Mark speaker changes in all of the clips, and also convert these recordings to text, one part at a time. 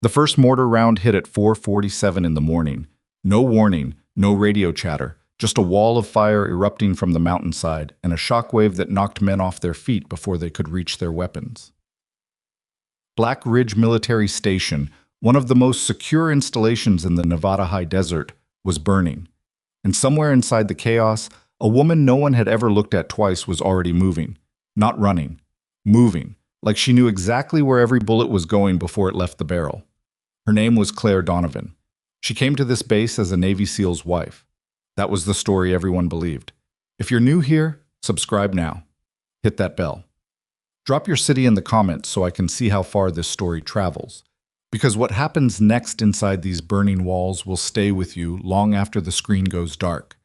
Speaker 1: The first mortar round hit at 4:47 in the morning. No warning, no radio chatter, just a wall of fire erupting from the mountainside and a shockwave that knocked men off their feet before they could reach their weapons. Black Ridge Military Station, one of the most secure installations in the Nevada high desert, was burning. And somewhere inside the chaos, a woman no one had ever looked at twice was already moving. Not running. Moving. Like she knew exactly where every bullet was going before it left the barrel. Her name was Claire Donovan. She came to this base as a Navy SEAL's wife. That was the story everyone believed. If you're new here, subscribe now. Hit that bell. Drop your city in the comments so I can see how far this story travels. Because what happens next inside these burning walls will stay with you long after the screen goes dark.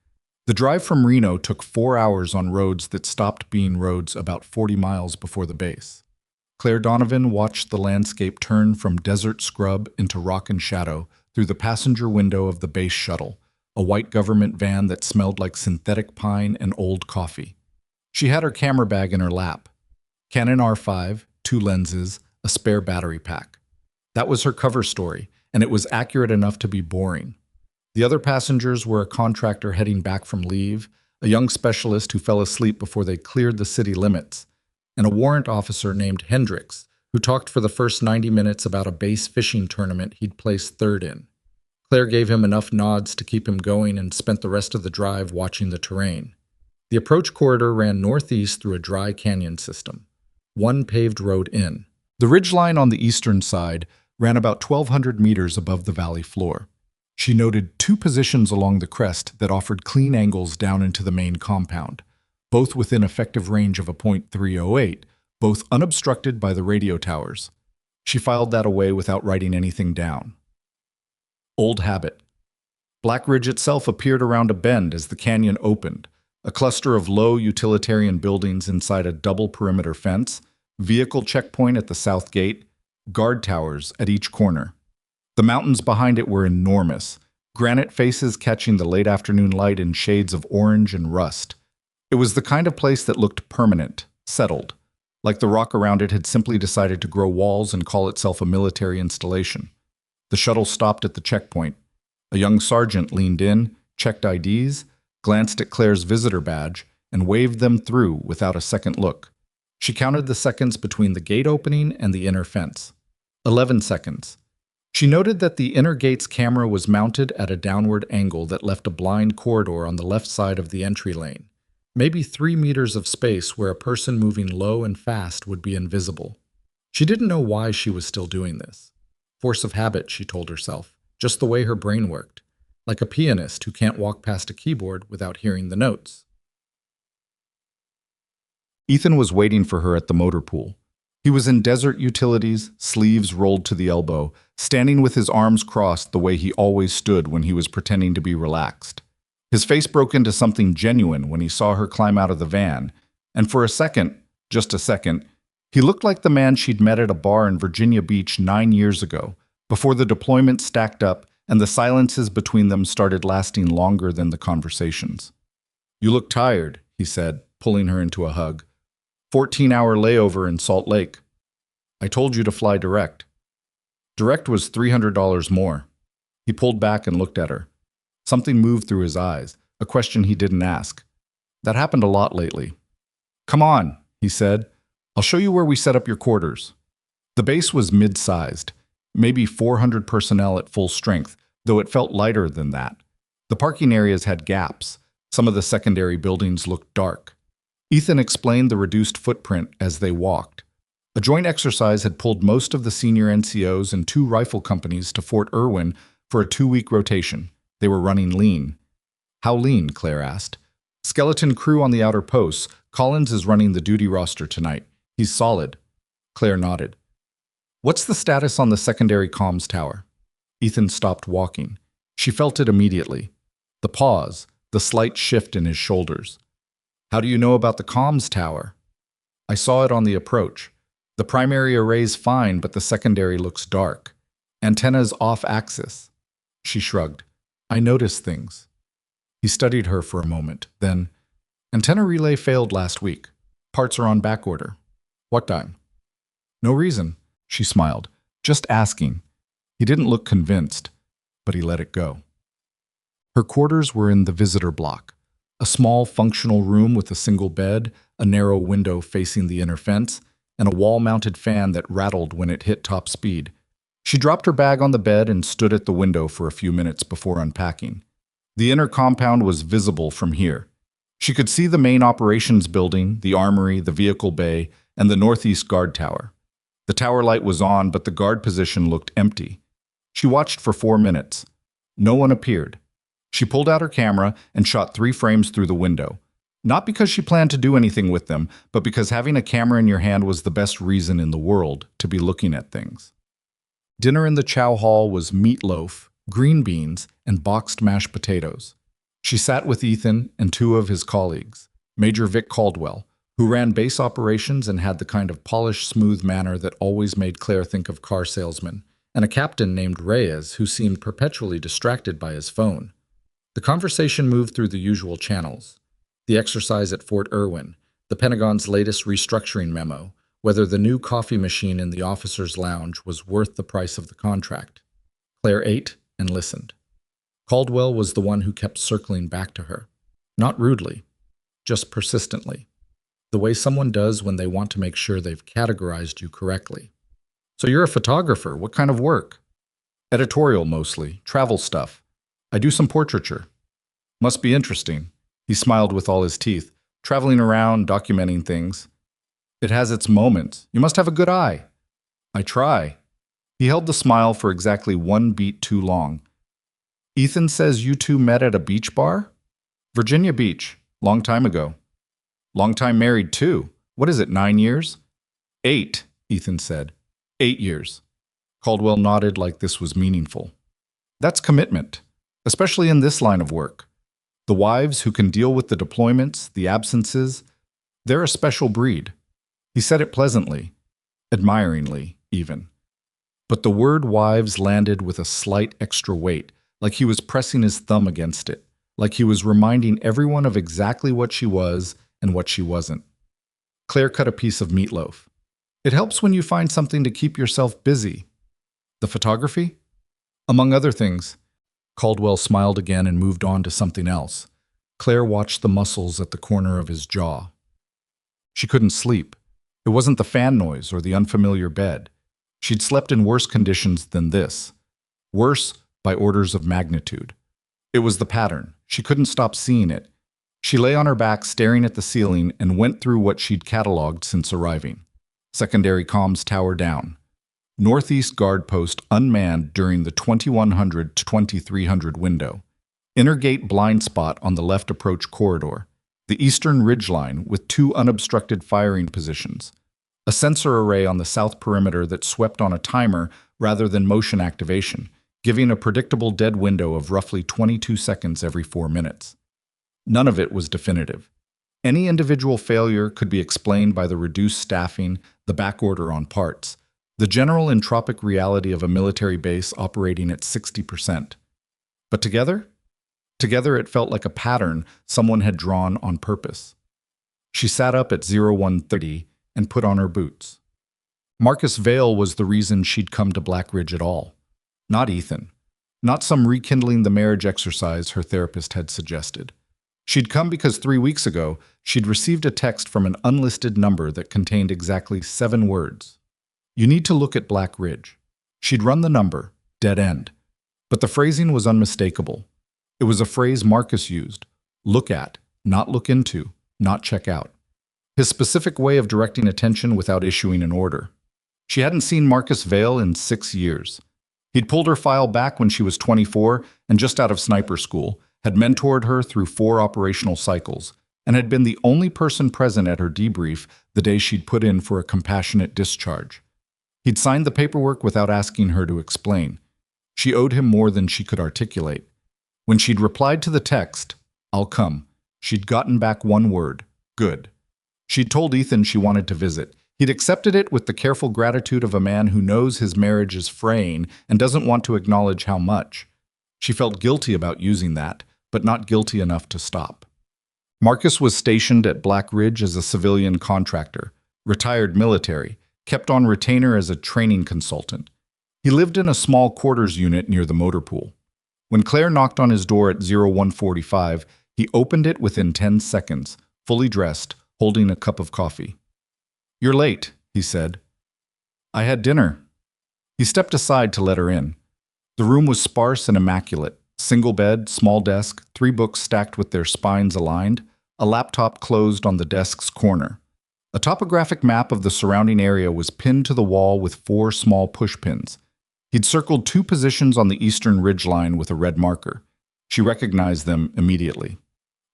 Speaker 1: The drive from Reno took 4 hours on roads that stopped being roads about 40 miles before the base. Claire Donovan watched the landscape turn from desert scrub into rock and shadow through the passenger window of the base shuttle, a white government van that smelled like synthetic pine and old coffee. She had her camera bag in her lap. Canon R5, 2 lenses, a spare battery pack. That was her cover story, and it was accurate enough to be boring. The other passengers were a contractor heading back from leave, a young specialist who fell asleep before they cleared the city limits, and a warrant officer named Hendricks, who talked for the first 90 minutes about a base fishing tournament he'd placed third in. Claire gave him enough nods to keep him going and spent the rest of the drive watching the terrain. The approach corridor ran northeast through a dry canyon system, one paved road in. The ridgeline on the eastern side ran about 1,200 meters above the valley floor. She noted 2 positions along the crest that offered clean angles down into the main compound, both within effective range of a .308, both unobstructed by the radio towers. She filed that away without writing anything down. Old habit. Black Ridge itself appeared around a bend as the canyon opened, a cluster of low utilitarian buildings inside a double perimeter fence, vehicle checkpoint at the south gate, guard towers at each corner. The mountains behind it were enormous, granite faces catching the late afternoon light in shades of orange and rust. It was the kind of place that looked permanent, settled, like the rock around it had simply decided to grow walls and call itself a military installation. The shuttle stopped at the checkpoint. A young sergeant leaned in, checked IDs, glanced at Claire's visitor badge, and waved them through without a second look. She counted the seconds between the gate opening and the inner fence. 11 seconds. She noted that the inner gate's camera was mounted at a downward angle that left a blind corridor on the left side of the entry lane, maybe 3 meters of space where a person moving low and fast would be invisible. She didn't know why she was still doing this. Force of habit, she told herself, just the way her brain worked, like a pianist who can't walk past a keyboard without hearing the notes. Ethan was waiting for her at the motor pool. He was in desert utilities, sleeves rolled to the elbow, standing with his arms crossed the way he always stood when he was pretending to be relaxed. His face broke into something genuine when he saw her climb out of the van, and for a second, just a second, he looked like the man she'd met at a bar in Virginia Beach 9 years ago, before the deployment stacked up and the silences between them started lasting longer than the conversations. "You look tired," he said, pulling her into a hug. 14-hour layover in Salt Lake. I told you to fly direct. Direct was $300 more. He pulled back and looked at her. Something moved through his eyes, a question he didn't ask. That happened a lot lately. "Come on," he said. "I'll show you where we set up your quarters." The base was mid-sized, maybe 400 personnel at full strength, though it felt lighter than that. The parking areas had gaps. Some of the secondary buildings looked dark. Ethan explained the reduced footprint as they walked. A joint exercise had pulled most of the senior NCOs and 2 rifle companies to Fort Irwin for a 2-week rotation. They were running lean. "How lean?" Claire asked. "Skeleton crew on the outer posts. Collins is running the duty roster tonight. He's solid." Claire nodded. "What's the status on the secondary comms tower?" Ethan stopped walking. She felt it immediately. The pause, the slight shift in his shoulders. "How do you know about the comms tower?" "I saw it on the approach. The primary array's fine, but the secondary looks dark. Antenna's off-axis." She shrugged. "I notice things." He studied her for a moment, then, "Antenna relay failed last week. Parts are on back order." "What time?" "No reason." She smiled. "Just asking." He didn't look convinced, but he let it go. Her quarters were in the visitor block, a small functional room with a single bed, a narrow window facing the inner fence, and a wall-mounted fan that rattled when it hit top speed. She dropped her bag on the bed and stood at the window for a few minutes before unpacking. The inner compound was visible from here. She could see the main operations building, the armory, the vehicle bay, and the northeast guard tower. The tower light was on, but the guard position looked empty. She watched for 4 minutes. No one appeared. She pulled out her camera and shot 3 frames through the window. Not because she planned to do anything with them, but because having a camera in your hand was the best reason in the world to be looking at things. Dinner in the chow hall was meatloaf, green beans, and boxed mashed potatoes. She sat with Ethan and 2 of his colleagues, Major Vic Caldwell, who ran base operations and had the kind of polished, smooth manner that always made Claire think of car salesmen, and a captain named Reyes who seemed perpetually distracted by his phone. The conversation moved through the usual channels. The exercise at Fort Irwin, the Pentagon's latest restructuring memo, whether the new coffee machine in the officers' lounge was worth the price of the contract. Claire ate and listened. Caldwell was the one who kept circling back to her. Not rudely, just persistently. The way someone does when they want to make sure they've categorized you correctly. So you're a photographer. What kind of work? Editorial mostly, travel stuff. I do some portraiture. Must be interesting. He smiled with all his teeth, traveling around, documenting things. It has its moments. You must have a good eye. I try. He held the smile for exactly 1 beat too long. Ethan says you 2 met at a beach bar? Virginia Beach. Long time ago. Long time married, too. What is it, 9 years? 8, Ethan said. 8 years. Caldwell nodded like this was meaningful. That's commitment, especially in this line of work. The wives who can deal with the deployments, the absences, they're a special breed. He said it pleasantly, admiringly, even. But the word wives landed with a slight extra weight, like he was pressing his thumb against it, like he was reminding everyone of exactly what she was and what she wasn't. Claire cut a piece of meatloaf. It helps when you find something to keep yourself busy. The photography? Among other things. Caldwell smiled again and moved on to something else. Claire watched the muscles at the corner of his jaw. She couldn't sleep. It wasn't the fan noise or the unfamiliar bed. She'd slept in worse conditions than this. Worse by orders of magnitude. It was the pattern. She couldn't stop seeing it. She lay on her back staring at the ceiling and went through what she'd cataloged since arriving. Secondary comms tower down. Northeast guard post unmanned during the 2100 to 2300 window. Inner gate blind spot on the left approach corridor. The eastern ridgeline with 2 unobstructed firing positions. A sensor array on the south perimeter that swept on a timer rather than motion activation, giving a predictable dead window of roughly 22 seconds every 4 minutes. None of it was definitive. Any individual failure could be explained by the reduced staffing, the backorder on parts, the general entropic reality of a military base operating at 60%. But together? Together it felt like a pattern someone had drawn on purpose. She sat up at 0130 and put on her boots. Marcus Vale was the reason she'd come to Black Ridge at all. Not Ethan. Not some rekindling the marriage exercise her therapist had suggested. She'd come because 3 weeks ago, she'd received a text from an unlisted number that contained exactly 7 words. You need to look at Black Ridge. She'd run the number, dead end. But the phrasing was unmistakable. It was a phrase Marcus used. Look at, not look into, not check out. His specific way of directing attention without issuing an order. She hadn't seen Marcus Vale in 6 years. He'd pulled her file back when she was 24 and just out of sniper school, had mentored her through 4 operational cycles, and had been the only person present at her debrief the day she'd put in for a compassionate discharge. He'd signed the paperwork without asking her to explain. She owed him more than she could articulate. When she'd replied to the text, "I'll come," she'd gotten back 1 word, "Good." She'd told Ethan she wanted to visit. He'd accepted it with the careful gratitude of a man who knows his marriage is fraying and doesn't want to acknowledge how much. She felt guilty about using that, but not guilty enough to stop. Marcus was stationed at Black Ridge as a civilian contractor, retired military, kept on retainer as a training consultant. He lived in a small quarters unit near the motor pool. When Claire knocked on his door at 0145, he opened it within 10 seconds, fully dressed, holding a cup of coffee. "You're late," he said. "I had dinner." He stepped aside to let her in. The room was sparse and immaculate. Single bed, small desk, 3 books stacked with their spines aligned, a laptop closed on the desk's corner. A topographic map of the surrounding area was pinned to the wall with 4 small pushpins. He'd circled 2 positions on the eastern ridgeline with a red marker. She recognized them immediately.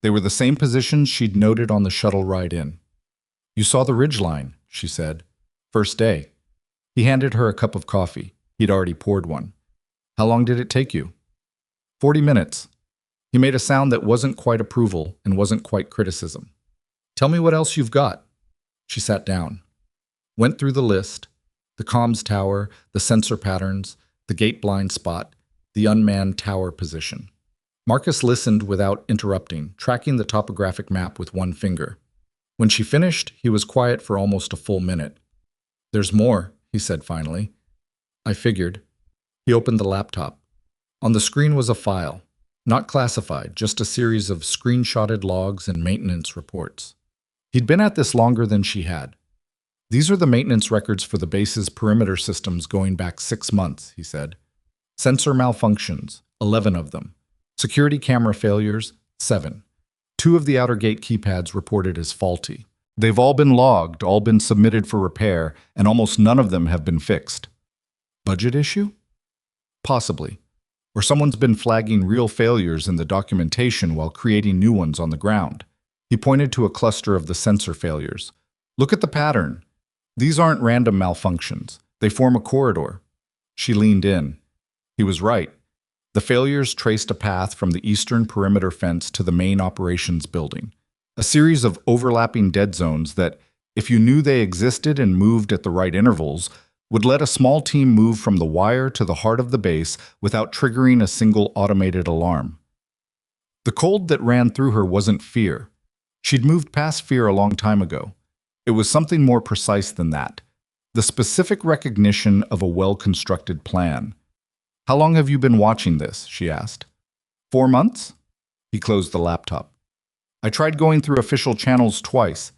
Speaker 1: They were the same positions she'd noted on the shuttle ride in. "You saw the ridgeline," she said. "First day." He handed her a cup of coffee. He'd already poured one. "How long did it take you?" 40 minutes. He made a sound that wasn't quite approval and wasn't quite criticism. "Tell me what else you've got." She sat down. Went through the list. The comms tower, the sensor patterns, the gate blind spot, the unmanned tower position. Marcus listened without interrupting, tracking the topographic map with one finger. When she finished, he was quiet for almost a full minute. "There's more," he said finally. "I figured." He opened the laptop. On the screen was a file, not classified, just a series of screenshotted logs and maintenance reports. He'd been at this longer than she had. "These are the maintenance records for the base's perimeter systems going back 6 months," he said. "Sensor malfunctions, 11 of them. Security camera failures, 7. 2 of the outer gate keypads reported as faulty. They've all been logged, all been submitted for repair, and almost none of them have been fixed." Budget issue? Possibly. Or someone's been flagging real failures in the documentation while creating new ones on the ground. He pointed to a cluster of the sensor failures. "Look at the pattern. These aren't random malfunctions. They form a corridor." She leaned in. He was right. The failures traced a path from the eastern perimeter fence to the main operations building. A series of overlapping dead zones that, if you knew they existed and moved at the right intervals, would let a small team move from the wire to the heart of the base without triggering a single automated alarm. The cold that ran through her wasn't fear. She'd moved past fear a long time ago. It was something more precise than that. The specific recognition of a well-constructed plan. "How long have you been watching this?" she asked. 4 months? He closed the laptop. "I tried going through official channels twice.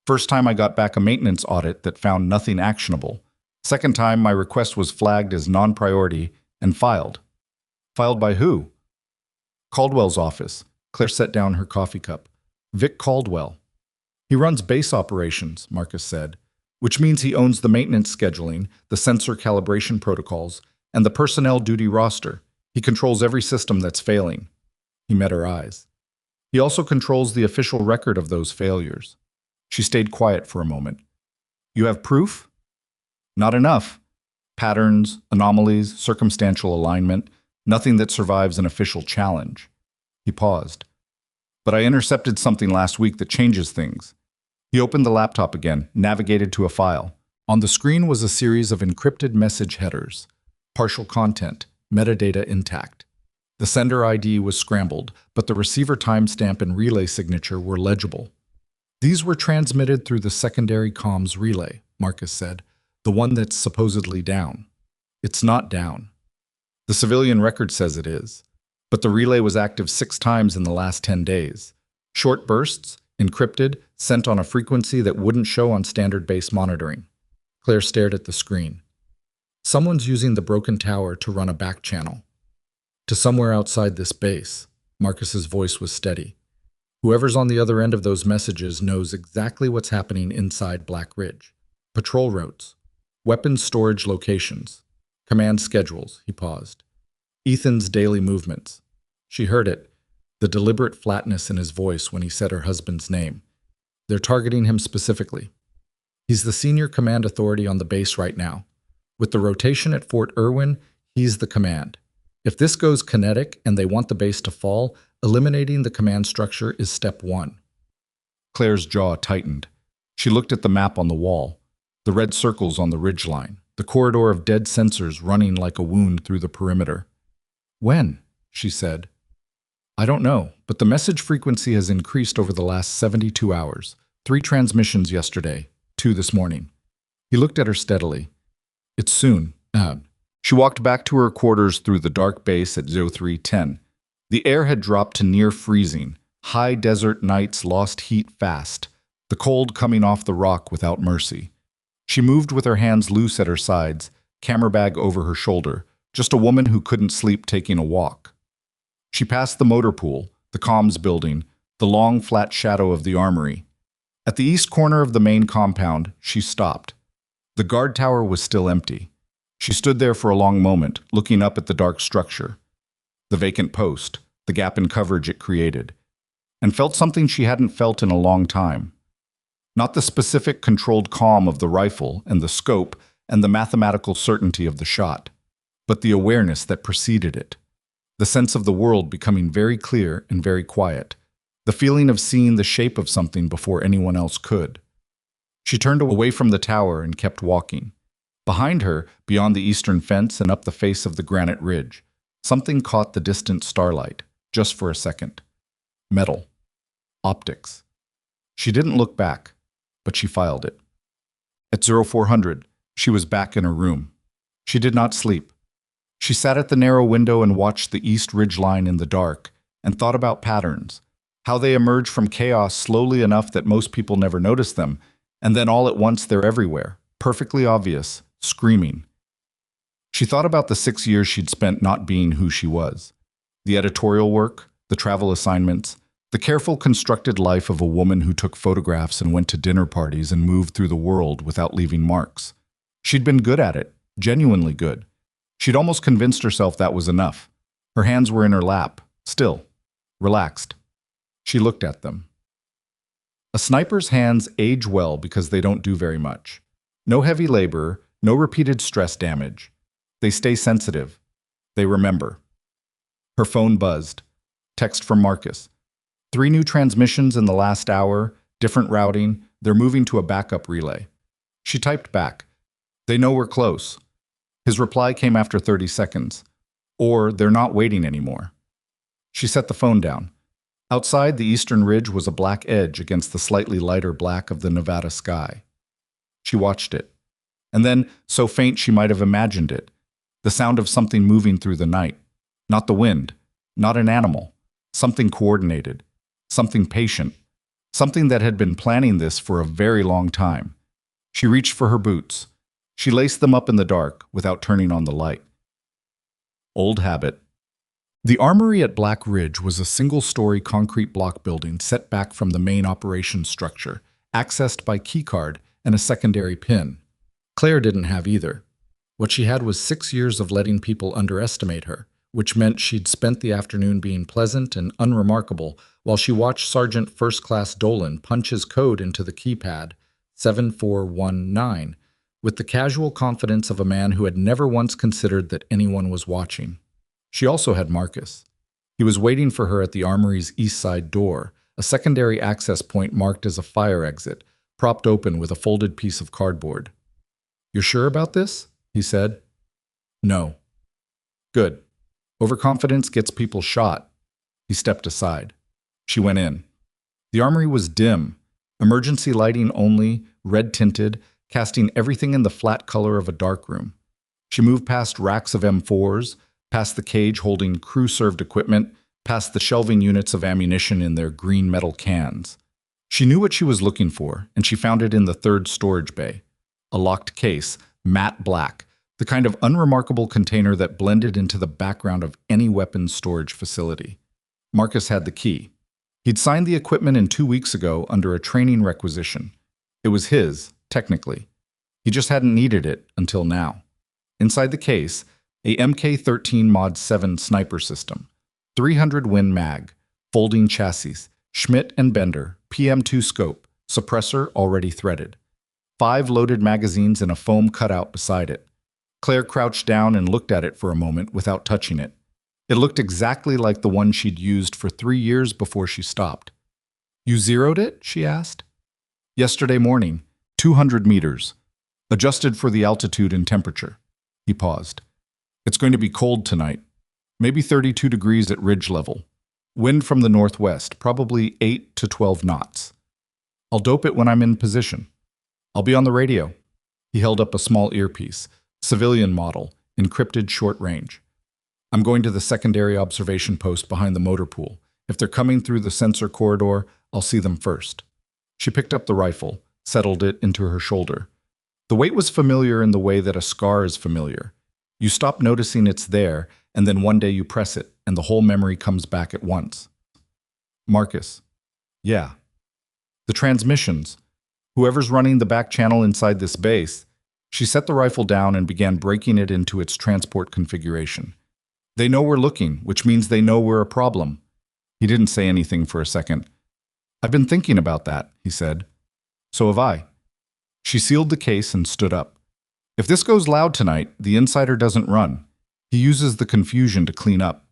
Speaker 1: First time I got back a maintenance audit that found nothing actionable. Second time my request was flagged as non-priority and filed." "Filed by who?" "Caldwell's office." Claire set down her coffee cup. "Vic Caldwell. He runs base operations," Marcus said, "which means he owns the maintenance scheduling, the sensor calibration protocols, and the personnel duty roster. He controls every system that's failing." He met her eyes. "He also controls the official record of those failures." She stayed quiet for a moment. "You have proof?" "Not enough. Patterns, anomalies, circumstantial alignment, nothing that survives an official challenge." He paused. "But I intercepted something last week that changes things." He opened the laptop again, navigated to a file. On the screen was a series of encrypted message headers. Partial content, metadata intact. The sender ID was scrambled, but the receiver timestamp and relay signature were legible. "These were transmitted through the secondary comms relay," Marcus said, "the one that's supposedly down." "It's not down. The civilian record says it is. But the relay was active 6 times in the last 10 days. Short bursts, encrypted, sent on a frequency that wouldn't show on standard base monitoring." Claire stared at the screen. "Someone's using the broken tower to run a back channel. To somewhere outside this base." Marcus's voice was steady. "Whoever's on the other end of those messages knows exactly what's happening inside Black Ridge. Patrol routes, weapons storage locations, command schedules." He paused. "Ethan's daily movements." She heard it, the deliberate flatness in his voice when he said her husband's name. "They're targeting him specifically. He's the senior command authority on the base right now. With the rotation at Fort Irwin, he's the command. If this goes kinetic and they want the base to fall, eliminating the command structure is step 1. Claire's jaw tightened. She looked at the map on the wall, the red circles on the ridgeline, the corridor of dead sensors running like a wound through the perimeter. "When?" she said. "I don't know, but the message frequency has increased over the last 72 hours. 3 transmissions yesterday, 2 this morning." He looked at her steadily. "It's soon." She walked back to her quarters through the dark base at 0310. The air had dropped to near freezing. High desert nights lost heat fast, the cold coming off the rock without mercy. She moved with her hands loose at her sides, camera bag over her shoulder, just a woman who couldn't sleep taking a walk. She passed the motor pool, the comms building, the long flat shadow of the armory. At the east corner of the main compound, she stopped. The guard tower was still empty. She stood there for a long moment, looking up at the dark structure, the vacant post, the gap in coverage it created, and felt something she hadn't felt in a long time. Not the specific controlled calm of the rifle and the scope and the mathematical certainty of the shot, but the awareness that preceded it. The sense of the world becoming very clear and very quiet. The feeling of seeing the shape of something before anyone else could. She turned away from the tower and kept walking. Behind her, beyond the eastern fence and up the face of the granite ridge, something caught the distant starlight, just for a second. Metal. Optics. She didn't look back, but she filed it. At 0400, she was back in her room. She did not sleep. She sat at the narrow window and watched the east ridge line in the dark and thought about patterns, how they emerge from chaos slowly enough that most people never notice them, and then all at once they're everywhere, perfectly obvious, screaming. She thought about the 6 years she'd spent not being who she was. The editorial work, the travel assignments, the careful constructed life of a woman who took photographs and went to dinner parties and moved through the world without leaving marks. She'd been good at it, genuinely good. She'd almost convinced herself that was enough. Her hands were in her lap, still, relaxed. She looked at them. A sniper's hands age well because they don't do very much. No heavy labor, no repeated stress damage. They stay sensitive. They remember. Her phone buzzed. Text from Marcus. 3 new transmissions in the last hour, different routing, they're moving to a backup relay. She typed back. They know we're close. His reply came after 30 seconds. Or they're not waiting anymore. She set the phone down. Outside, the eastern ridge was a black edge against the slightly lighter black of the Nevada sky. She watched it. And then, so faint she might have imagined it, the sound of something moving through the night. Not the wind, not an animal, something coordinated, something patient, something that had been planning this for a very long time. She reached for her boots. She laced them up in the dark without turning on the light. Old habit. The armory at Black Ridge was a single-story concrete block building set back from the main operations structure, accessed by keycard and a secondary pin. Claire didn't have either. What she had was 6 years of letting people underestimate her, which meant she'd spent the afternoon being pleasant and unremarkable while she watched Sergeant First Class Dolan punch his code into the keypad, 7419, with the casual confidence of a man who had never once considered that anyone was watching. She also had Marcus. He was waiting for her at the armory's east side door, a secondary access point marked as a fire exit, propped open with a folded piece of cardboard. "You're sure about this?" he said. "No." "Good. Overconfidence gets people shot." He stepped aside. She went in. The armory was dim, emergency lighting only, red-tinted, casting everything in the flat color of a darkroom. She moved past racks of M4s, past the cage holding crew-served equipment, past the shelving units of ammunition in their green metal cans. She knew what she was looking for, and she found it in the third storage bay. A locked case, matte black, the kind of unremarkable container that blended into the background of any weapons storage facility. Marcus had the key. He'd signed the equipment in 2 weeks ago under a training requisition. It was his, technically. He just hadn't needed it until now. Inside the case, a MK13 Mod 7 sniper system, 300 Win mag, folding chassis, Schmidt and Bender, PM2 scope, suppressor already threaded. 5 loaded magazines and a foam cutout beside it. Claire crouched down and looked at it for a moment without touching it. It looked exactly like the one she'd used for 3 years before she stopped. "You zeroed it?" she asked. "Yesterday morning, 200 meters. Adjusted for the altitude and temperature." He paused. "It's going to be cold tonight. Maybe 32 degrees at ridge level. Wind from the northwest, probably 8 to 12 knots. I'll dope it when I'm in position. I'll be on the radio." He held up a small earpiece, civilian model, encrypted short range. I'm going to the secondary observation post behind the motor pool. If they're coming through the sensor corridor, I'll see them first. She picked up the rifle, settled it into her shoulder. The weight was familiar in the way that a scar is familiar. You stop noticing it's there, and then one day you press it, and the whole memory comes back at once. Marcus. Yeah. The transmissions. Whoever's running the back channel inside this base. She set the rifle down and began breaking it into its transport configuration. They know we're looking, which means they know we're a problem. He didn't say anything for a second. I've been thinking about that, he said. So have I. She sealed the case and stood up. If this goes loud tonight, the insider doesn't run. He uses the confusion to clean up.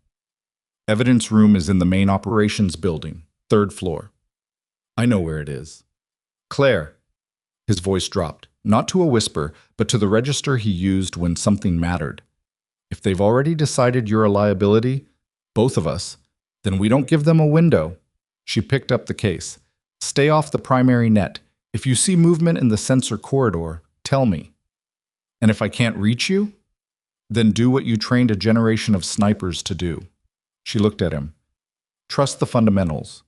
Speaker 1: Evidence room is in the main operations building, 3rd floor. I know where it is. Claire. His voice dropped, not to a whisper, but to the register he used when something mattered. If they've already decided you're a liability, both of us, then we don't give them a window. She picked up the case. Stay off the primary net. If you see movement in the sensor corridor, tell me. And if I can't reach you, then do what you trained a generation of snipers to do. She looked at him. Trust the fundamentals.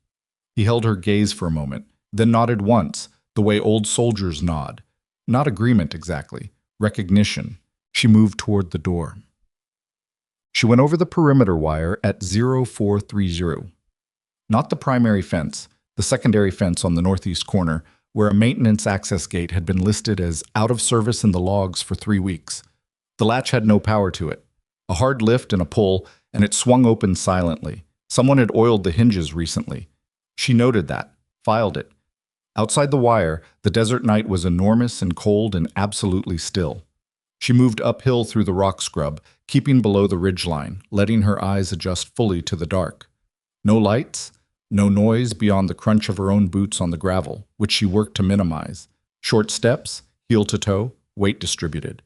Speaker 1: He held her gaze for a moment, then nodded once, the way old soldiers nod. Not agreement exactly, recognition. She moved toward the door. She went over the perimeter wire at 0430. Not the primary fence, the secondary fence on the northeast corner, where a maintenance access gate had been listed as out of service in the logs for 3 weeks. The latch had no power to it. A hard lift and a pull, and it swung open silently. Someone had oiled the hinges recently. She noted that, filed it. Outside the wire, the desert night was enormous and cold and absolutely still. She moved uphill through the rock scrub, keeping below the ridgeline, letting her eyes adjust fully to the dark. No lights, no noise beyond the crunch of her own boots on the gravel, which she worked to minimize. Short steps, heel to toe, weight distributed.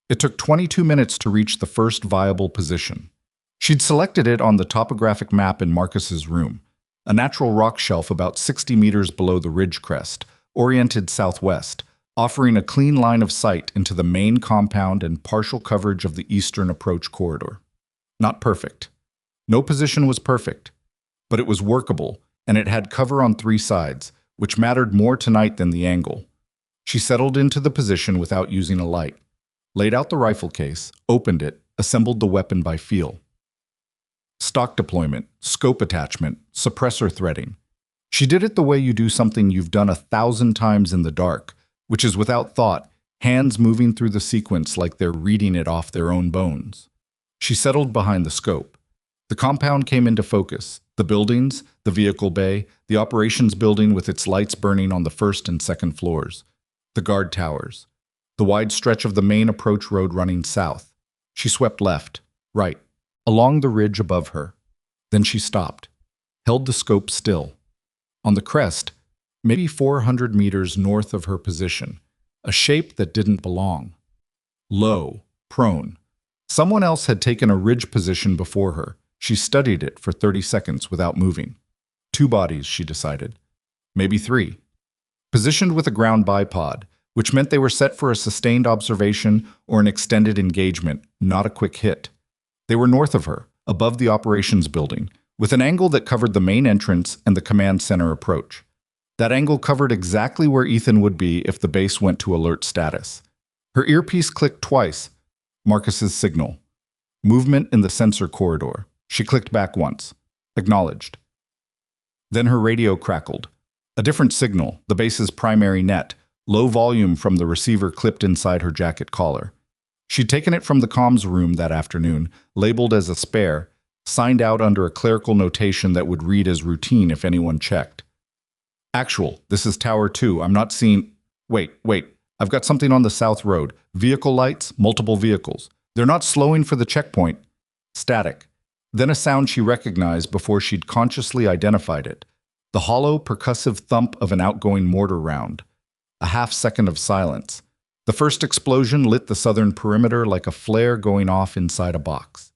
Speaker 1: It took 22 minutes to reach the first viable position. She'd selected it on the topographic map in Marcus's room, a natural rock shelf about 60 meters below the ridge crest, oriented southwest, offering a clean line of sight into the main compound and partial coverage of the eastern approach corridor. Not perfect. No position was perfect, but it was workable, and it had cover on 3 sides, which mattered more tonight than the angle. She settled into the position without using a light, laid out the rifle case, opened it, assembled the weapon by feel. Stock deployment, scope attachment, suppressor threading. She did it the way you do something you've done 1,000 times in the dark, which is without thought, hands moving through the sequence like they're reading it off their own bones. She settled behind the scope. The compound came into focus. The buildings, the vehicle bay, the operations building with its lights burning on the 1st and 2nd floors, the guard towers, the wide stretch of the main approach road running south. She swept left, right, along the ridge above her. Then she stopped, held the scope still. On the crest, maybe 400 meters north of her position, a shape that didn't belong. Low, prone. Someone else had taken a ridge position before her. She studied it for 30 seconds without moving. 2 bodies, she decided. Maybe 3. Positioned with a ground bipod, which meant they were set for a sustained observation or an extended engagement, not a quick hit. They were north of her, above the operations building, with an angle that covered the main entrance and the command center approach. That angle covered exactly where Ethan would be if the base went to alert status. Her earpiece clicked twice. Marcus's signal. Movement in the sensor corridor. She clicked back once. Acknowledged. Then her radio crackled. A different signal, the base's primary net, low volume from the receiver clipped inside her jacket collar. She'd taken it from the comms room that afternoon, labeled as a spare, signed out under a clerical notation that would read as routine if anyone checked. Actual, this is Tower 2. I'm not seeing... Wait. I've got something on the south road. Vehicle lights, multiple vehicles. They're not slowing for the checkpoint. Static. Then a sound she recognized before she'd consciously identified it. The hollow, percussive thump of an outgoing mortar round. A half-second of silence. The first explosion lit the southern perimeter like a flare going off inside a box.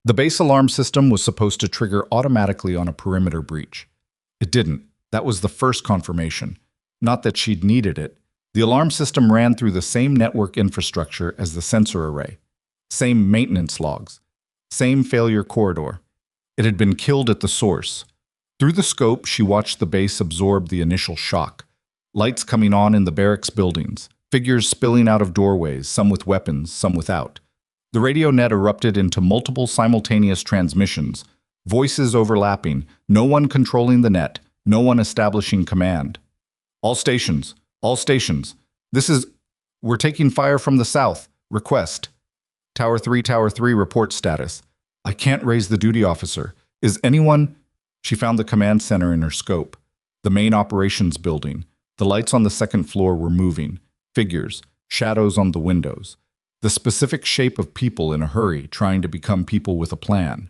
Speaker 1: The base alarm system was supposed to trigger automatically on a perimeter breach. It didn't. That was the first confirmation. Not that she'd needed it. The alarm system ran through the same network infrastructure as the sensor array. Same maintenance logs. Same failure corridor. It had been killed at the source. Through the scope, she watched the base absorb the initial shock. Lights coming on in the barracks buildings, figures spilling out of doorways, some with weapons, some without. The radio net erupted into multiple simultaneous transmissions, voices overlapping, no one controlling the net, no one establishing command. All stations, we're taking fire from the south. Request. Tower 3, report status. I can't raise the duty officer. Is anyone? She found the command center in her scope. The main operations building. The lights on the second floor were moving. Figures, shadows on the windows. The specific shape of people in a hurry, trying to become people with a plan.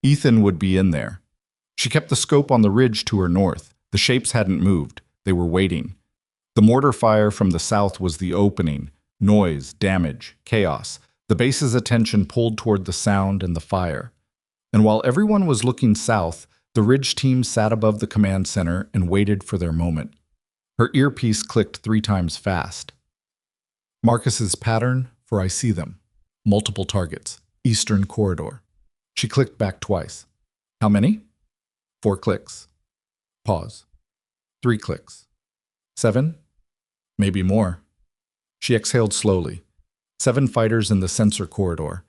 Speaker 1: Ethan would be in there. She kept the scope on the ridge to her north. The shapes hadn't moved. They were waiting. The mortar fire from the south was the opening. Noise, damage, chaos. The base's attention pulled toward the sound and the fire. And while everyone was looking south, the ridge team sat above the command center and waited for their moment. Her earpiece clicked 3 times fast. Marcus's pattern, for I see them. Multiple targets. Eastern corridor. She clicked back twice. How many? 4 clicks. Pause. 3 clicks. 7? Maybe more. She exhaled slowly. 7 fighters in the sensor corridor.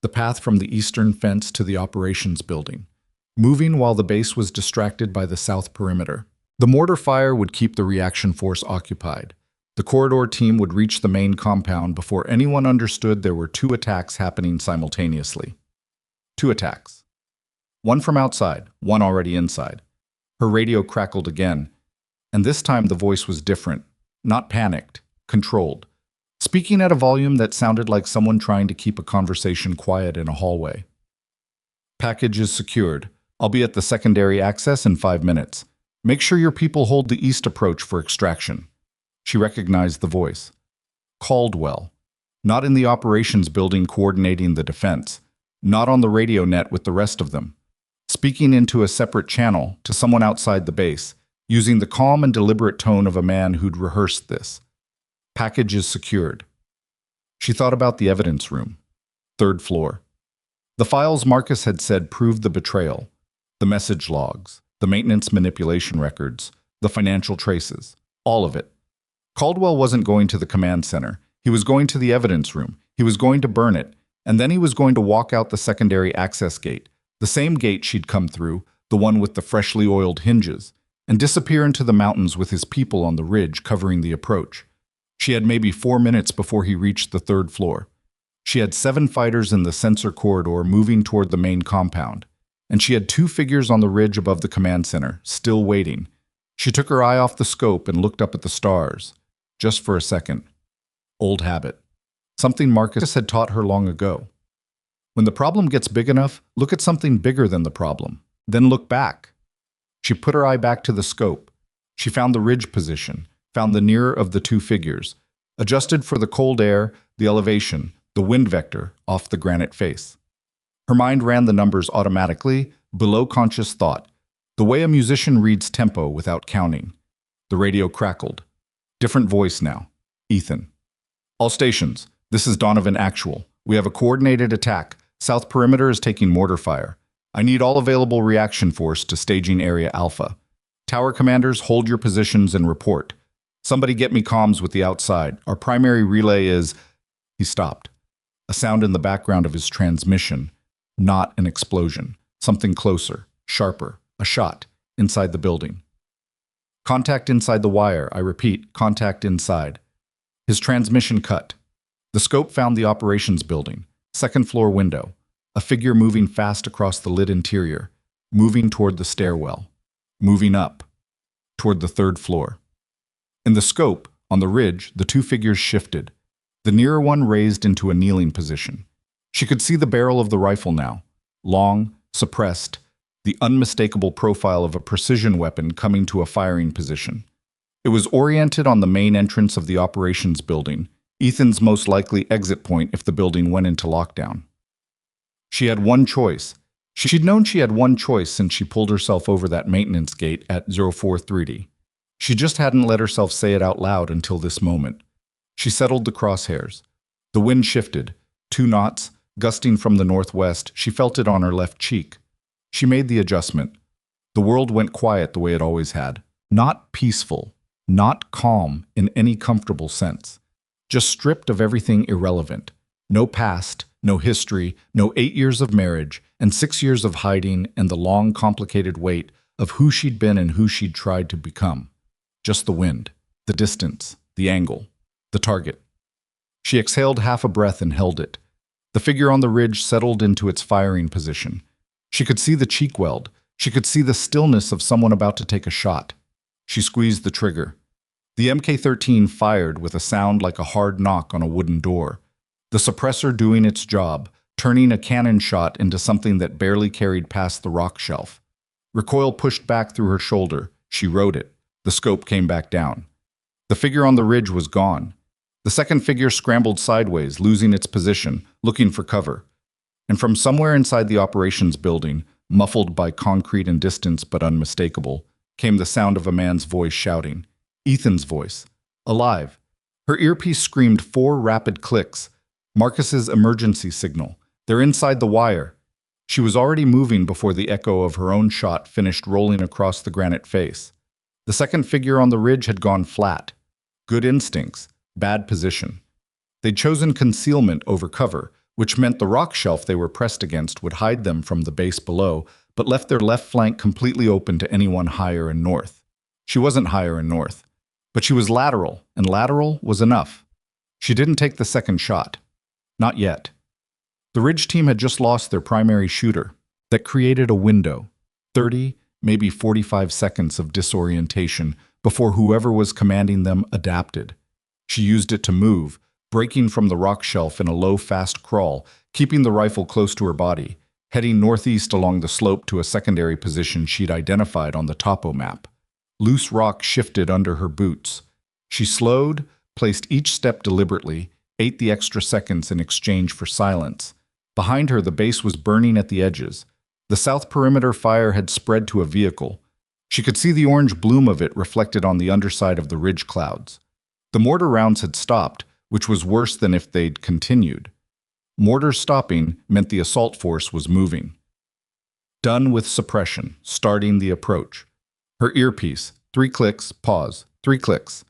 Speaker 1: The path from the eastern fence to the operations building. Moving while the base was distracted by the south perimeter. The mortar fire would keep the reaction force occupied. The corridor team would reach the main compound before anyone understood there were 2 attacks happening simultaneously. 2 attacks. One from outside, one already inside. Her radio crackled again, and this time the voice was different, not panicked, controlled, speaking at a volume that sounded like someone trying to keep a conversation quiet in a hallway. Package is secured. I'll be at the secondary access in 5 minutes. Make sure your people hold the east approach for extraction. She recognized the voice. Caldwell. Not in the operations building coordinating the defense. Not on the radio net with the rest of them. Speaking into a separate channel to someone outside the base, using the calm and deliberate tone of a man who'd rehearsed this. Package is secured. She thought about the evidence room. 3rd floor. The files Marcus had said proved the betrayal. The message logs, the maintenance manipulation records, the financial traces. All of it. Caldwell wasn't going to the command center. He was going to the evidence room. He was going to burn it. And then he was going to walk out the secondary access gate, the same gate she'd come through, the one with the freshly oiled hinges, and disappear into the mountains with his people on the ridge covering the approach. She had maybe 4 minutes before he reached the 3rd floor. She had 7 fighters in the sensor corridor moving toward the main compound, and she had 2 figures on the ridge above the command center, still waiting. She took her eye off the scope and looked up at the stars, just for a second. Old habit. Something Marcus had taught her long ago. When the problem gets big enough, look at something bigger than the problem, then look back. She put her eye back to the scope. She found the ridge position, found the nearer of the 2 figures, adjusted for the cold air, the elevation, the wind vector off the granite face. Her mind ran the numbers automatically, below conscious thought, the way a musician reads tempo without counting. The radio crackled. Different voice now. Ethan. All stations, this is Donovan Actual. We have a coordinated attack. South perimeter is taking mortar fire. I need all available reaction force to staging area Alpha. Tower commanders, hold your positions and report. Somebody get me comms with the outside. Our primary relay is... He stopped. A sound in the background of his transmission. Not an explosion. Something closer, sharper, a shot, inside the building. Contact inside the wire. I repeat, contact inside. His transmission cut. The scope found the operations building. 2nd floor window. A figure moving fast across the lit interior. Moving toward the stairwell. Moving up. Toward the 3rd floor. In the scope, on the ridge, the 2 figures shifted. The nearer one raised into a kneeling position. She could see the barrel of the rifle now. Long, suppressed, the unmistakable profile of a precision weapon coming to a firing position. It was oriented on the main entrance of the operations building, Ethan's most likely exit point if the building went into lockdown. She had one choice. She'd known she had one choice since she pulled herself over that maintenance gate at 043D. She just hadn't let herself say it out loud until this moment. She settled the crosshairs. The wind shifted. 2 knots, gusting from the northwest. She felt it on her left cheek. She made the adjustment. The world went quiet the way it always had. Not peaceful, not calm in any comfortable sense. Just stripped of everything irrelevant. No past, no history, no 8 years of marriage, and 6 years of hiding, and the long, complicated weight of who she'd been and who she'd tried to become. Just the wind, the distance, the angle, the target. She exhaled half a breath and held it. The figure on the ridge settled into its firing position. She could see the cheek weld. She could see the stillness of someone about to take a shot. She squeezed the trigger. The Mk-13 fired with a sound like a hard knock on a wooden door. The suppressor doing its job, turning a cannon shot into something that barely carried past the rock shelf. Recoil pushed back through her shoulder. She rode it. The scope came back down. The figure on the ridge was gone. The second figure scrambled sideways, losing its position, looking for cover. And from somewhere inside the operations building, muffled by concrete and distance but unmistakable, came the sound of a man's voice shouting. Ethan's voice. Alive. Her earpiece screamed 4 rapid clicks. Marcus's emergency signal. They're inside the wire. She was already moving before the echo of her own shot finished rolling across the granite face. The second figure on the ridge had gone flat. Good instincts, bad position. They'd chosen concealment over cover, which meant the rock shelf they were pressed against would hide them from the base below, but left their left flank completely open to anyone higher and north. She wasn't higher and north, but she was lateral, and lateral was enough. She didn't take the second shot. Not yet. The ridge team had just lost their primary shooter. That created a window, 30, maybe 45 seconds of disorientation before whoever was commanding them adapted. She used it to move, breaking from the rock shelf in a low, fast crawl, keeping the rifle close to her body, heading northeast along the slope to a secondary position she'd identified on the topo map. Loose rock shifted under her boots. She slowed, placed each step deliberately, ate the extra seconds in exchange for silence. Behind her, the base was burning at the edges. The south perimeter fire had spread to a vehicle. She could see the orange bloom of it reflected on the underside of the ridge clouds. The mortar rounds had stopped, which was worse than if they'd continued. Mortar stopping meant the assault force was moving. Done with suppression, starting the approach. Her earpiece, 3 clicks, pause, 3 clicks.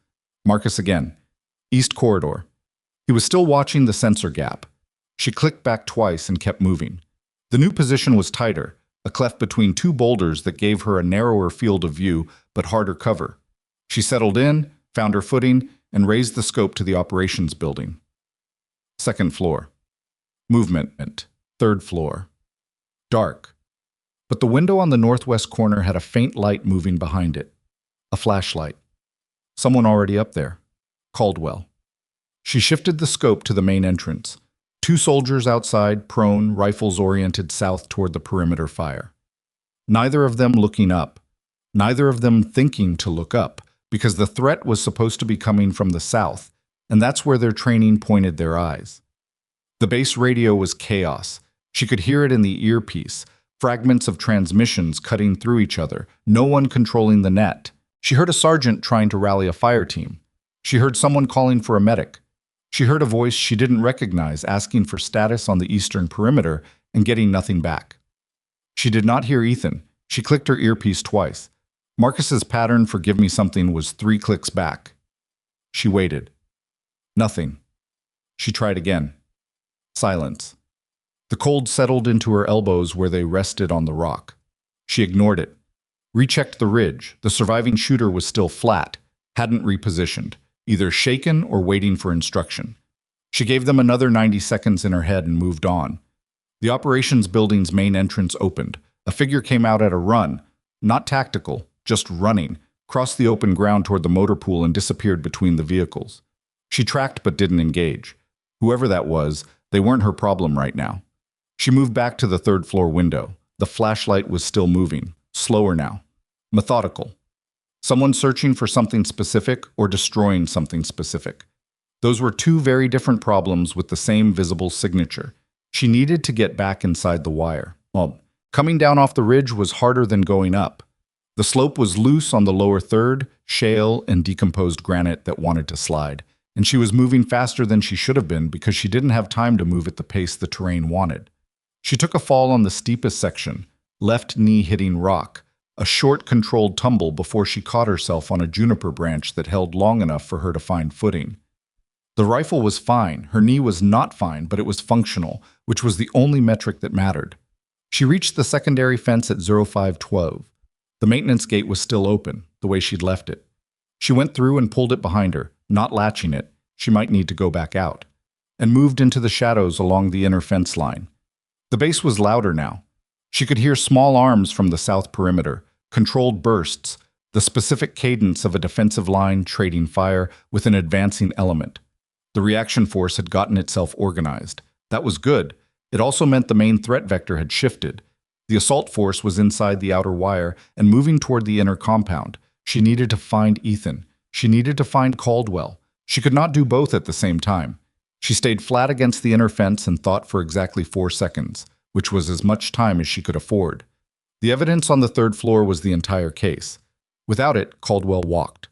Speaker 1: Marcus again. East corridor. He was still watching the sensor gap. She clicked back twice and kept moving. The new position was tighter, a cleft between 2 boulders that gave her a narrower field of view but harder cover. She settled in, found her footing, and raised the scope to the operations building. 2nd floor. Movement. 3rd floor. Dark. But the window on the northwest corner had a faint light moving behind it. A flashlight. Someone already up there. Caldwell. She shifted the scope to the main entrance. 2 soldiers outside, prone, rifles oriented south toward the perimeter fire. Neither of them looking up. Neither of them thinking to look up, because the threat was supposed to be coming from the south, and that's where their training pointed their eyes. The base radio was chaos. She could hear it in the earpiece, fragments of transmissions cutting through each other, no one controlling the net. She heard a sergeant trying to rally a fire team. She heard someone calling for a medic. She heard a voice she didn't recognize asking for status on the eastern perimeter and getting nothing back. She did not hear Ethan. She clicked her earpiece twice. Marcus's pattern for give me something was 3 clicks back. She waited. Nothing. She tried again. Silence. The cold settled into her elbows where they rested on the rock. She ignored it. Rechecked the ridge. The surviving shooter was still flat, hadn't repositioned, either shaken or waiting for instruction. She gave them another 90 seconds in her head and moved on. The operations building's main entrance opened. A figure came out at a run, not tactical, just running, crossed the open ground toward the motor pool and disappeared between the vehicles. She tracked but didn't engage. Whoever that was, they weren't her problem right now. She moved back to the 3rd floor window. The flashlight was still moving, slower now, methodical. Someone searching for something specific or destroying something specific. Those were 2 very different problems with the same visible signature. She needed to get back inside the wire. Coming down off the ridge was harder than going up. The slope was loose on the lower third, shale and decomposed granite that wanted to slide, and she was moving faster than she should have been because she didn't have time to move at the pace the terrain wanted. She took a fall on the steepest section, left knee hitting rock, a short, controlled tumble before she caught herself on a juniper branch that held long enough for her to find footing. The rifle was fine, her knee was not fine, but it was functional, which was the only metric that mattered. She reached the secondary fence at 0512. The maintenance gate was still open, the way she'd left it. She went through and pulled it behind her, not latching it, she might need to go back out, and moved into the shadows along the inner fence line. The bass was louder now. She could hear small arms from the south perimeter, controlled bursts, the specific cadence of a defensive line trading fire with an advancing element. The reaction force had gotten itself organized. That was good. It also meant the main threat vector had shifted. The assault force was inside the outer wire and moving toward the inner compound. She needed to find Ethan. She needed to find Caldwell. She could not do both at the same time. She stayed flat against the inner fence and thought for exactly 4 seconds, which was as much time as she could afford. The evidence on the 3rd floor was the entire case. Without it, Caldwell walked.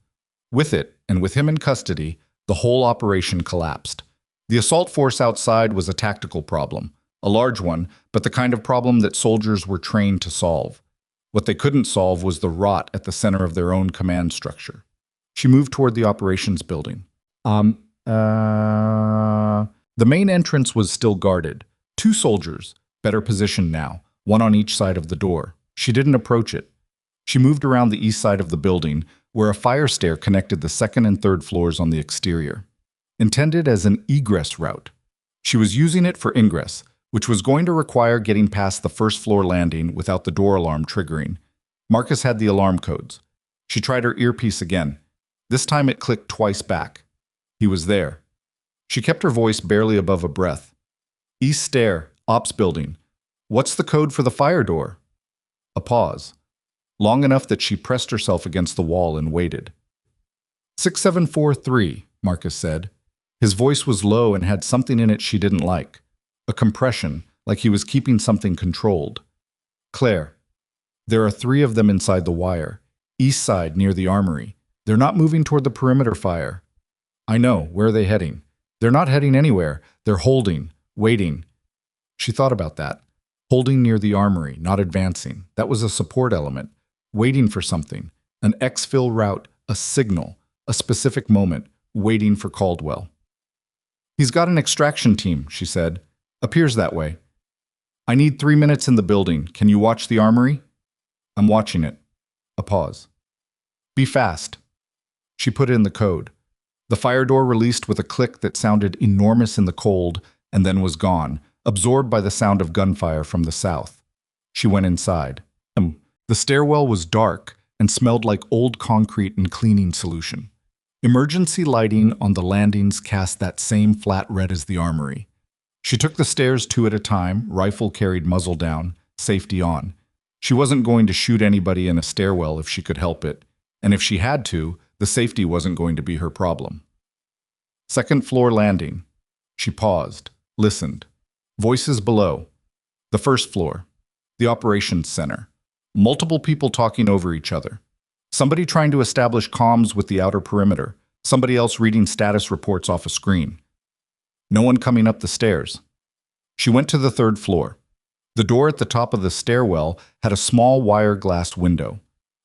Speaker 1: With it, and with him in custody, the whole operation collapsed. The assault force outside was a tactical problem, a large one, but the kind of problem that soldiers were trained to solve. What they couldn't solve was the rot at the center of their own command structure. She moved toward the operations building. The main entrance was still guarded. 2 soldiers, better positioned now, one on each side of the door. She didn't approach it. She moved around the east side of the building, where a fire stair connected the 2nd and 3rd floors on the exterior. Intended as an egress route. She was using it for ingress, which was going to require getting past the 1st floor landing without the door alarm triggering. Marcus had the alarm codes. She tried her earpiece again. This time it clicked twice back. He was there. She kept her voice barely above a breath. East stair, ops building. What's the code for the fire door? A pause. Long enough that she pressed herself against the wall and waited. 6743, Marcus said. His voice was low and had something in it she didn't like. A compression, like he was keeping something controlled. Claire. There are 3 of them inside the wire. East side, near the armory. They're not moving toward the perimeter fire. I know. Where are they heading? They're not heading anywhere. They're holding, waiting. She thought about that. Holding near the armory, not advancing. That was a support element. Waiting for something. An exfil route, a signal, a specific moment, waiting for Caldwell. He's got an extraction team, she said. Appears that way. I need 3 minutes in the building. Can you watch the armory? I'm watching it. A pause. Be fast. She put in the code. The fire door released with a click that sounded enormous in the cold and then was gone, absorbed by the sound of gunfire from the south. She went inside. The stairwell was dark and smelled like old concrete and cleaning solution. Emergency lighting on the landings cast that same flat red as the armory. She took the stairs 2 at a time, rifle carried muzzle down, safety on. She wasn't going to shoot anybody in a stairwell if she could help it, and if she had to, the safety wasn't going to be her problem. 2nd floor landing. She paused, listened. Voices below. The 1st floor. The operations center. Multiple people talking over each other. Somebody trying to establish comms with the outer perimeter. Somebody else reading status reports off a screen. No one coming up the stairs. She went to the 3rd floor. The door at the top of the stairwell had a small wire-glassed window.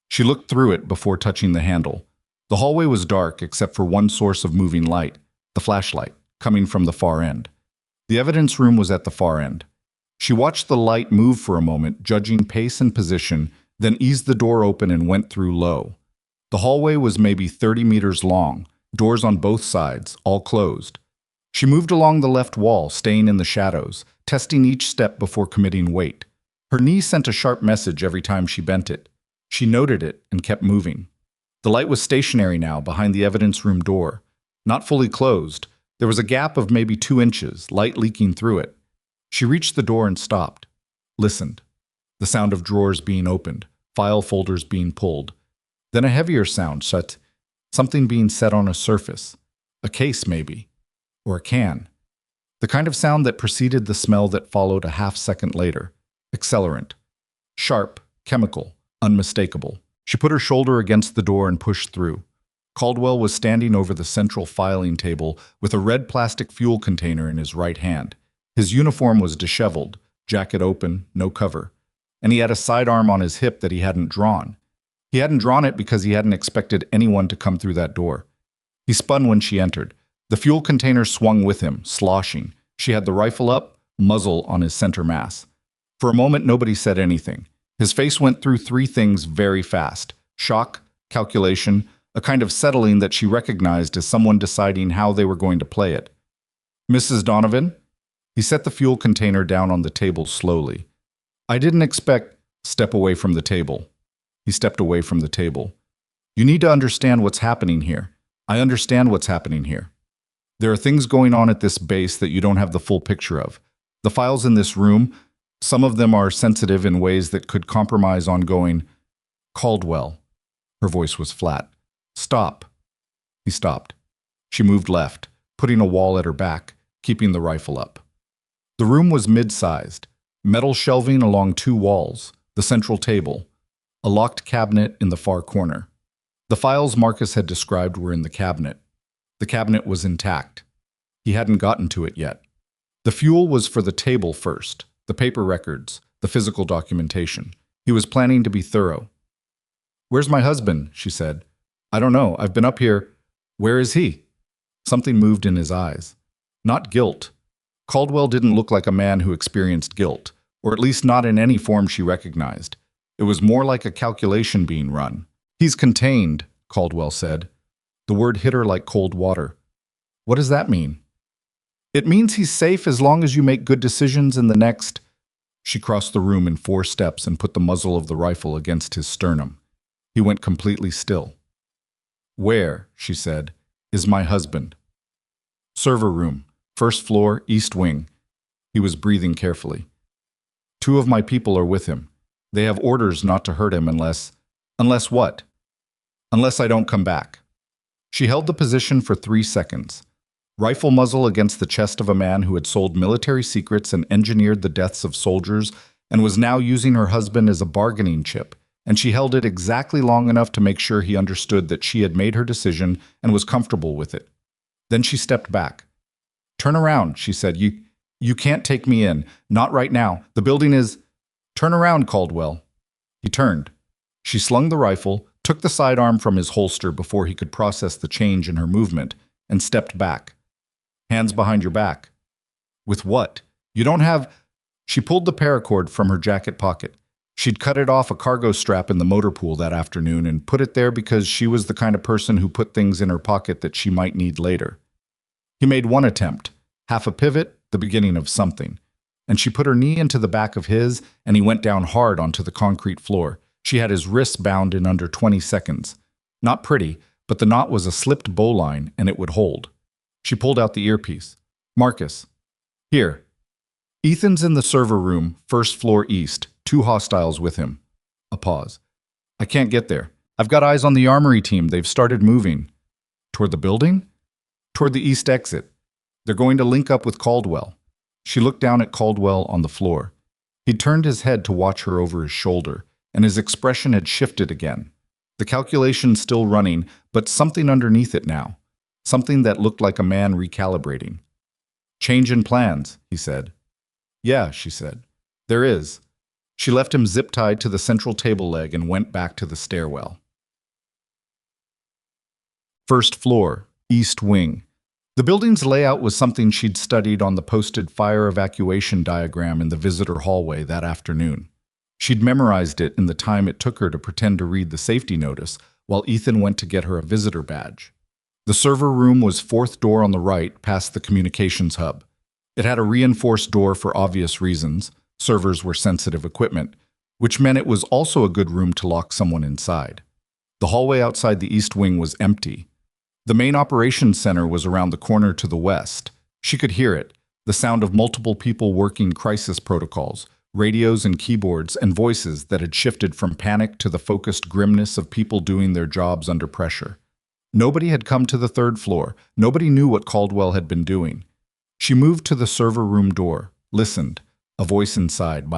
Speaker 1: She looked through it before touching the handle. The hallway was dark except for one source of moving light, the flashlight, coming from the far end. The evidence room was at the far end. She watched the light move for a moment, judging pace and position, then eased the door open and went through low. The hallway was maybe 30 meters long, doors on both sides, all closed. She moved along the left wall, staying in the shadows, testing each step before committing weight. Her knee sent a sharp message every time she bent it. She noted it and kept moving. The light was stationary now behind the evidence room door. Not fully closed. There was a gap of maybe 2 inches, light leaking through it. She reached the door and stopped. Listened. The sound of drawers being opened, file folders being pulled. Then a heavier sound, something being set on a surface. A case, maybe. Or a can. The kind of sound that preceded the smell that followed a half-second later. Accelerant. Sharp, chemical, unmistakable. She put her shoulder against the door and pushed through. Caldwell was standing over the central filing table with a red plastic fuel container in his right hand. His uniform was disheveled, jacket open, no cover, and he had a sidearm on his hip that he hadn't drawn. He hadn't drawn it because he hadn't expected anyone to come through that door. He spun when she entered. The fuel container swung with him, sloshing. She had the rifle up, muzzle on his center mass. For a moment, nobody said anything. His face went through three things very fast: shock, calculation, a kind of settling that she recognized as someone deciding how they were going to play it. "Mrs. Donovan?" He set the fuel container down on the table slowly. "I didn't expect—" "Step away from the table." He stepped away from the table. "You need to understand what's happening here. I understand what's happening here. There are things going on at this base that you don't have the full picture of. The files in this room, some of them are sensitive in ways that could compromise ongoing—" "Caldwell." Her voice was flat. "Stop." He stopped. She moved left, putting a wall at her back, keeping the rifle up. The room was mid-sized, metal shelving along two walls, the central table, a locked cabinet in the far corner. The files Marcus had described were in the cabinet. The cabinet was intact. He hadn't gotten to it yet. The fuel was for the table first, the paper records, the physical documentation. He was planning to be thorough. "Where's my husband?" she said. "I don't know. I've been up here." "Where is he?" Something moved in his eyes. Not guilt. Caldwell didn't look like a man who experienced guilt, or at least not in any form she recognized. It was more like a calculation being run. "He's contained," Caldwell said. The word hit her like cold water. "What does that mean?" "It means he's safe as long as you make good decisions in the next—" She crossed the room in 4 steps and put the muzzle of the rifle against his sternum. He went completely still. "Where," she said, "is my husband?" "Server room, 1st floor, east wing." He was breathing carefully. "2 of my people are with him. They have orders not to hurt him unless—" "Unless what?" "Unless I don't come back." She held the position for 3 seconds, rifle muzzle against the chest of a man who had sold military secrets and engineered the deaths of soldiers and was now using her husband as a bargaining chip, and she held it exactly long enough to make sure he understood that she had made her decision and was comfortable with it. Then she stepped back. "Turn around," she said. You can't take me in. Not right now. The building is—" "Turn around, Caldwell." He turned. She slung the rifle, took the sidearm from his holster before he could process the change in her movement, and stepped back. "Hands behind your back." "With what? You don't have—" She pulled the paracord from her jacket pocket. She'd cut it off a cargo strap in the motor pool that afternoon and put it there because she was the kind of person who put things in her pocket that she might need later. He made one attempt, half a pivot, the beginning of something, and she put her knee into the back of his, and he went down hard onto the concrete floor. She had his wrists bound in under 20 seconds. Not pretty, but the knot was a slipped bowline, and it would hold. She pulled out the earpiece. "Marcus." "Here." "Ethan's in the server room, 1st floor east, 2 hostiles with him." A pause. "I can't get there. I've got eyes on the armory team. They've started moving." "Toward the building?" "Toward the east exit. They're going to link up with Caldwell." She looked down at Caldwell on the floor. He turned his head to watch her over his shoulder, and his expression had shifted again. The calculation still running, but something underneath it now. Something that looked like a man recalibrating. "Change in plans," he said. "Yeah," she said. "There is." She left him zip-tied to the central table leg and went back to the stairwell. 1st floor, east wing. The building's layout was something she'd studied on the posted fire evacuation diagram in the visitor hallway that afternoon. She'd memorized it in the time it took her to pretend to read the safety notice while Ethan went to get her a visitor badge. The server room was 4th door on the right past the communications hub. It had a reinforced door for obvious reasons. Servers were sensitive equipment, which meant it was also a good room to lock someone inside. The hallway outside the east wing was empty. The main operations center was around the corner to the west. She could hear it, the sound of multiple people working crisis protocols, radios and keyboards and voices that had shifted from panic to the focused grimness of people doing their jobs under pressure. Nobody had come to the 3rd floor. Nobody knew what Caldwell had been doing. She moved to the server room door, listened. A voice inside,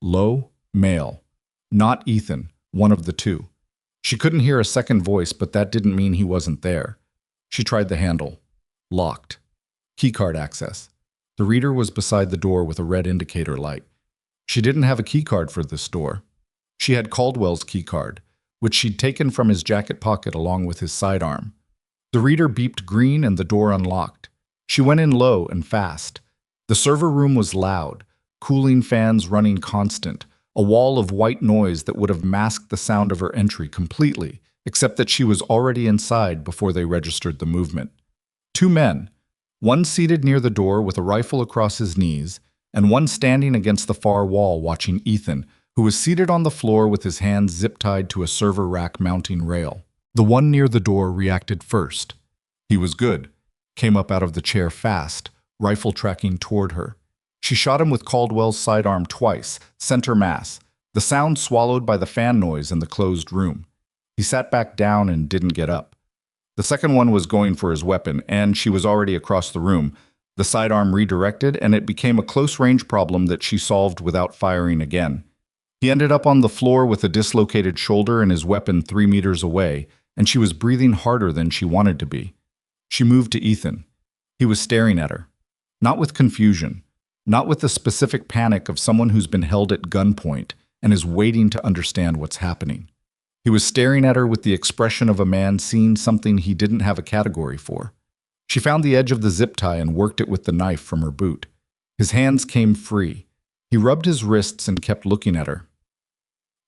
Speaker 1: low, male. Not Ethan, one of the 2. She couldn't hear a second voice, but that didn't mean he wasn't there. She tried the handle. Locked. Keycard access. The reader was beside the door with a red indicator light. She didn't have a keycard for this door. She had Caldwell's keycard, which she'd taken from his jacket pocket along with his sidearm. The reader beeped green and the door unlocked. She went in low and fast. The server room was loud, cooling fans running constant, a wall of white noise that would have masked the sound of her entry completely, except that she was already inside before they registered the movement. Two men, one seated near the door with a rifle across his knees, and one standing against the far wall watching Ethan, who was seated on the floor with his hands zip-tied to a server rack mounting rail. The one near the door reacted first. He was good, came up out of the chair fast, rifle tracking toward her. She shot him with Caldwell's sidearm twice, center mass, the sound swallowed by the fan noise in the closed room. He sat back down and didn't get up. The second one was going for his weapon, and she was already across the room. The sidearm redirected, and it became a close-range problem that she solved without firing again. He ended up on the floor with a dislocated shoulder and his weapon 3 meters away, and she was breathing harder than she wanted to be. She moved to Ethan. He was staring at her. Not with confusion, not with the specific panic of someone who's been held at gunpoint and is waiting to understand what's happening. He was staring at her with the expression of a man seeing something he didn't have a category for. She found the edge of the zip tie and worked it with the knife from her boot. His hands came free. He rubbed his wrists and kept looking at her.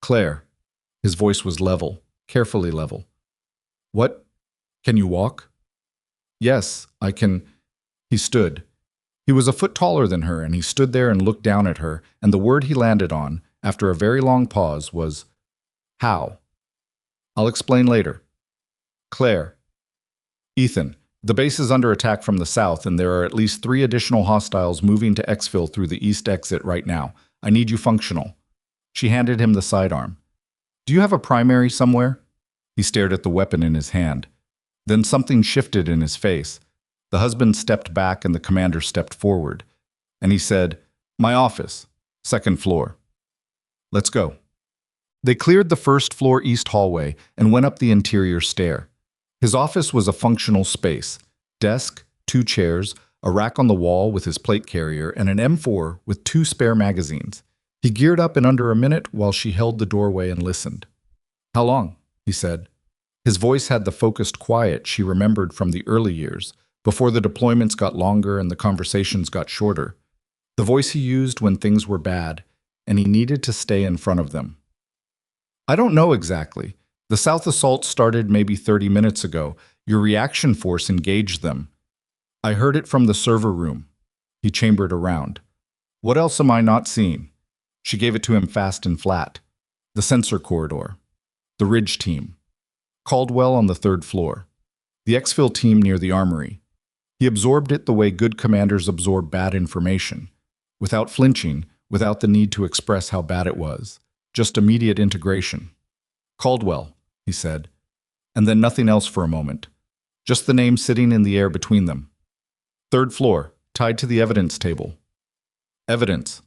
Speaker 1: Claire. His voice was level, carefully level. What? Can you walk? Yes, I can. He stood. He was a foot taller than her, and he stood there and looked down at her, and the word he landed on, after a very long pause, was, how? I'll explain later. Claire. Ethan, the base is under attack from the south, and there are at least 3 additional hostiles moving to exfil through the east exit right now. I need you functional. She handed him the sidearm. Do you have a primary somewhere? He stared at the weapon in his hand. Then something shifted in his face. The husband stepped back and the commander stepped forward. And he said, My office, 2nd floor. Let's go. They cleared the 1st floor east hallway and went up the interior stair. His office was a functional space. Desk, 2 chairs, a rack on the wall with his plate carrier, and an M4 with 2 spare magazines. He geared up in under a minute while she held the doorway and listened. How long? He said. His voice had the focused quiet she remembered from the early years, before the deployments got longer and the conversations got shorter. The voice he used when things were bad, and he needed to stay in front of them. I don't know exactly. The South assault started maybe 30 minutes ago. Your reaction force engaged them. I heard it from the server room. He chambered around. What else am I not seeing? She gave it to him fast and flat. The sensor corridor. The Ridge team. Caldwell on the 3rd floor. The exfil team near the armory. He absorbed it the way good commanders absorb bad information, without flinching, without the need to express how bad it was. Just immediate integration. Caldwell, he said, and then nothing else for a moment. Just the name sitting in the air between them. 3rd floor, tied to the evidence table. Evidence.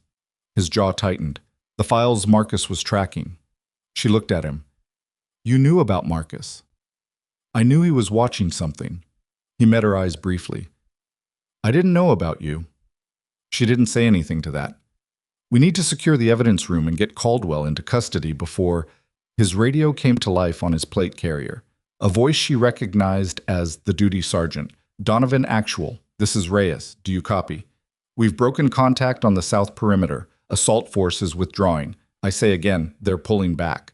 Speaker 1: His jaw tightened. The files Marcus was tracking. She looked at him. You knew about Marcus. I knew he was watching something. He met her eyes briefly. I didn't know about you. She didn't say anything to that. We need to secure the evidence room and get Caldwell into custody before... His radio came to life on his plate carrier. A voice she recognized as the duty sergeant. Donovan Actual. This is Reyes. Do you copy? We've broken contact on the south perimeter. Assault force is withdrawing. I say again, they're pulling back.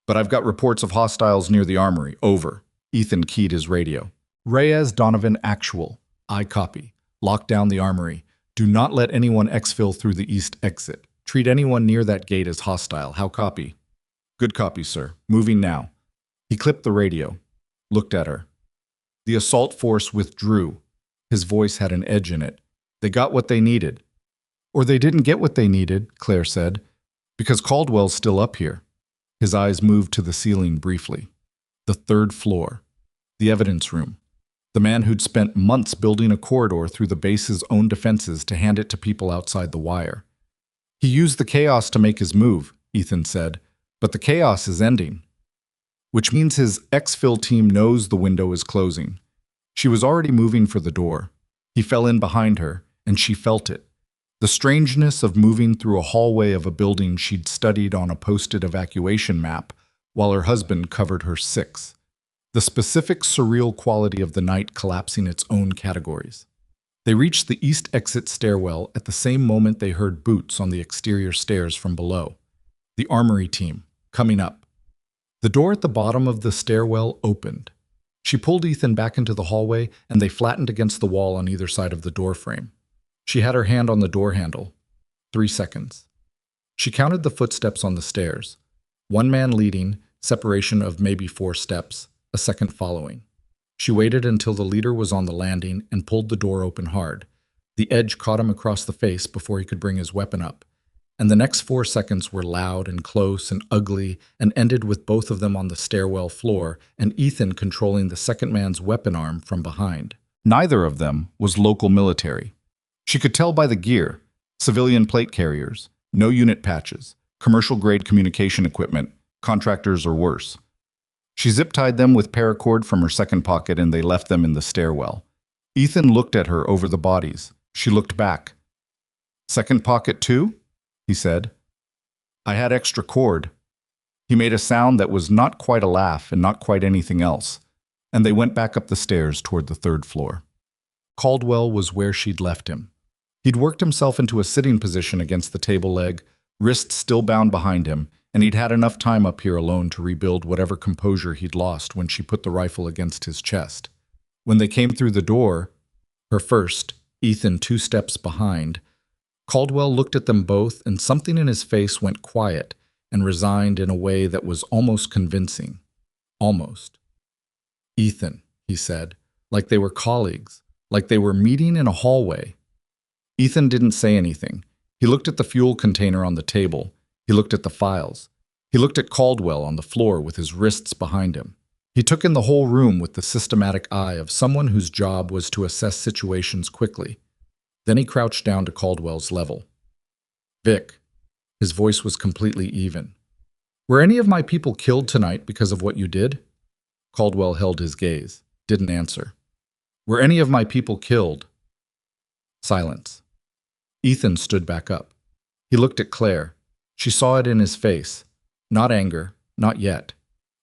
Speaker 1: But I've got reports of hostiles near the armory. Over. Ethan keyed his radio. Reyes Donovan Actual. I copy. Lock down the armory. Do not let anyone exfil through the east exit. Treat anyone near that gate as hostile. How copy? Good copy, sir. Moving now. He clipped the radio. Looked at her. The assault force withdrew. His voice had an edge in it. They got what they needed. Or they didn't get what they needed, Claire said, because Caldwell's still up here. His eyes moved to the ceiling briefly. The 3rd floor. The evidence room. The man who'd spent months building a corridor through the base's own defenses to hand it to people outside the wire. He used the chaos to make his move, Ethan said, but the chaos is ending. which means his exfil team knows the window is closing. She was already moving for the door. He fell in behind her, and she felt it. The strangeness of moving through a hallway of a building she'd studied on a posted evacuation map while her husband covered her six. The specific surreal quality of the night collapsing its own categories. They reached the east exit stairwell at the same moment they heard boots on the exterior stairs from below. The armory team, coming up. The door at the bottom of the stairwell opened. She pulled Ethan back into the hallway, and they flattened against the wall on either side of the door frame. She had her hand on the door handle. 3 seconds. She counted the footsteps on the stairs. One man leading, separation of maybe 4 steps, a second following. She waited until the leader was on the landing and pulled the door open hard. The edge caught him across the face before he could bring his weapon up. And the next 4 seconds were loud and close and ugly and ended with both of them on the stairwell floor and Ethan controlling the second man's weapon arm from behind. Neither of them was local military. She could tell by the gear, civilian plate carriers, no unit patches, commercial-grade communication equipment, contractors or worse. She zip-tied them with paracord from her second pocket and they left them in the stairwell. Ethan looked at her over the bodies. She looked back. "Second pocket too?" he said. "I had extra cord." He made a sound that was not quite a laugh and not quite anything else, and they went back up the stairs toward the 3rd floor. Caldwell was where she'd left him. He'd worked himself into a sitting position against the table leg, wrists still bound behind him, and he'd had enough time up here alone to rebuild whatever composure he'd lost when she put the rifle against his chest. When they came through the door, her first, Ethan 2 steps behind, Caldwell looked at them both and something in his face went quiet and resigned in a way that was almost convincing. Almost. "Ethan," he said, like they were colleagues, like they were meeting in a hallway. Ethan didn't say anything. He looked at the fuel container on the table. He looked at the files. He looked at Caldwell on the floor with his wrists behind him. He took in the whole room with the systematic eye of someone whose job was to assess situations quickly. Then he crouched down to Caldwell's level. "Vic." His voice was completely even. "Were any of my people killed tonight because of what you did?" Caldwell held his gaze, didn't answer. "Were any of my people killed?" Silence. Ethan stood back up. He looked at Claire. She saw it in his face. Not anger, not yet.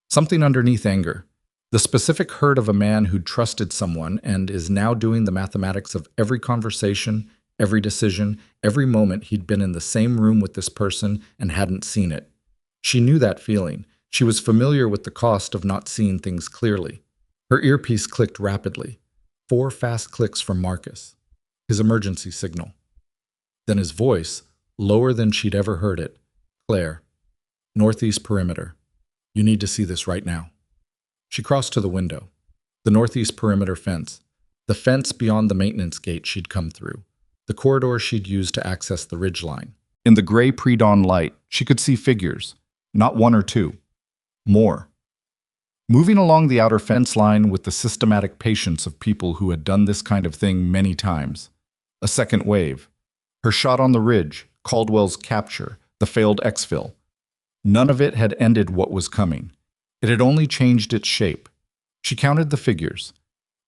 Speaker 1: Something underneath anger. The specific hurt of a man who'd trusted someone and is now doing the mathematics of every conversation, every decision, every moment he'd been in the same room with this person and hadn't seen it. She knew that feeling. She was familiar with the cost of not seeing things clearly. Her earpiece clicked rapidly. 4 fast clicks from Marcus. His emergency signal. Then his voice, lower than she'd ever heard it. "Claire, northeast perimeter. You need to see this right now." She crossed to the window. The northeast perimeter fence. The fence beyond the maintenance gate she'd come through. The corridor she'd used to access the ridgeline. In the gray pre-dawn light, she could see figures. Not 1 or 2. More. Moving along the outer fence line with the systematic patience of people who had done this kind of thing many times. A second wave. Her shot on the ridge, Caldwell's capture, the failed exfil. None of it had ended what was coming. It had only changed its shape. She counted the figures.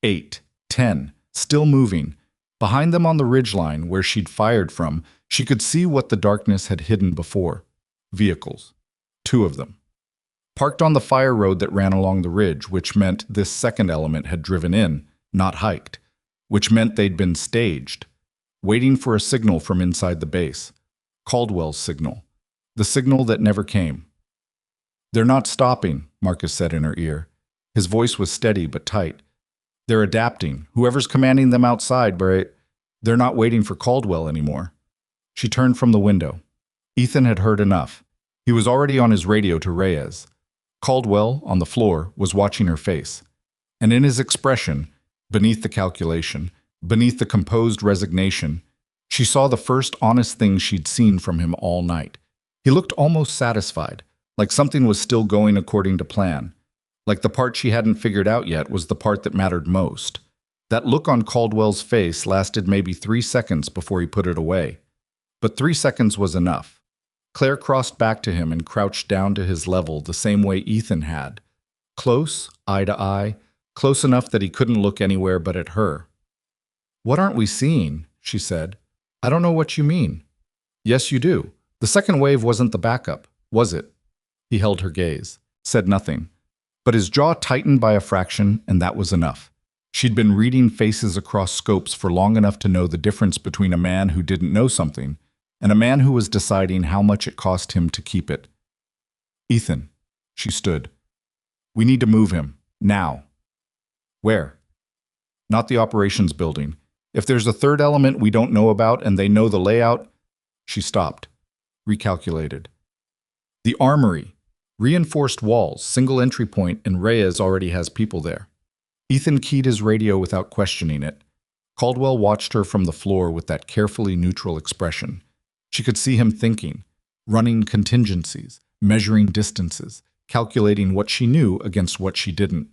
Speaker 1: 8, 10, still moving. Behind them on the ridgeline where she'd fired from, she could see what the darkness had hidden before. Vehicles. 2 of them. Parked on the fire road that ran along the ridge, which meant this second element had driven in, not hiked, which meant they'd been staged, waiting for a signal from inside the base. Caldwell's signal. The signal that never came. "They're not stopping," Marcus said in her ear. His voice was steady but tight. "They're adapting. Whoever's commanding them outside, but they're not waiting for Caldwell anymore." She turned from the window. Ethan had heard enough. He was already on his radio to Reyes. Caldwell, on the floor, was watching her face. And in his expression, beneath the calculation, beneath the composed resignation, she saw the first honest thing she'd seen from him all night. He looked almost satisfied, like something was still going according to plan. Like the part she hadn't figured out yet was the part that mattered most. That look on Caldwell's face lasted maybe 3 seconds before he put it away. But 3 seconds was enough. Claire crossed back to him and crouched down to his level the same way Ethan had. Close, eye to eye, close enough that he couldn't look anywhere but at her. "What aren't we seeing?" she said. "I don't know what you mean." "Yes, you do. The second wave wasn't the backup, was it?" He held her gaze, said nothing. But his jaw tightened by a fraction, and that was enough. She'd been reading faces across scopes for long enough to know the difference between a man who didn't know something and a man who was deciding how much it cost him to keep it. "Ethan," she stood. "We need to move him. Now." "Where?" "Not the operations building. If there's a third element we don't know about and they know the layout—" She stopped, recalculated. "The armory. Reinforced walls, single entry point, and Reyes already has people there." Ethan keyed his radio without questioning it. Caldwell watched her from the floor with that carefully neutral expression. She could see him thinking, running contingencies, measuring distances, calculating what she knew against what she didn't.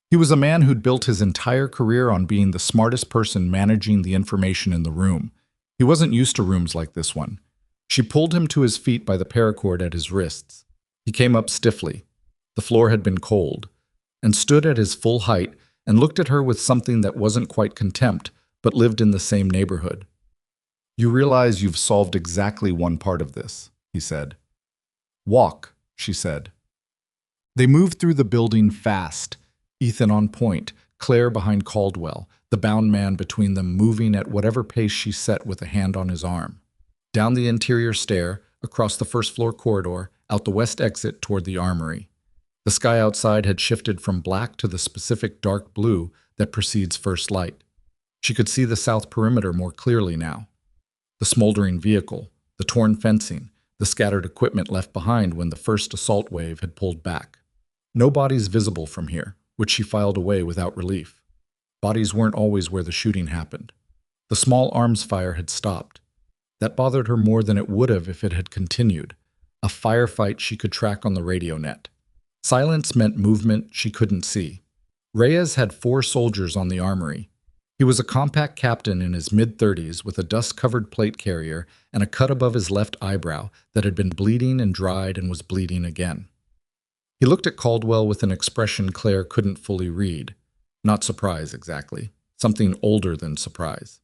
Speaker 1: He was a man who'd built his entire career on being the smartest person managing the information in the room. He wasn't used to rooms like this one. She pulled him to his feet by the paracord at his wrists. He came up stiffly. The floor had been cold, and stood at his full height and looked at her with something that wasn't quite contempt, but lived in the same neighborhood. "You realize you've solved exactly one part of this," he said. "Walk," she said. They moved through the building fast, Ethan on point, Claire behind Caldwell, the bound man between them moving at whatever pace she set with a hand on his arm. Down the interior stair, across the first-floor corridor, out the west exit toward the armory. The sky outside had shifted from black to the specific dark blue that precedes first light. She could see the south perimeter more clearly now. The smoldering vehicle, the torn fencing, the scattered equipment left behind when the first assault wave had pulled back. No bodies visible from here, which she filed away without relief. Bodies weren't always where the shooting happened. The small arms fire had stopped. That bothered her more than it would have if it had continued. A firefight she could track on the radio net. Silence meant movement she couldn't see. Reyes had 4 soldiers on the armory. He was a compact captain in his mid-30s with a dust-covered plate carrier and a cut above his left eyebrow that had been bleeding and dried and was bleeding again. He looked at Caldwell with an expression Claire couldn't fully read. Not surprise, exactly. Something older than surprise.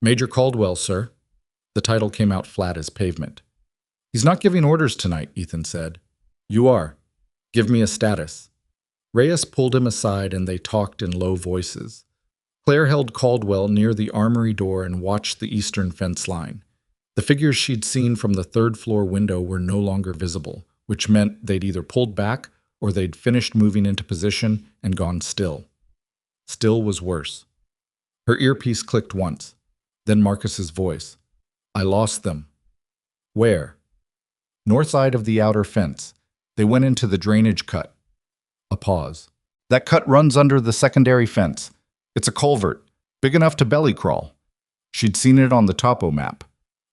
Speaker 1: "Major Caldwell, sir." The title came out flat as pavement. "He's not giving orders tonight," Ethan said. "You are. Give me a status." Reyes pulled him aside and they talked in low voices. Claire held Caldwell near the armory door and watched the eastern fence line. The figures she'd seen from the third-floor window were no longer visible, which meant they'd either pulled back or they'd finished moving into position and gone still. Still was worse. Her earpiece clicked once. Then Marcus's voice. "I lost them." "Where?" "North side of the outer fence. They went into the drainage cut." A pause. "That cut runs under the secondary fence. It's a culvert, big enough to belly crawl." She'd seen it on the topo map.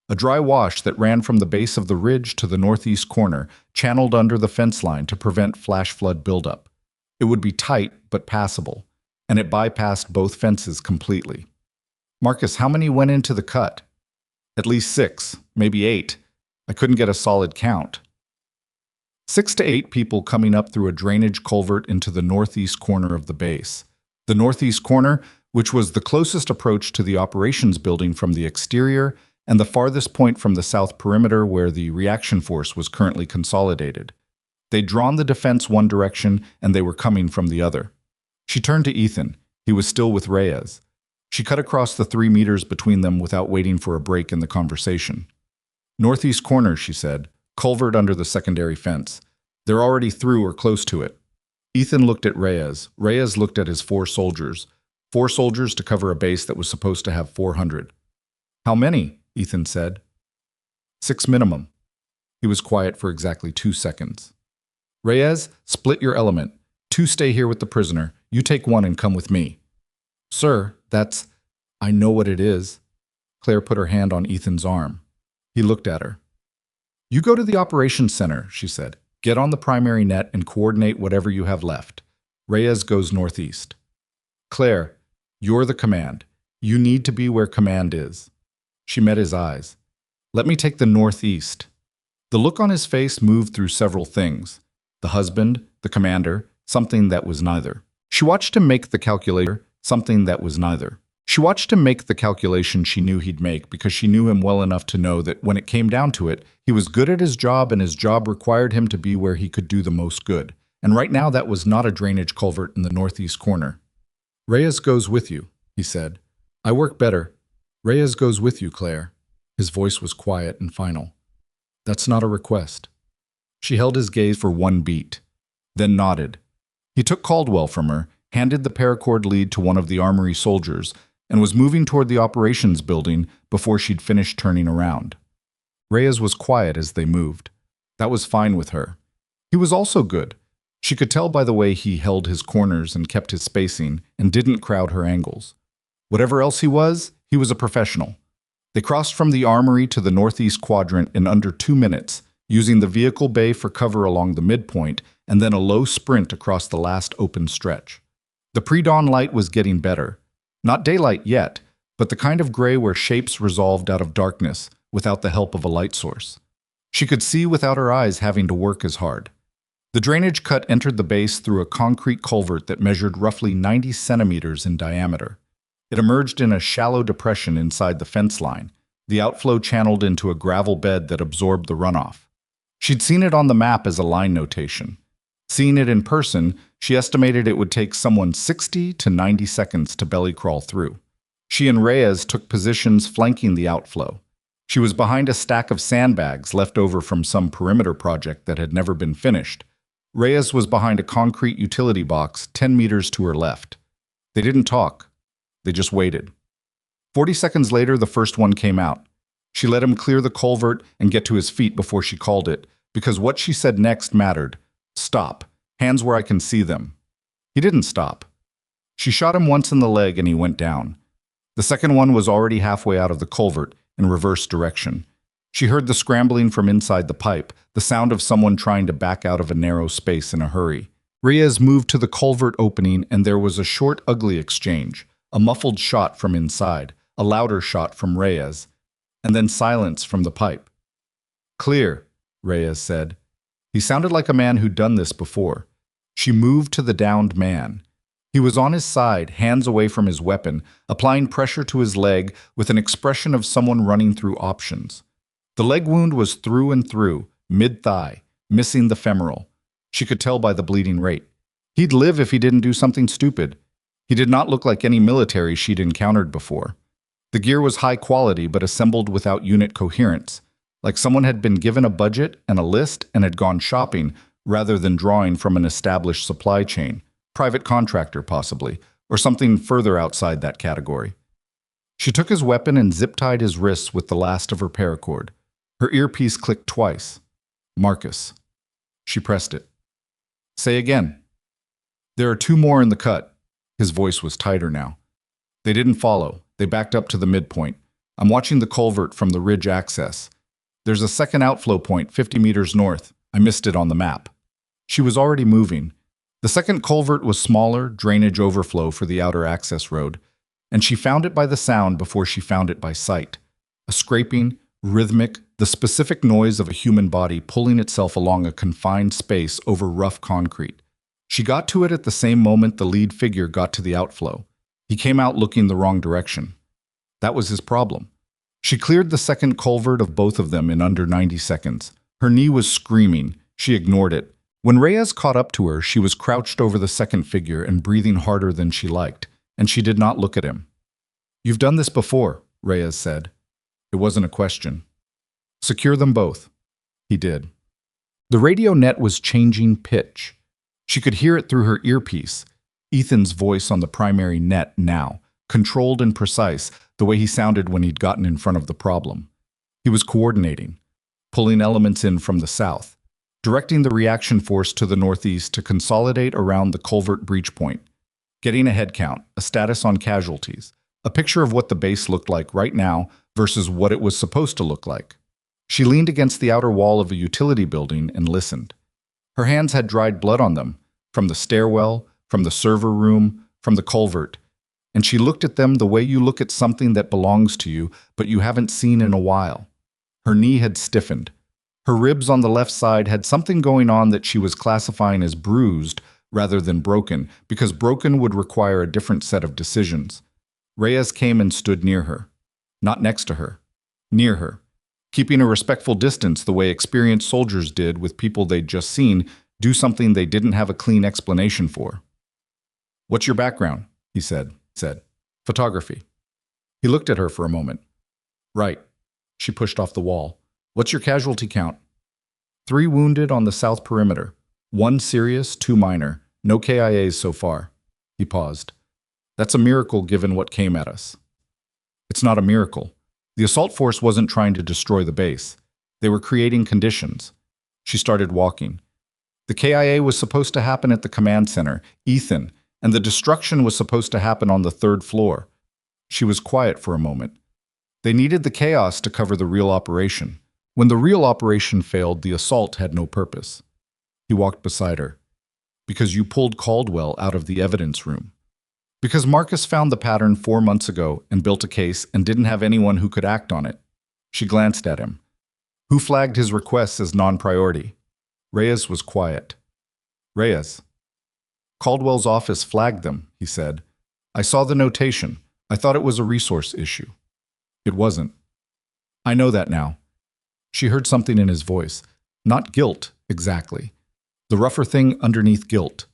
Speaker 1: A dry wash that ran from the base of the ridge to the northeast corner, channeled under the fence line to prevent flash flood buildup. It would be tight, but passable, and it bypassed both fences completely. "Marcus, how many went into the cut?" "At least 6, maybe 8. I couldn't get a solid count." 6 to 8 people coming up through a drainage culvert into the northeast corner of the base. The northeast corner, which was the closest approach to the operations building from the exterior and the farthest point from the south perimeter where the reaction force was currently consolidated. They'd drawn the defense one direction and they were coming from the other. She turned to Ethan. He was still with Reyes. She cut across the 3 meters between them without waiting for a break in the conversation. "Northeast corner," she said. "Culvert under the secondary fence. They're already through or close to it." Ethan looked at Reyes. Reyes looked at his 4 soldiers. 4 soldiers to cover a base that was supposed to have 400. "How many?" Ethan said. 6 minimum. He was quiet for exactly 2 seconds. "Reyes, split your element. 2 stay here with the prisoner. You take 1 and come with me." "Sir, that's—" "I know what it is." Claire put her hand on Ethan's arm. He looked at her. "You go to the operations center," she said. "Get on the primary net and coordinate whatever you have left. Reyes goes northeast." "Claire, you're the command. You need to be where command is." She met his eyes. "Let me take the northeast." The look on his face moved through several things. The husband, the commander, something that was neither. She watched him make the calculator, something that was neither. She watched him make the calculation she knew he'd make because she knew him well enough to know that when it came down to it, he was good at his job and his job required him to be where he could do the most good. And right now that was not a drainage culvert in the northeast corner. Reyes goes with you, he said. I work better. Reyes goes with you, Claire. His voice was quiet and final. That's not a request. She held his gaze for one beat, then nodded. He took Caldwell from her, handed the paracord lead to one of the armory soldiers, and was moving toward the operations building before she'd finished turning around. Reyes was quiet as they moved. That was fine with her. He was also good. She could tell by the way he held his corners and kept his spacing and didn't crowd her angles. Whatever else he was a professional. They crossed from the armory to the northeast quadrant in under 2 minutes, using the vehicle bay for cover along the midpoint and then a low sprint across the last open stretch. The pre-dawn light was getting better. Not daylight yet, but the kind of gray where shapes resolved out of darkness without the help of a light source. She could see without her eyes having to work as hard. The drainage cut entered the base through a concrete culvert that measured roughly 90 centimeters in diameter. It emerged in a shallow depression inside the fence line, the outflow channeled into a gravel bed that absorbed the runoff. She'd seen it on the map as a line notation. Seeing it in person, she estimated it would take someone 60 to 90 seconds to belly crawl through. She and Reyes took positions flanking the outflow. She was behind a stack of sandbags left over from some perimeter project that had never been finished. Reyes was behind a concrete utility box 10 meters to her left. They didn't talk. They just waited. 40 seconds later, the first one came out. She let him clear the culvert and get to his feet before she called it, because what she said next mattered. Stop. Hands where I can see them. He didn't stop. She shot him once in the leg and he went down. The second one was already halfway out of the culvert in reverse direction. She heard the scrambling from inside the pipe, the sound of someone trying to back out of a narrow space in a hurry. Reyes moved to the culvert opening and there was a short, ugly exchange, a muffled shot from inside, a louder shot from Reyes, and then silence from the pipe. Clear, Reyes said. He sounded like a man who'd done this before. She moved to the downed man. He was on his side, hands away from his weapon, applying pressure to his leg with an expression of someone running through options. The leg wound was through and through, mid-thigh, missing the femoral. She could tell by the bleeding rate. He'd live if he didn't do something stupid. He did not look like any military she'd encountered before. The gear was high quality but assembled without unit coherence, like someone had been given a budget and a list and had gone shopping rather than drawing from an established supply chain, private contractor possibly, or something further outside that category. She took his weapon and zip-tied his wrists with the last of her paracord. Her earpiece clicked twice. Marcus. She pressed it. Say again. There are 2 more in the cut. His voice was tighter now. They didn't follow. They backed up to the midpoint. I'm watching the culvert from the ridge access. There's a second outflow point 50 meters north. I missed it on the map. She was already moving. The second culvert was smaller, drainage overflow for the outer access road, and she found it by the sound before she found it by sight. A scraping, rhythmic, the specific noise of a human body pulling itself along a confined space over rough concrete. She got to it at the same moment the lead figure got to the outflow. He came out looking the wrong direction. That was his problem. She cleared the second culvert of both of them in under 90 seconds. Her knee was screaming. She ignored it. When Reyes caught up to her, she was crouched over the second figure and breathing harder than she liked, and she did not look at him. You've done this before, Reyes said. It wasn't a question. Secure them both. He did. The radio net was changing pitch. She could hear it through her earpiece. Ethan's voice on the primary net now, controlled and precise, the way he sounded when he'd gotten in front of the problem. He was coordinating, pulling elements in from the south, directing the reaction force to the northeast to consolidate around the culvert breach point, getting a head count, a status on casualties, a picture of what the base looked like right now versus what it was supposed to look like. She leaned against the outer wall of a utility building and listened. Her hands had dried blood on them, from the stairwell, from the server room, from the culvert, and she looked at them the way you look at something that belongs to you but you haven't seen in a while. Her knee had stiffened. Her ribs on the left side had something going on that she was classifying as bruised rather than broken, because broken would require a different set of decisions. Reyes came and stood near her. Not next to her. Near her. Keeping a respectful distance the way experienced soldiers did with people they'd just seen do something they didn't have a clean explanation for. "What's your background?" he said. "Photography." He looked at her for a moment. "Right." She pushed off the wall. "What's your casualty count?" 3 wounded on the south perimeter. 1 serious, 2 minor. No KIAs so far. He paused. "That's a miracle given what came at us." "It's not a miracle. The assault force wasn't trying to destroy the base. They were creating conditions." She started walking. "The KIA was supposed to happen at the command center, Ethan, and the destruction was supposed to happen on the 3rd floor." She was quiet for a moment. "They needed the chaos to cover the real operation. When the real operation failed, the assault had no purpose." He walked beside her. "Because you pulled Caldwell out of the evidence room. Because Marcus found the pattern 4 months ago and built a case and didn't have anyone who could act on it." She glanced at him. "Who flagged his requests as non-priority?" Reyes was quiet. "Reyes." "Caldwell's office flagged them," he said. "I saw the notation. I thought it was a resource issue." "It wasn't." "I know that now." She heard something in his voice. Not guilt, exactly. The rougher thing underneath guilt.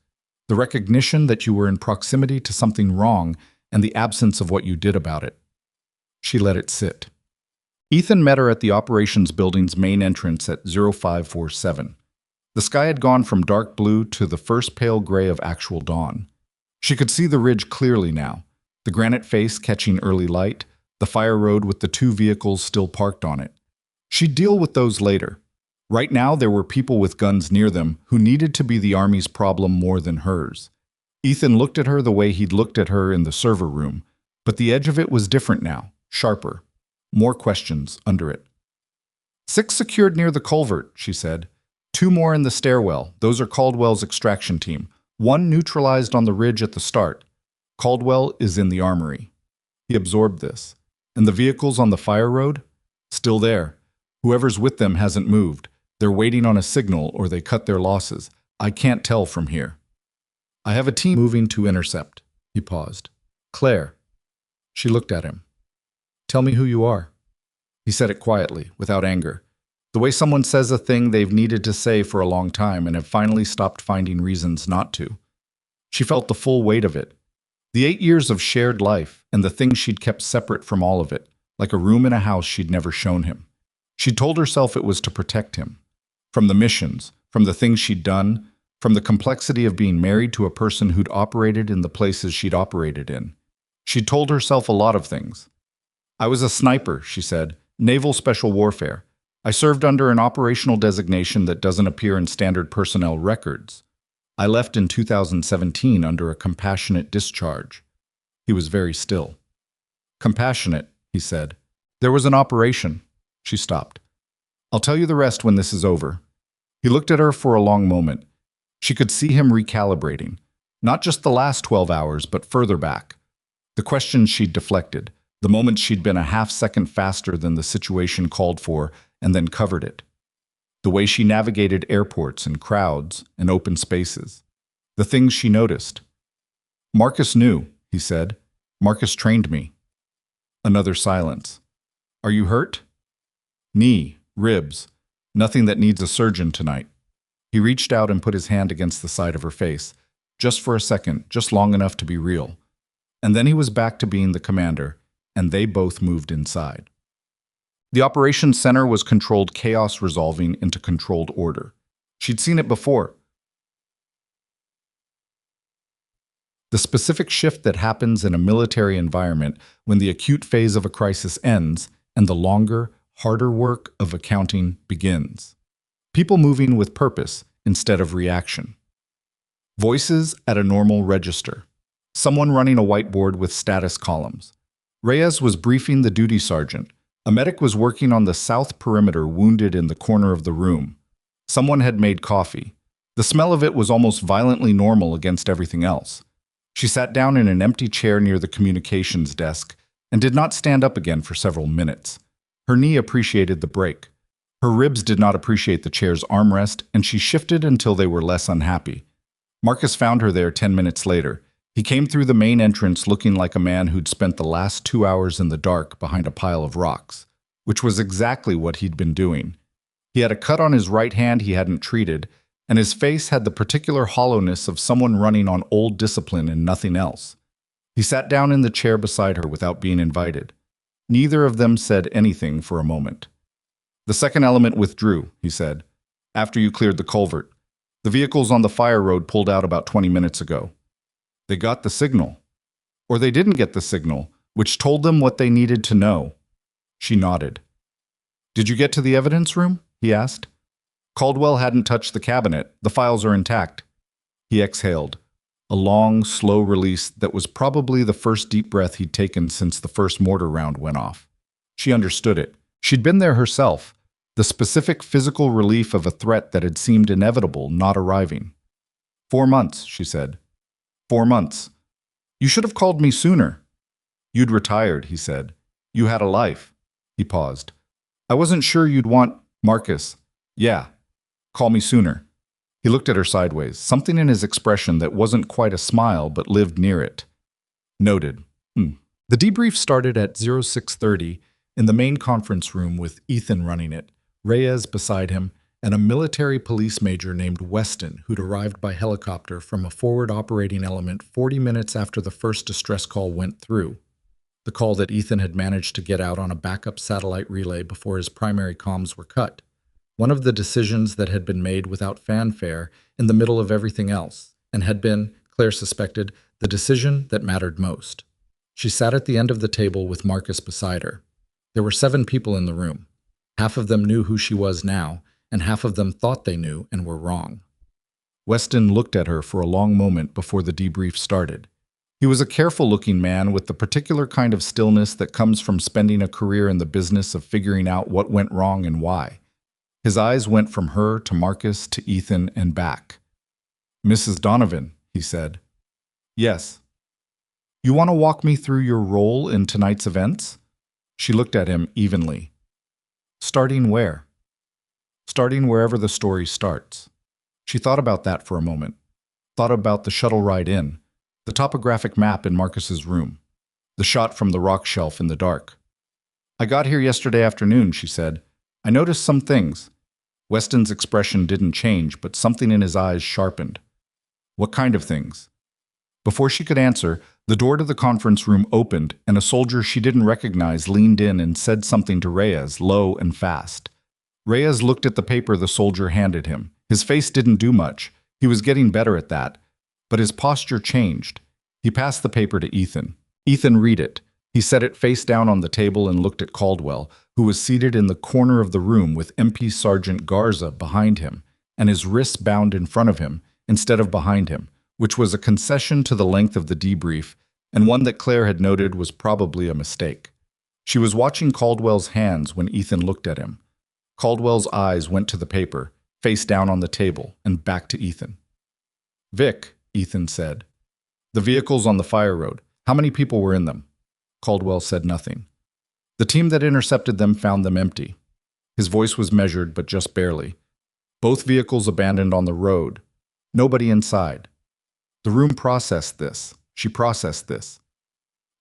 Speaker 1: The recognition that you were in proximity to something wrong and the absence of what you did about it. She let it sit. Ethan met her at the operations building's main entrance at 0547. The sky had gone from dark blue to the first pale gray of actual dawn. She could see the ridge clearly now, the granite face catching early light, the fire road with the 2 vehicles still parked on it. She'd deal with those later. Right now there were people with guns near them who needed to be the Army's problem more than hers. Ethan looked at her the way he'd looked at her in the server room, but the edge of it was different now, sharper. More questions under it. 6 secured near the culvert, she said. 2 more in the stairwell. Those are Caldwell's extraction team. 1 neutralized on the ridge at the start. Caldwell is in the armory. He absorbed this. And the vehicles on the fire road? Still there. Whoever's with them hasn't moved. They're waiting on a signal or they cut their losses. I can't tell from here. I have a team moving to intercept. He paused. Claire. She looked at him. Tell me who you are. He said it quietly, without anger. The way someone says a thing they've needed to say for a long time and have finally stopped finding reasons not to. She felt the full weight of it. The 8 years of shared life and the things she'd kept separate from all of it, like a room in a house she'd never shown him. She'd told herself it was to protect him. From the missions, from the things she'd done, from the complexity of being married to a person who'd operated in the places she'd operated in. She'd told herself a lot of things. I was a sniper, she said, naval special warfare. I served under an operational designation that doesn't appear in standard personnel records. I left in 2017 under a compassionate discharge. He was very still. Compassionate, he said. There was an operation. She stopped. I'll tell you the rest when this is over. He looked at her for a long moment. She could see him recalibrating. Not just the last 12 hours, but further back. The questions she'd deflected. The moments she'd been a half-second faster than the situation called for and then covered it. The way she navigated airports and crowds and open spaces. The things she noticed. Marcus knew, he said. Marcus trained me. Another silence. Are you hurt? Knee, ribs. Nothing that needs a surgeon tonight. He reached out and put his hand against the side of her face. Just for a second, just long enough to be real. And then he was back to being the commander, and they both moved inside. The operations center was controlled chaos resolving into controlled order. She'd seen it before. The specific shift that happens in a military environment when the acute phase of a crisis ends and the longer, harder work of accounting begins. People moving with purpose instead of reaction. Voices at a normal register. Someone running a whiteboard with status columns. Reyes was briefing the duty sergeant. A medic was working on the south perimeter, wounded in the corner of the room. Someone had made coffee. The smell of it was almost violently normal against everything else. She sat down in an empty chair near the communications desk and did not stand up again for several minutes. Her knee appreciated the break. Her ribs did not appreciate the chair's armrest, and she shifted until they were less unhappy. Marcus found her there 10 minutes later. He came through the main entrance looking like a man who'd spent the last 2 hours in the dark behind a pile of rocks, which was exactly what he'd been doing. He had a cut on his right hand he hadn't treated, and his face had the particular hollowness of someone running on old discipline and nothing else. He sat down in the chair beside her without being invited. Neither of them said anything for a moment. "The second element withdrew," he said, "after you cleared the culvert. The vehicles on the fire road pulled out about 20 minutes ago. They got the signal. Or they didn't get the signal, which told them what they needed to know." She nodded. "Did you get to the evidence room?" he asked. "Caldwell hadn't touched the cabinet. The files are intact." He exhaled, a long, slow release that was probably the first deep breath he'd taken since the first mortar round went off. She understood it. She'd been there herself, the specific physical relief of a threat that had seemed inevitable not arriving. "4 months," she said. 4 months. "You should have called me sooner." "You'd retired," he said. "You had a life." He paused. "I wasn't sure you'd want Marcus." "Yeah. Call me sooner." He looked at her sideways, something in his expression that wasn't quite a smile but lived near it. Noted. The debrief started at 06:30 in the main conference room with Ethan running it, Reyes beside him, and a military police major named Weston who'd arrived by helicopter from a forward operating element 40 minutes after the first distress call went through. The call that Ethan had managed to get out on a backup satellite relay before his primary comms were cut. One of the decisions that had been made without fanfare in the middle of everything else, and had been, Claire suspected, the decision that mattered most. She sat at the end of the table with Marcus beside her. There were 7 people in the room. Half of them knew who she was now, and half of them thought they knew and were wrong. Weston looked at her for a long moment before the debrief started. He was a careful-looking man with the particular kind of stillness that comes from spending a career in the business of figuring out what went wrong and why. His eyes went from her to Marcus to Ethan and back. "Mrs. Donovan," he said. "Yes." "You want to walk me through your role in tonight's events?" She looked at him evenly. "Starting where?" "Starting wherever the story starts." She thought about that for a moment. Thought about the shuttle ride in, the topographic map in Marcus's room, the shot from the rock shelf in the dark. "I got here yesterday afternoon," she said. "I noticed some things." Weston's expression didn't change, but something in his eyes sharpened. "What kind of things?" Before she could answer, the door to the conference room opened, and a soldier she didn't recognize leaned in and said something to Reyes, low and fast. Reyes looked at the paper the soldier handed him. His face didn't do much. He was getting better at that. But his posture changed. He passed the paper to Ethan. "Ethan, read it." He set it face down on the table and looked at Caldwell, who was seated in the corner of the room with MP Sergeant Garza behind him, and his wrists bound in front of him, instead of behind him, which was a concession to the length of the debrief, and one that Claire had noted was probably a mistake. She was watching Caldwell's hands when Ethan looked at him. Caldwell's eyes went to the paper, face down on the table, and back to Ethan. "Vic," Ethan said. "The vehicles on the fire road, how many people were in them?" Caldwell said nothing. "The team that intercepted them found them empty." His voice was measured, but just barely. "Both vehicles abandoned on the road. Nobody inside. The room processed this. She processed this.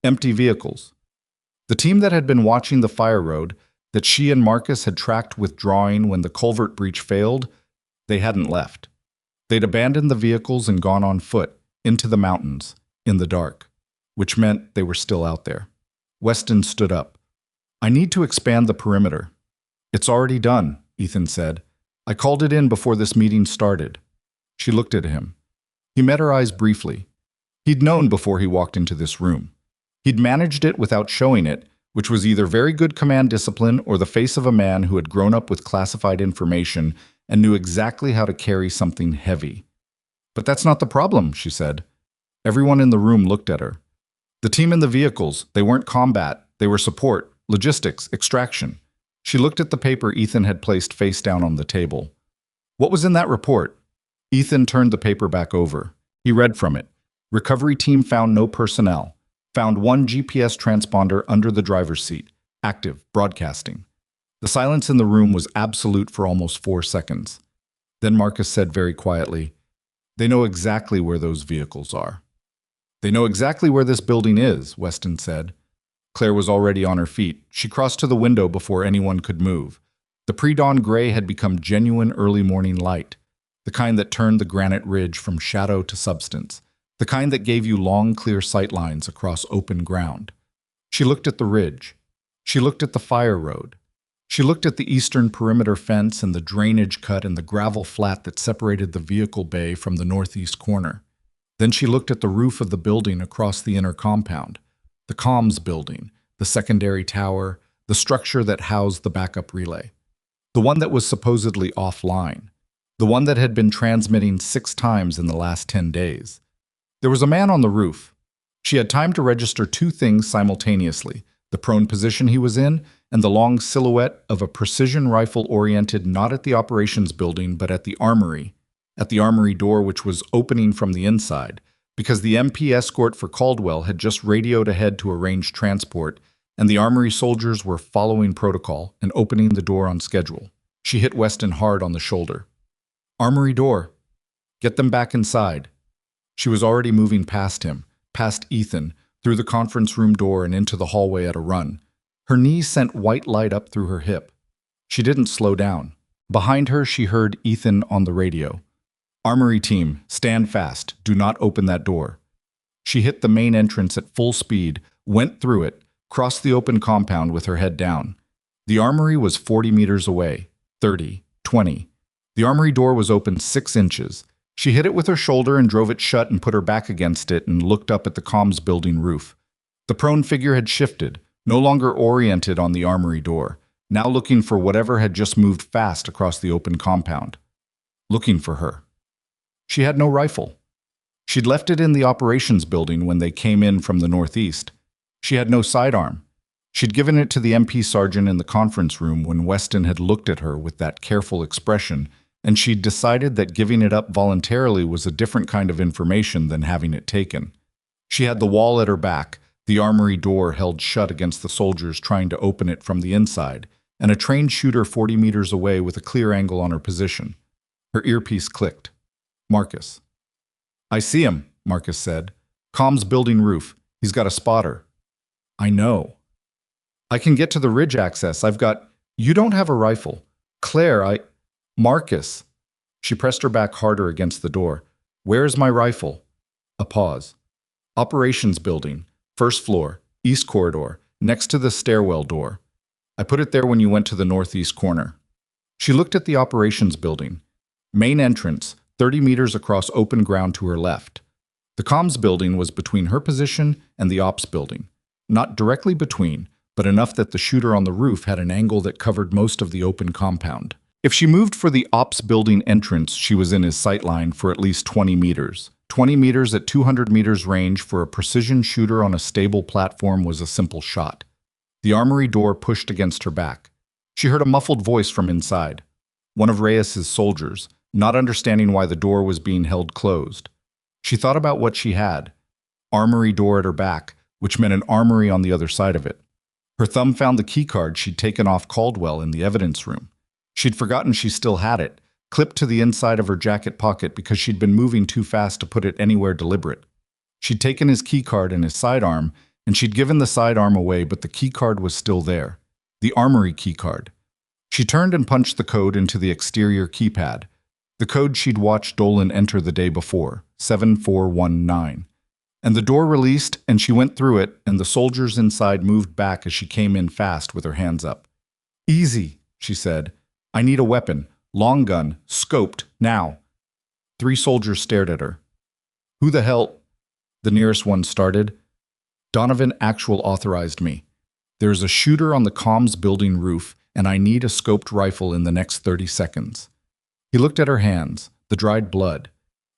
Speaker 1: Empty vehicles. The team that had been watching the fire road, that she and Marcus had tracked withdrawing when the culvert breach failed, they hadn't left. They'd abandoned the vehicles and gone on foot, into the mountains, in the dark, which meant they were still out there." Weston stood up. "I need to expand the perimeter." "It's already done," Ethan said. "I called it in before this meeting started." She looked at him. He met her eyes briefly. He'd known before he walked into this room. He'd managed it without showing it, which was either very good command discipline or the face of a man who had grown up with classified information and knew exactly how to carry something heavy. "But that's not the problem," she said. Everyone in the room looked at her. "The team in the vehicles, they weren't combat, they were support, logistics, extraction." She looked at the paper Ethan had placed face down on the table. "What was in that report?" Ethan turned the paper back over. He read from it. "Recovery team found no personnel. Found one GPS transponder under the driver's seat. Active, broadcasting." The silence in the room was absolute for almost 4 seconds. Then Marcus said very quietly, They know exactly where those vehicles are. They know exactly where this building is, Weston said. Claire was already on her feet. She crossed to the window before anyone could move. The pre-dawn gray had become genuine early morning light, the kind that turned the granite ridge from shadow to substance, the kind that gave you long, clear sight lines across open ground. She looked at the ridge. She looked at the fire road. She looked at the eastern perimeter fence and the drainage cut and the gravel flat that separated the vehicle bay from the northeast corner. Then she looked at the roof of the building across the inner compound, the comms building, the secondary tower, the structure that housed the backup relay, the one that was supposedly offline, the one that had been transmitting 6 times in the last 10 days. There was a man on the roof. She had time to register 2 things simultaneously, the prone position he was in and the long silhouette of a precision rifle oriented not at the operations building but at the armory door which was opening from the inside, because the MP escort for Caldwell had just radioed ahead to arrange transport, and the armory soldiers were following protocol and opening the door on schedule. She hit Weston hard on the shoulder. "Armory door. Get them back inside." She was already moving past him, past Ethan, through the conference room door and into the hallway at a run. Her knees sent white light up through her hip. She didn't slow down. Behind her, she heard Ethan on the radio. "Armory team, stand fast. Do not open that door." She hit the main entrance at full speed, went through it, crossed the open compound with her head down. The armory was 40 meters away, 30, 20. The armory door was open 6 inches. She hit it with her shoulder and drove it shut and put her back against it and looked up at the comms building roof. The prone figure had shifted, no longer oriented on the armory door, now looking for whatever had just moved fast across the open compound. Looking for her. She had no rifle. She'd left it in the operations building when they came in from the northeast. She had no sidearm. She'd given it to the MP sergeant in the conference room when Weston had looked at her with that careful expression, and she'd decided that giving it up voluntarily was a different kind of information than having it taken. She had the wall at her back, the armory door held shut against the soldiers trying to open it from the inside, and a trained shooter 40 meters away with a clear angle on her position. Her earpiece clicked. "Marcus." "I see him," Marcus said. "Comms building roof. He's got a spotter." "I know." "I can get to the ridge access. I've got—" "You don't have a rifle." "Claire, Marcus." She pressed her back harder against the door. "Where's my rifle?" A pause. "Operations building. First floor. East corridor. Next to the stairwell door. I put it there when you went to the northeast corner." She looked at the operations building. Main entrance, 30 meters across open ground to her left. The comms building was between her position and the ops building. Not directly between, but enough that the shooter on the roof had an angle that covered most of the open compound. If she moved for the ops building entrance, she was in his sightline for at least 20 meters. 20 meters at 200 meters range for a precision shooter on a stable platform was a simple shot. The armory door pushed against her back. She heard a muffled voice from inside. One of Reyes's soldiers, not understanding why the door was being held closed. She thought about what she had. Armory door at her back, which meant an armory on the other side of it. Her thumb found the keycard she'd taken off Caldwell in the evidence room. She'd forgotten she still had it, clipped to the inside of her jacket pocket because she'd been moving too fast to put it anywhere deliberate. She'd taken his keycard and his sidearm, and she'd given the sidearm away, but the keycard was still there. The armory keycard. She turned and punched the code into the exterior keypad. The code she'd watched Dolan enter the day before, 7419. And the door released, and she went through it, and the soldiers inside moved back as she came in fast with her hands up. "Easy," she said. "I need a weapon. Long gun. Scoped. Now." 3 soldiers stared at her. "Who the hell?" The nearest one started. "Donovan actual authorized me. There's a shooter on the comms building roof, and I need a scoped rifle in the next 30 seconds. He looked at her hands, the dried blood.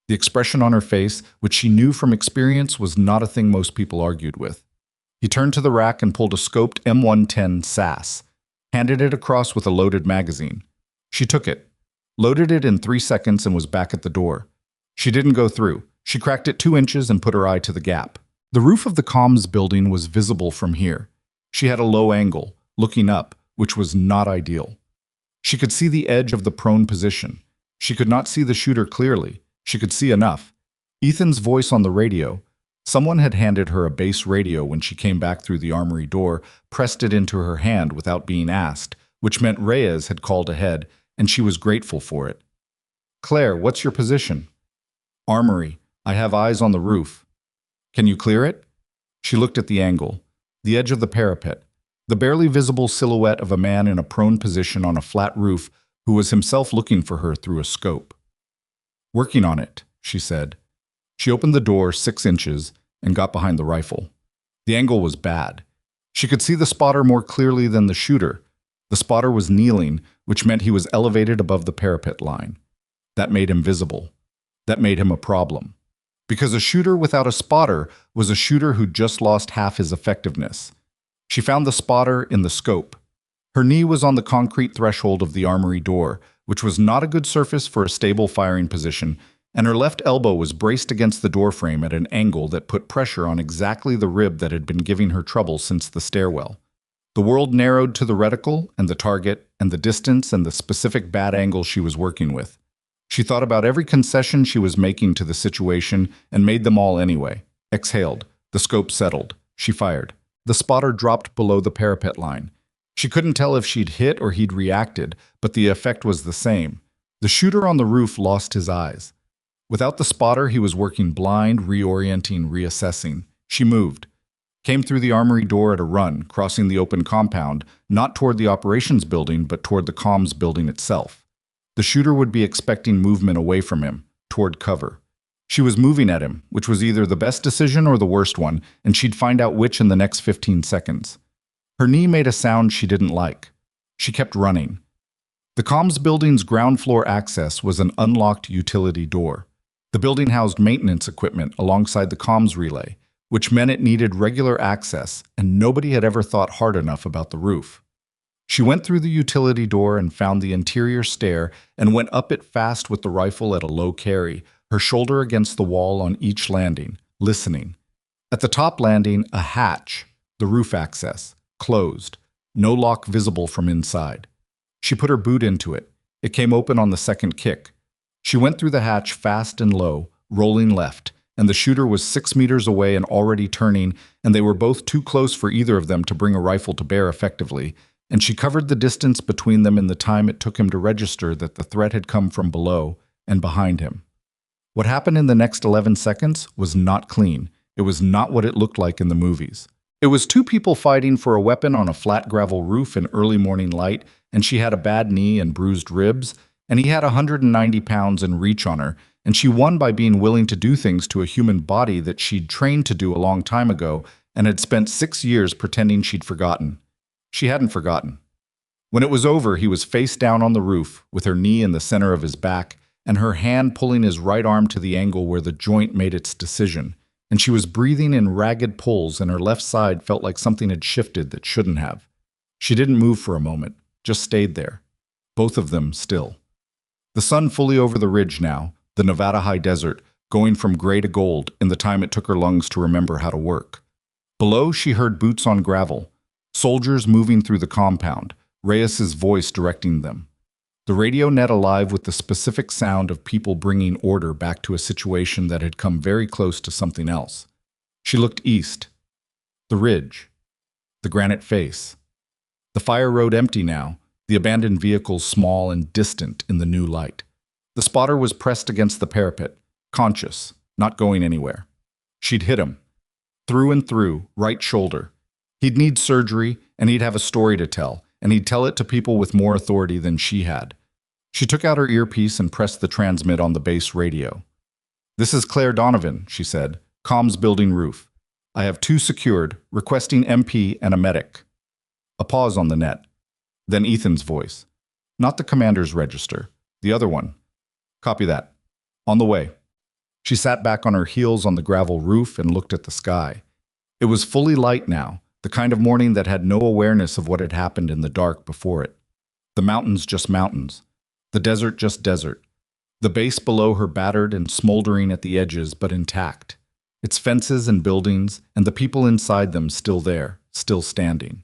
Speaker 1: The expression on her face, which she knew from experience was not a thing most people argued with. He turned to the rack and pulled a scoped M110 SAS, handed it across with a loaded magazine. She took it, loaded it in 3 seconds and was back at the door. She didn't go through. She cracked it 2 inches and put her eye to the gap. The roof of the comms building was visible from here. She had a low angle, looking up, which was not ideal. She could see the edge of the prone position. She could not see the shooter clearly. She could see enough. Ethan's voice on the radio. Someone had handed her a base radio when she came back through the armory door, pressed it into her hand without being asked, which meant Reyes had called ahead, and she was grateful for it. "Claire, what's your position?" "Armory. I have eyes on the roof." "Can you clear it?" She looked at the angle, the edge of the parapet, the barely visible silhouette of a man in a prone position on a flat roof who was himself looking for her through a scope. "Working on it," she said. She opened the door 6 inches and got behind the rifle. The angle was bad. She could see the spotter more clearly than the shooter. The spotter was kneeling, which meant he was elevated above the parapet line. That made him visible. That made him a problem. Because a shooter without a spotter was a shooter who just lost half his effectiveness. She found the spotter in the scope. Her knee was on the concrete threshold of the armory door, which was not a good surface for a stable firing position, and her left elbow was braced against the doorframe at an angle that put pressure on exactly the rib that had been giving her trouble since the stairwell. The world narrowed to the reticle and the target and the distance and the specific bad angle she was working with. She thought about every concession she was making to the situation and made them all anyway. Exhaled. The scope settled. She fired. The spotter dropped below the parapet line. She couldn't tell if she'd hit or he'd reacted, but the effect was the same. The shooter on the roof lost his eyes. Without the spotter, he was working blind, reorienting, reassessing. She moved. Came through the armory door at a run, crossing the open compound, not toward the operations building, but toward the comms building itself. The shooter would be expecting movement away from him, toward cover. She was moving at him, which was either the best decision or the worst one, and she'd find out which in the next 15 seconds. Her knee made a sound she didn't like. She kept running. The comms building's ground floor access was an unlocked utility door. The building housed maintenance equipment alongside the comms relay, which meant it needed regular access, and nobody had ever thought hard enough about the roof. She went through the utility door and found the interior stair and went up it fast with the rifle at a low carry, her shoulder against the wall on each landing, listening. At the top landing, a hatch, the roof access, closed, no lock visible from inside. She put her boot into it. It came open on the second kick. She went through the hatch fast and low, rolling left, and the shooter was 6 meters away and already turning, and they were both too close for either of them to bring a rifle to bear effectively, and she covered the distance between them in the time it took him to register that the threat had come from below and behind him. What happened in the next 11 seconds was not clean. It was not what it looked like in the movies. It was 2 people fighting for a weapon on a flat gravel roof in early morning light, and she had a bad knee and bruised ribs, and he had 190 pounds in reach on her, and she won by being willing to do things to a human body that she'd trained to do a long time ago and had spent 6 years pretending she'd forgotten. She hadn't forgotten. When it was over, he was face down on the roof, with her knee in the center of his back, and her hand pulling his right arm to the angle where the joint made its decision, and she was breathing in ragged pulls, and her left side felt like something had shifted that shouldn't have. She didn't move for a moment, just stayed there. Both of them still. The sun fully over the ridge now, the Nevada high desert, going from gray to gold in the time it took her lungs to remember how to work. Below, she heard boots on gravel, soldiers moving through the compound, Reyes's voice directing them. The radio net alive with the specific sound of people bringing order back to a situation that had come very close to something else. She looked east. The ridge. The granite face. The fire road empty now, the abandoned vehicles small and distant in the new light. The spotter was pressed against the parapet, conscious, not going anywhere. She'd hit him. Through and through, right shoulder. He'd need surgery, and he'd have a story to tell, and he'd tell it to people with more authority than she had. She took out her earpiece and pressed the transmit on the base radio. "This is Claire Donovan," she said. "Comms building roof. I have 2 secured, requesting MP and a medic." A pause on the net. Then Ethan's voice. "Not the commander's register. The other one." "Copy that. On the way." She sat back on her heels on the gravel roof and looked at the sky. It was fully light now, the kind of morning that had no awareness of what had happened in the dark before it. The mountains just mountains. The desert just desert. The base below her battered and smoldering at the edges but intact. Its fences and buildings and the people inside them still there, still standing.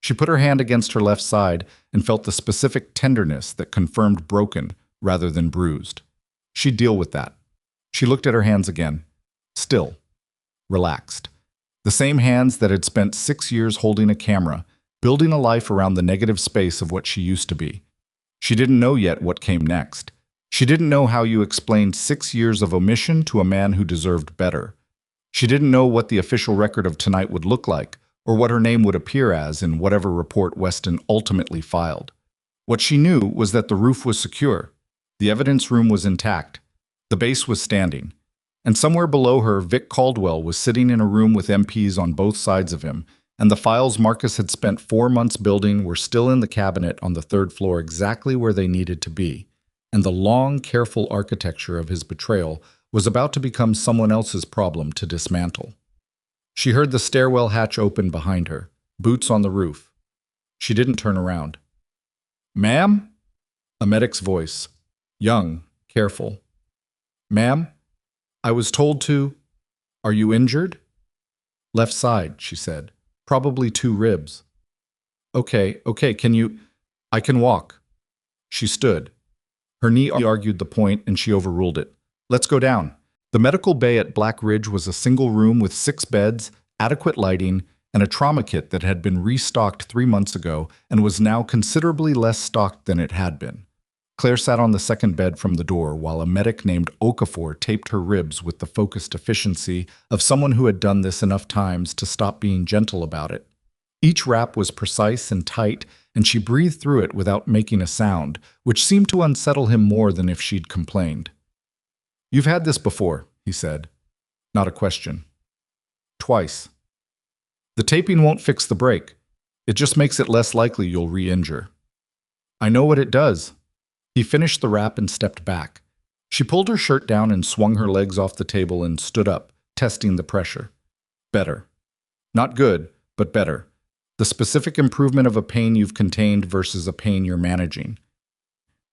Speaker 1: She put her hand against her left side and felt the specific tenderness that confirmed broken rather than bruised. She'd deal with that. She looked at her hands again. Still. Relaxed. The same hands that had spent 6 years holding a camera, building a life around the negative space of what she used to be. She didn't know yet what came next. She didn't know how you explained 6 years of omission to a man who deserved better. She didn't know what the official record of tonight would look like, or what her name would appear as in whatever report Weston ultimately filed. What she knew was that the roof was secure, the evidence room was intact, the base was standing, and somewhere below her, Vic Caldwell was sitting in a room with MPs on both sides of him, and the files Marcus had spent 4 months building were still in the cabinet on the 3rd floor exactly where they needed to be, and the long, careful architecture of his betrayal was about to become someone else's problem to dismantle. She heard the stairwell hatch open behind her, boots on the roof. She didn't turn around. "Ma'am?" A medic's voice, young, careful. "Ma'am, I was told to. Are you injured?" "Left side," she said. "Probably 2 ribs." Okay, can you... I can walk." She stood. Her knee argued the point and she overruled it. "Let's go down." The medical bay at Black Ridge was a single room with 6 beds, adequate lighting, and a trauma kit that had been restocked 3 months ago and was now considerably less stocked than it had been. Claire sat on the second bed from the door while a medic named Okafor taped her ribs with the focused efficiency of someone who had done this enough times to stop being gentle about it. Each wrap was precise and tight, and she breathed through it without making a sound, which seemed to unsettle him more than if she'd complained. "You've had this before," he said. Not a question. "Twice. The taping won't fix the break. It just makes it less likely you'll re-injure." "I know what it does." He finished the wrap and stepped back. She pulled her shirt down and swung her legs off the table and stood up, testing the pressure. Better. Not good, but better. The specific improvement of a pain you've contained versus a pain you're managing.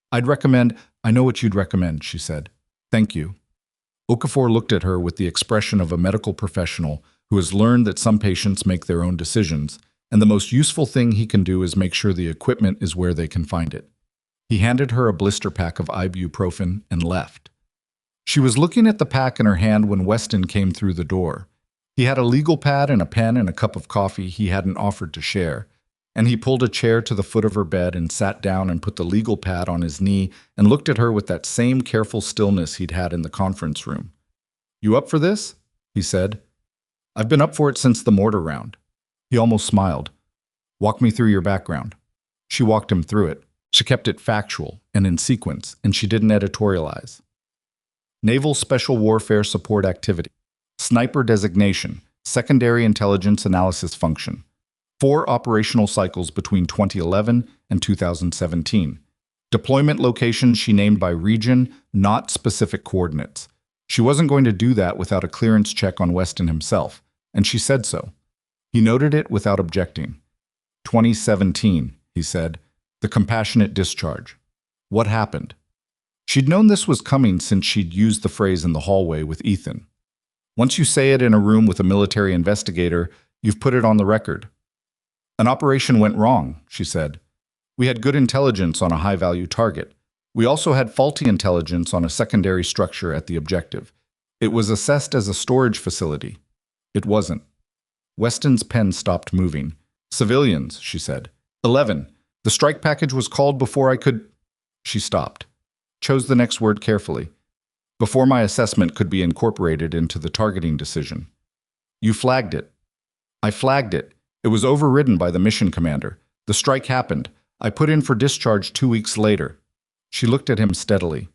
Speaker 1: "I'd recommend—" "I know what you'd recommend," she said. "Thank you." Okafor looked at her with the expression of a medical professional who has learned that some patients make their own decisions, and the most useful thing he can do is make sure the equipment is where they can find it. He handed her a blister pack of ibuprofen and left. She was looking at the pack in her hand when Weston came through the door. He had a legal pad and a pen and a cup of coffee he hadn't offered to share, and he pulled a chair to the foot of her bed and sat down and put the legal pad on his knee and looked at her with that same careful stillness he'd had in the conference room. "You up for this?" he said. "I've been up for it since the mortar round." He almost smiled. "Walk me through your background." She walked him through it. She kept it factual and in sequence, and she didn't editorialize. Naval Special Warfare Support Activity. Sniper designation. Secondary intelligence analysis function. 4 operational cycles between 2011 and 2017. Deployment locations she named by region, not specific coordinates. She wasn't going to do that without a clearance check on Weston himself, and she said so. He noted it without objecting. 2017, he said. The compassionate discharge. What happened? She'd known this was coming since she'd used the phrase in the hallway with Ethan. Once you say it in a room with a military investigator, you've put it on the record. An operation went wrong, she said. We had good intelligence on a high-value target. We also had faulty intelligence on a secondary structure at the objective. It was assessed as a storage facility. It wasn't. Weston's pen stopped moving. Civilians, she said. 11. The strike package was called before I could... She stopped. Chose the next word carefully. Before my assessment could be incorporated into the targeting decision. You flagged it. I flagged it. It was overridden by the mission commander. The strike happened. I put in for discharge 2 weeks later. She looked at him steadily.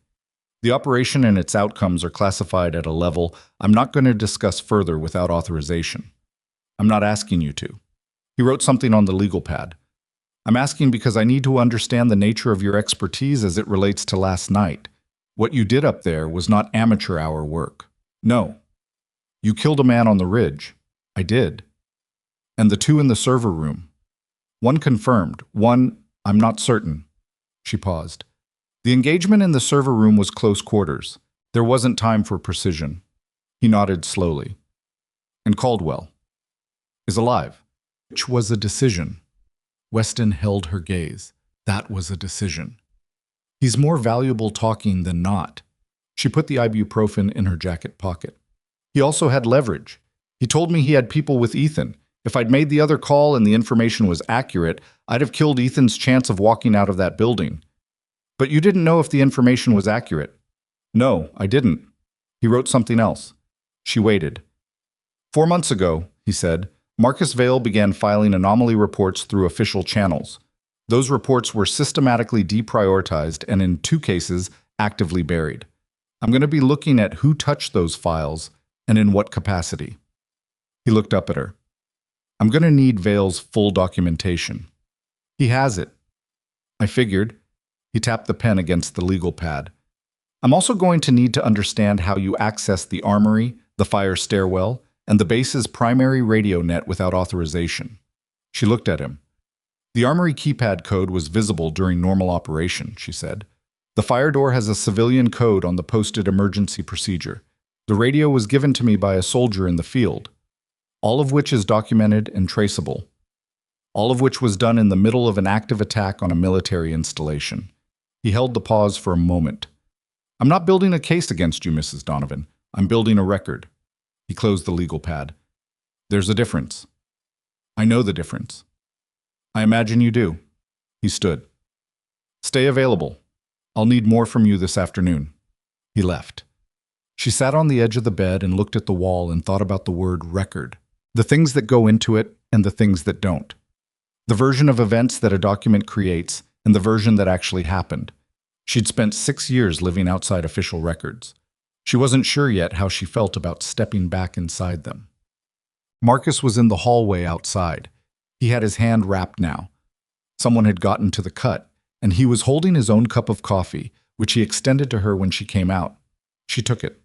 Speaker 1: The operation and its outcomes are classified at a level I'm not going to discuss further without authorization. I'm not asking you to. He wrote something on the legal pad. I'm asking because I need to understand the nature of your expertise as it relates to last night. What you did up there was not amateur hour work. No. You killed a man on the ridge. I did. And the 2 in the server room. 1 confirmed. 1, I'm not certain. She paused. The engagement in the server room was close quarters. There wasn't time for precision. He nodded slowly. And Caldwell is alive. Which was a decision. Weston held her gaze. That was a decision. He's more valuable talking than not. She put the ibuprofen in her jacket pocket. He also had leverage. He told me he had people with Ethan. If I'd made the other call and the information was accurate, I'd have killed Ethan's chance of walking out of that building. But you didn't know if the information was accurate. No, I didn't. He wrote something else. She waited. 4 months ago, he said, Marcus Vale began filing anomaly reports through official channels. Those reports were systematically deprioritized and in 2 cases, actively buried. I'm going to be looking at who touched those files and in what capacity. He looked up at her. I'm going to need Vale's full documentation. He has it. I figured. He tapped the pen against the legal pad. I'm also going to need to understand how you accessed the armory, the fire stairwell, and the base's primary radio net without authorization. She looked at him. The armory keypad code was visible during normal operation, she said. The fire door has a civilian code on the posted emergency procedure. The radio was given to me by a soldier in the field, all of which is documented and traceable, all of which was done in the middle of an active attack on a military installation. He held the pause for a moment. I'm not building a case against you, Mrs. Donovan. I'm building a record. He closed the legal pad. There's a difference. I know the difference. I imagine you do. He stood. Stay available. I'll need more from you this afternoon. He left. She sat on the edge of the bed and looked at the wall and thought about the word record, the things that go into it and the things that don't, the version of events that a document creates and the version that actually happened. She'd spent 6 years living outside official records. She wasn't sure yet how she felt about stepping back inside them. Marcus was in the hallway outside. He had his hand wrapped now. Someone had gotten to the cut, and he was holding his own cup of coffee, which he extended to her when she came out. She took it.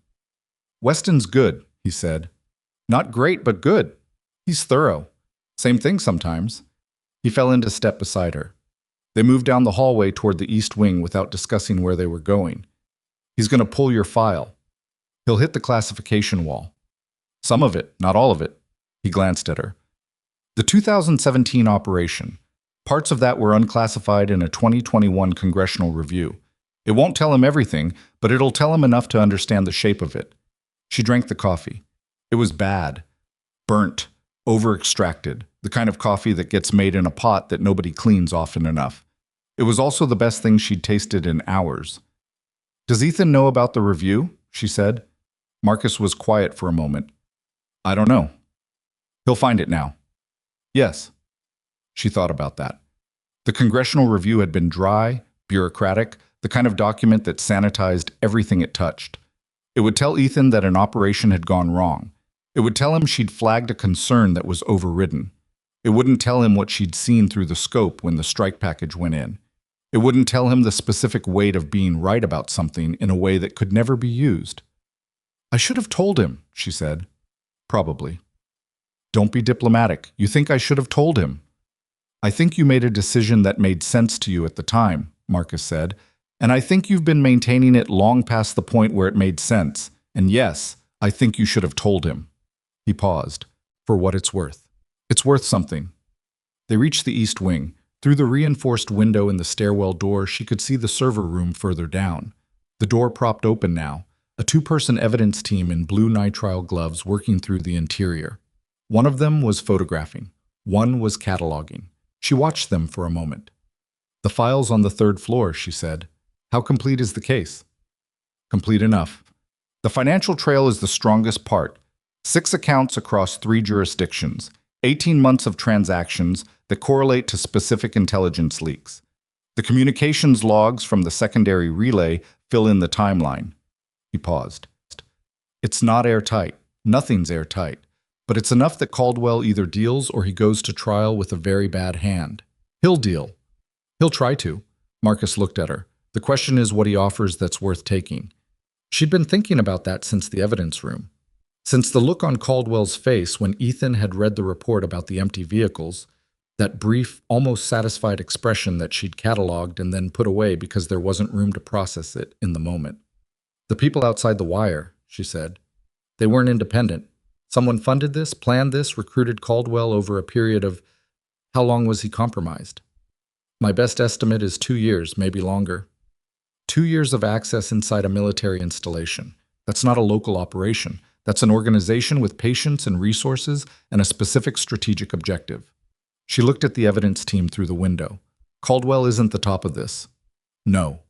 Speaker 1: Weston's good, he said. Not great, but good. He's thorough. Same thing sometimes. He fell into step beside her. They moved down the hallway toward the east wing without discussing where they were going. He's going to pull your file. He'll hit the classification wall. Some of it, not all of it. He glanced at her. The 2017 operation. Parts of that were unclassified in a 2021 congressional review. It won't tell him everything, but it'll tell him enough to understand the shape of it. She drank the coffee. It was bad. Burnt. Over-extracted. The kind of coffee that gets made in a pot that nobody cleans often enough. It was also the best thing she'd tasted in hours. Does Ethan know about the review? She said. Marcus was quiet for a moment. I don't know. He'll find it now. Yes. She thought about that. The congressional review had been dry, bureaucratic, the kind of document that sanitized everything it touched. It would tell Ethan that an operation had gone wrong. It would tell him she'd flagged a concern that was overridden. It wouldn't tell him what she'd seen through the scope when the strike package went in. It wouldn't tell him the specific weight of being right about something in a way that could never be used. I should have told him, she said. Probably. Don't be diplomatic. You think I should have told him. I think you made a decision that made sense to you at the time, Marcus said, and I think you've been maintaining it long past the point where it made sense. And yes, I think you should have told him. He paused. For what it's worth. It's worth something. They reached the east wing. Through the reinforced window in the stairwell door, she could see the server room further down. The door propped open now, a 2-person evidence team in blue nitrile gloves working through the interior. One of them was photographing. One was cataloging. She watched them for a moment. The file's on the 3rd floor, she said. How complete is the case? Complete enough. The financial trail is the strongest part. 6 accounts across 3 jurisdictions. 18 months of transactions that correlate to specific intelligence leaks. The communications logs from the secondary relay fill in the timeline. He paused. It's not airtight. Nothing's airtight. But it's enough that Caldwell either deals or he goes to trial with a very bad hand. He'll deal. He'll try to. Marcus looked at her. The question is what he offers that's worth taking. She'd been thinking about that since the evidence room. Since the look on Caldwell's face when Ethan had read the report about the empty vehicles, that brief, almost satisfied expression that she'd cataloged and then put away because there wasn't room to process it in the moment. The people outside the wire, she said. They weren't independent. Someone funded this, planned this, recruited Caldwell over a period of... How long was he compromised? My best estimate is 2 years, maybe longer. 2 years of access inside a military installation. That's not a local operation. That's an organization with patience and resources and a specific strategic objective. She looked at the evidence team through the window. Caldwell isn't the top of this. No.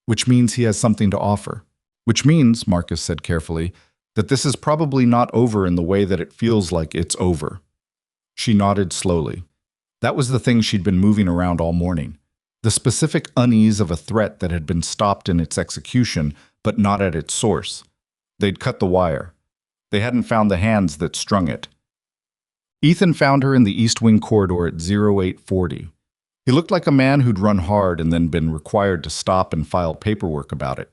Speaker 1: Which means he has something to offer. Which means, Marcus said carefully, that this is probably not over in the way that it feels like it's over. She nodded slowly. That was the thing she'd been moving around all morning. The specific unease of a threat that had been stopped in its execution, but not at its source. They'd cut the wire. They hadn't found the hands that strung it. Ethan found her in the East Wing corridor at 0840. He looked like a man who'd run hard and then been required to stop and file paperwork about it.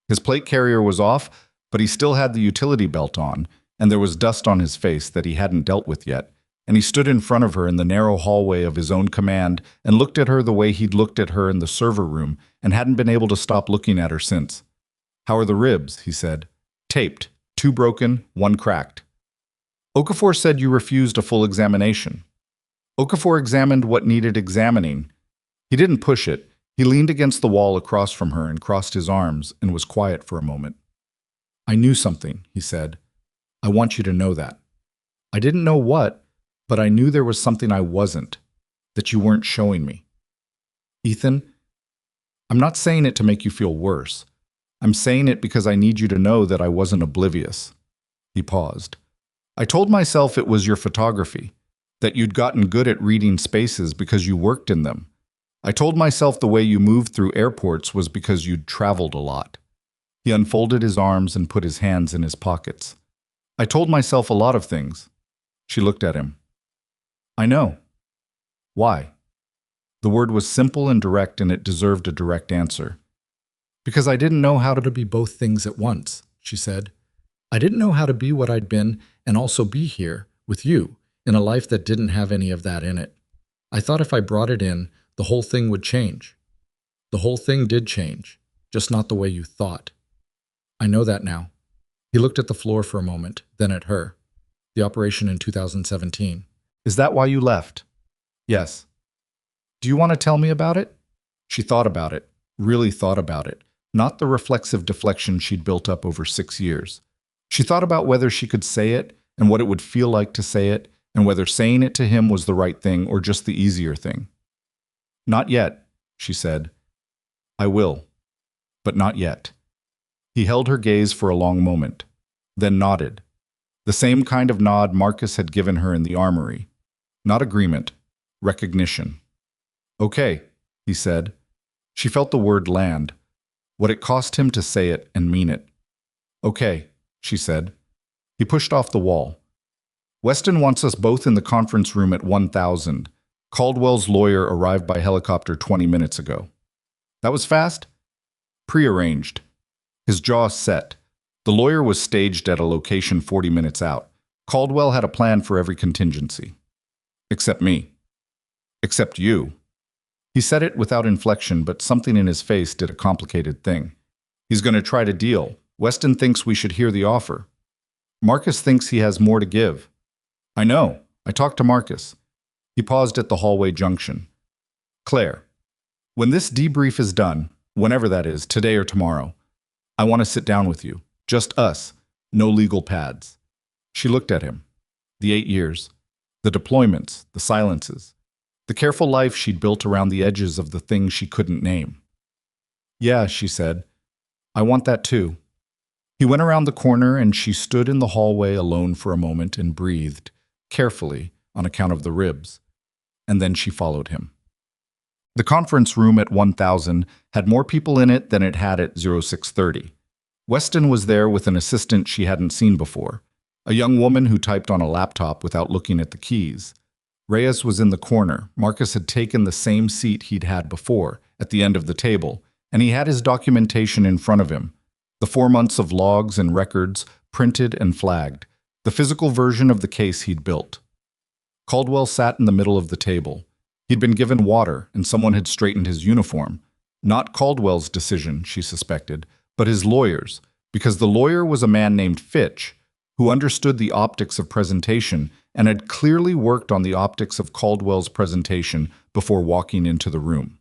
Speaker 1: His plate carrier was off, but he still had the utility belt on, and there was dust on his face that he hadn't dealt with yet, and he stood in front of her in the narrow hallway of his own command and looked at her the way he'd looked at her in the server room and hadn't been able to stop looking at her since. "How are the ribs?" he said. "Taped. 2 broken, 1 cracked." "Okafor said you refused a full examination." Okafor examined what needed examining. He didn't push it. He leaned against the wall across from her and crossed his arms and was quiet for a moment. "I knew something," he said. "I want you to know that. I didn't know what, but I knew there was something I wasn't, that you weren't showing me. Ethan, I'm not saying it to make you feel worse. I'm saying it because I need you to know that I wasn't oblivious." He paused. "I told myself it was your photography, that you'd gotten good at reading spaces because you worked in them. I told myself the way you moved through airports was because you'd traveled a lot." He unfolded his arms and put his hands in his pockets. "I told myself a lot of things." She looked at him. "I know. Why?" The word was simple and direct, and it deserved a direct answer. "Because I didn't know how to be both things at once," she said. "I didn't know how to be what I'd been and also be here, with you, in a life that didn't have any of that in it. I thought if I brought it in, the whole thing would change. The whole thing did change, just not the way you thought. I know that now." He looked at the floor for a moment, then at her. "The operation in 2017. Is that why you left?" "Yes." "Do you want to tell me about it?" She thought about it, really thought about it, not the reflexive deflection she'd built up over 6 years. She thought about whether she could say it and what it would feel like to say it, and whether saying it to him was the right thing or just the easier thing. "Not yet," she said. "I will, but not yet." He held her gaze for a long moment, then nodded. The same kind of nod Marcus had given her in the armory. Not agreement, recognition. "Okay," he said. She felt the word land, what it cost him to say it and mean it. "Okay," she said. He pushed off the wall. "Weston wants us both in the conference room at 1000. Caldwell's lawyer arrived by helicopter 20 minutes ago." "That was fast?" "Prearranged." His jaw set. The lawyer was staged at a location 40 minutes out. Caldwell had a plan for every contingency. "Except me." "Except you." He said it without inflection, but something in his face did a complicated thing. "He's going to try to deal. Weston thinks we should hear the offer. Marcus thinks he has more to give." "I know. I talked to Marcus." He paused at the hallway junction. "Claire, when this debrief is done, whenever that is, today or tomorrow, I want to sit down with you. Just us. No legal pads." She looked at him. The 8 years. The deployments. The silences. The careful life she'd built around the edges of the things she couldn't name. "Yeah," she said. "I want that too." He went around the corner and she stood in the hallway alone for a moment and breathed, carefully, on account of the ribs. And then she followed him. The conference room at 1000 had more people in it than it had at 0630. Weston was there with an assistant she hadn't seen before, a young woman who typed on a laptop without looking at the keys. Reyes was in the corner. Marcus had taken the same seat he'd had before, at the end of the table, and he had his documentation in front of him. The 4 months of logs and records, printed and flagged, the physical version of the case he'd built. Caldwell sat in the middle of the table. He'd been given water, and someone had straightened his uniform. Not Caldwell's decision, she suspected, but his lawyer's, because the lawyer was a man named Fitch, who understood the optics of presentation and had clearly worked on the optics of Caldwell's presentation before walking into the room.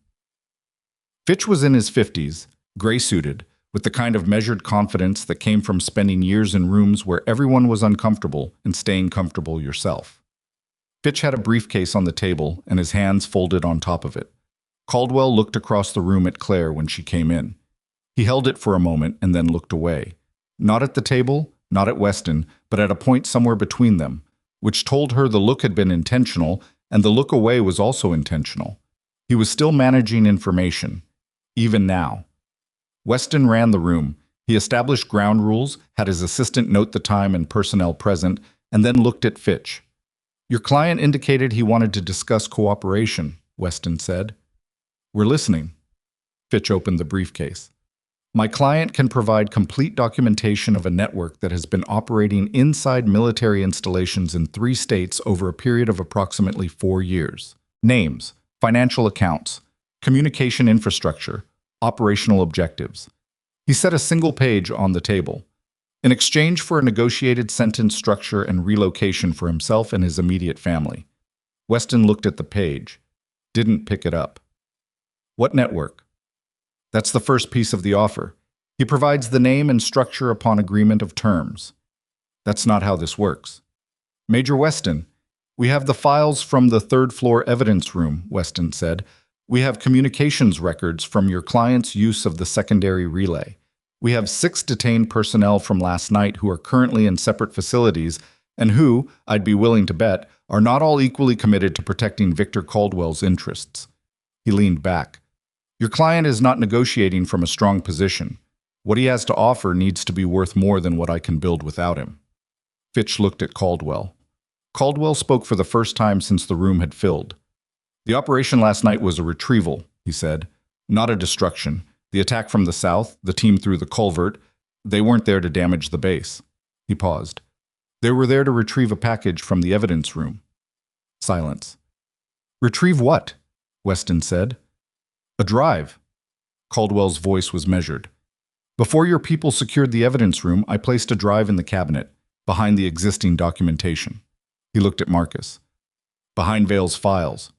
Speaker 1: Fitch was in his 50s, gray-suited, with the kind of measured confidence that came from spending years in rooms where everyone was uncomfortable and staying comfortable yourself. Fitch had a briefcase on the table and his hands folded on top of it. Caldwell looked across the room at Claire when she came in. He held it for a moment and then looked away. Not at the table, not at Weston, but at a point somewhere between them, which told her the look had been intentional and the look away was also intentional. He was still managing information, even now. Weston ran the room. He established ground rules, had his assistant note the time and personnel present, and then looked at Fitch. "Your client indicated he wanted to discuss cooperation," Weston said. "We're listening." Fitch opened the briefcase. "My client can provide complete documentation of a network that has been operating inside military installations in 3 states over a period of approximately 4 years. Names, financial accounts, communication infrastructure, operational objectives." He set a single page on the table. In exchange for a negotiated sentence structure and relocation for himself and his immediate family. Weston looked at the page, didn't pick it up. "What network?" "That's the first piece of the offer. He provides the name and structure upon agreement of terms." "That's not how this works." "Major Weston, we have the files from the 3rd floor evidence room," Weston said. "We have communications records from your client's use of the secondary relay. We have 6 detained personnel from last night who are currently in separate facilities and who, I'd be willing to bet, are not all equally committed to protecting Victor Caldwell's interests." He leaned back. "Your client is not negotiating from a strong position. What he has to offer needs to be worth more than what I can build without him." Fitch looked at Caldwell. Caldwell spoke for the first time since the room had filled. "The operation last night was a retrieval," he said, "not a destruction. The attack from the south, the team through the culvert, they weren't there to damage the base." He paused. "They were there to retrieve a package from the evidence room." Silence. "Retrieve what?" Weston said. "A drive." Caldwell's voice was measured. "Before your people secured the evidence room, I placed a drive in the cabinet, behind the existing documentation." He looked at Marcus. "Behind Vale's files."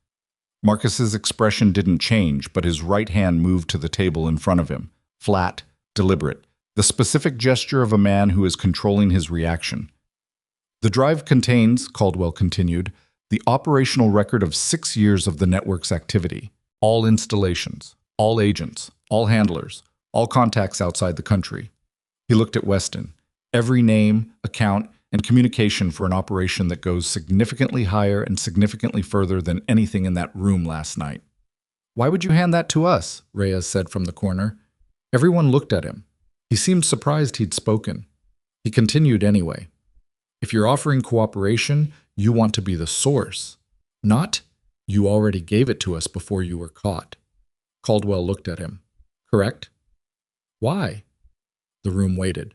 Speaker 1: Marcus's expression didn't change, but his right hand moved to the table in front of him, flat, deliberate, the specific gesture of a man who is controlling his reaction. "The drive contains," Caldwell continued, "the operational record of 6 years of the network's activity. All installations, all agents, all handlers, all contacts outside the country." He looked at Weston. "Every name, account, and communication for an operation that goes significantly higher and significantly further than anything in that room last night." "Why would you hand that to us?" Reyes said from the corner. Everyone looked at him. He seemed surprised he'd spoken. He continued anyway. "If you're offering cooperation, you want to be the source. Not, you already gave it to us before you were caught." Caldwell looked at him. "Correct?" "Why?" The room waited.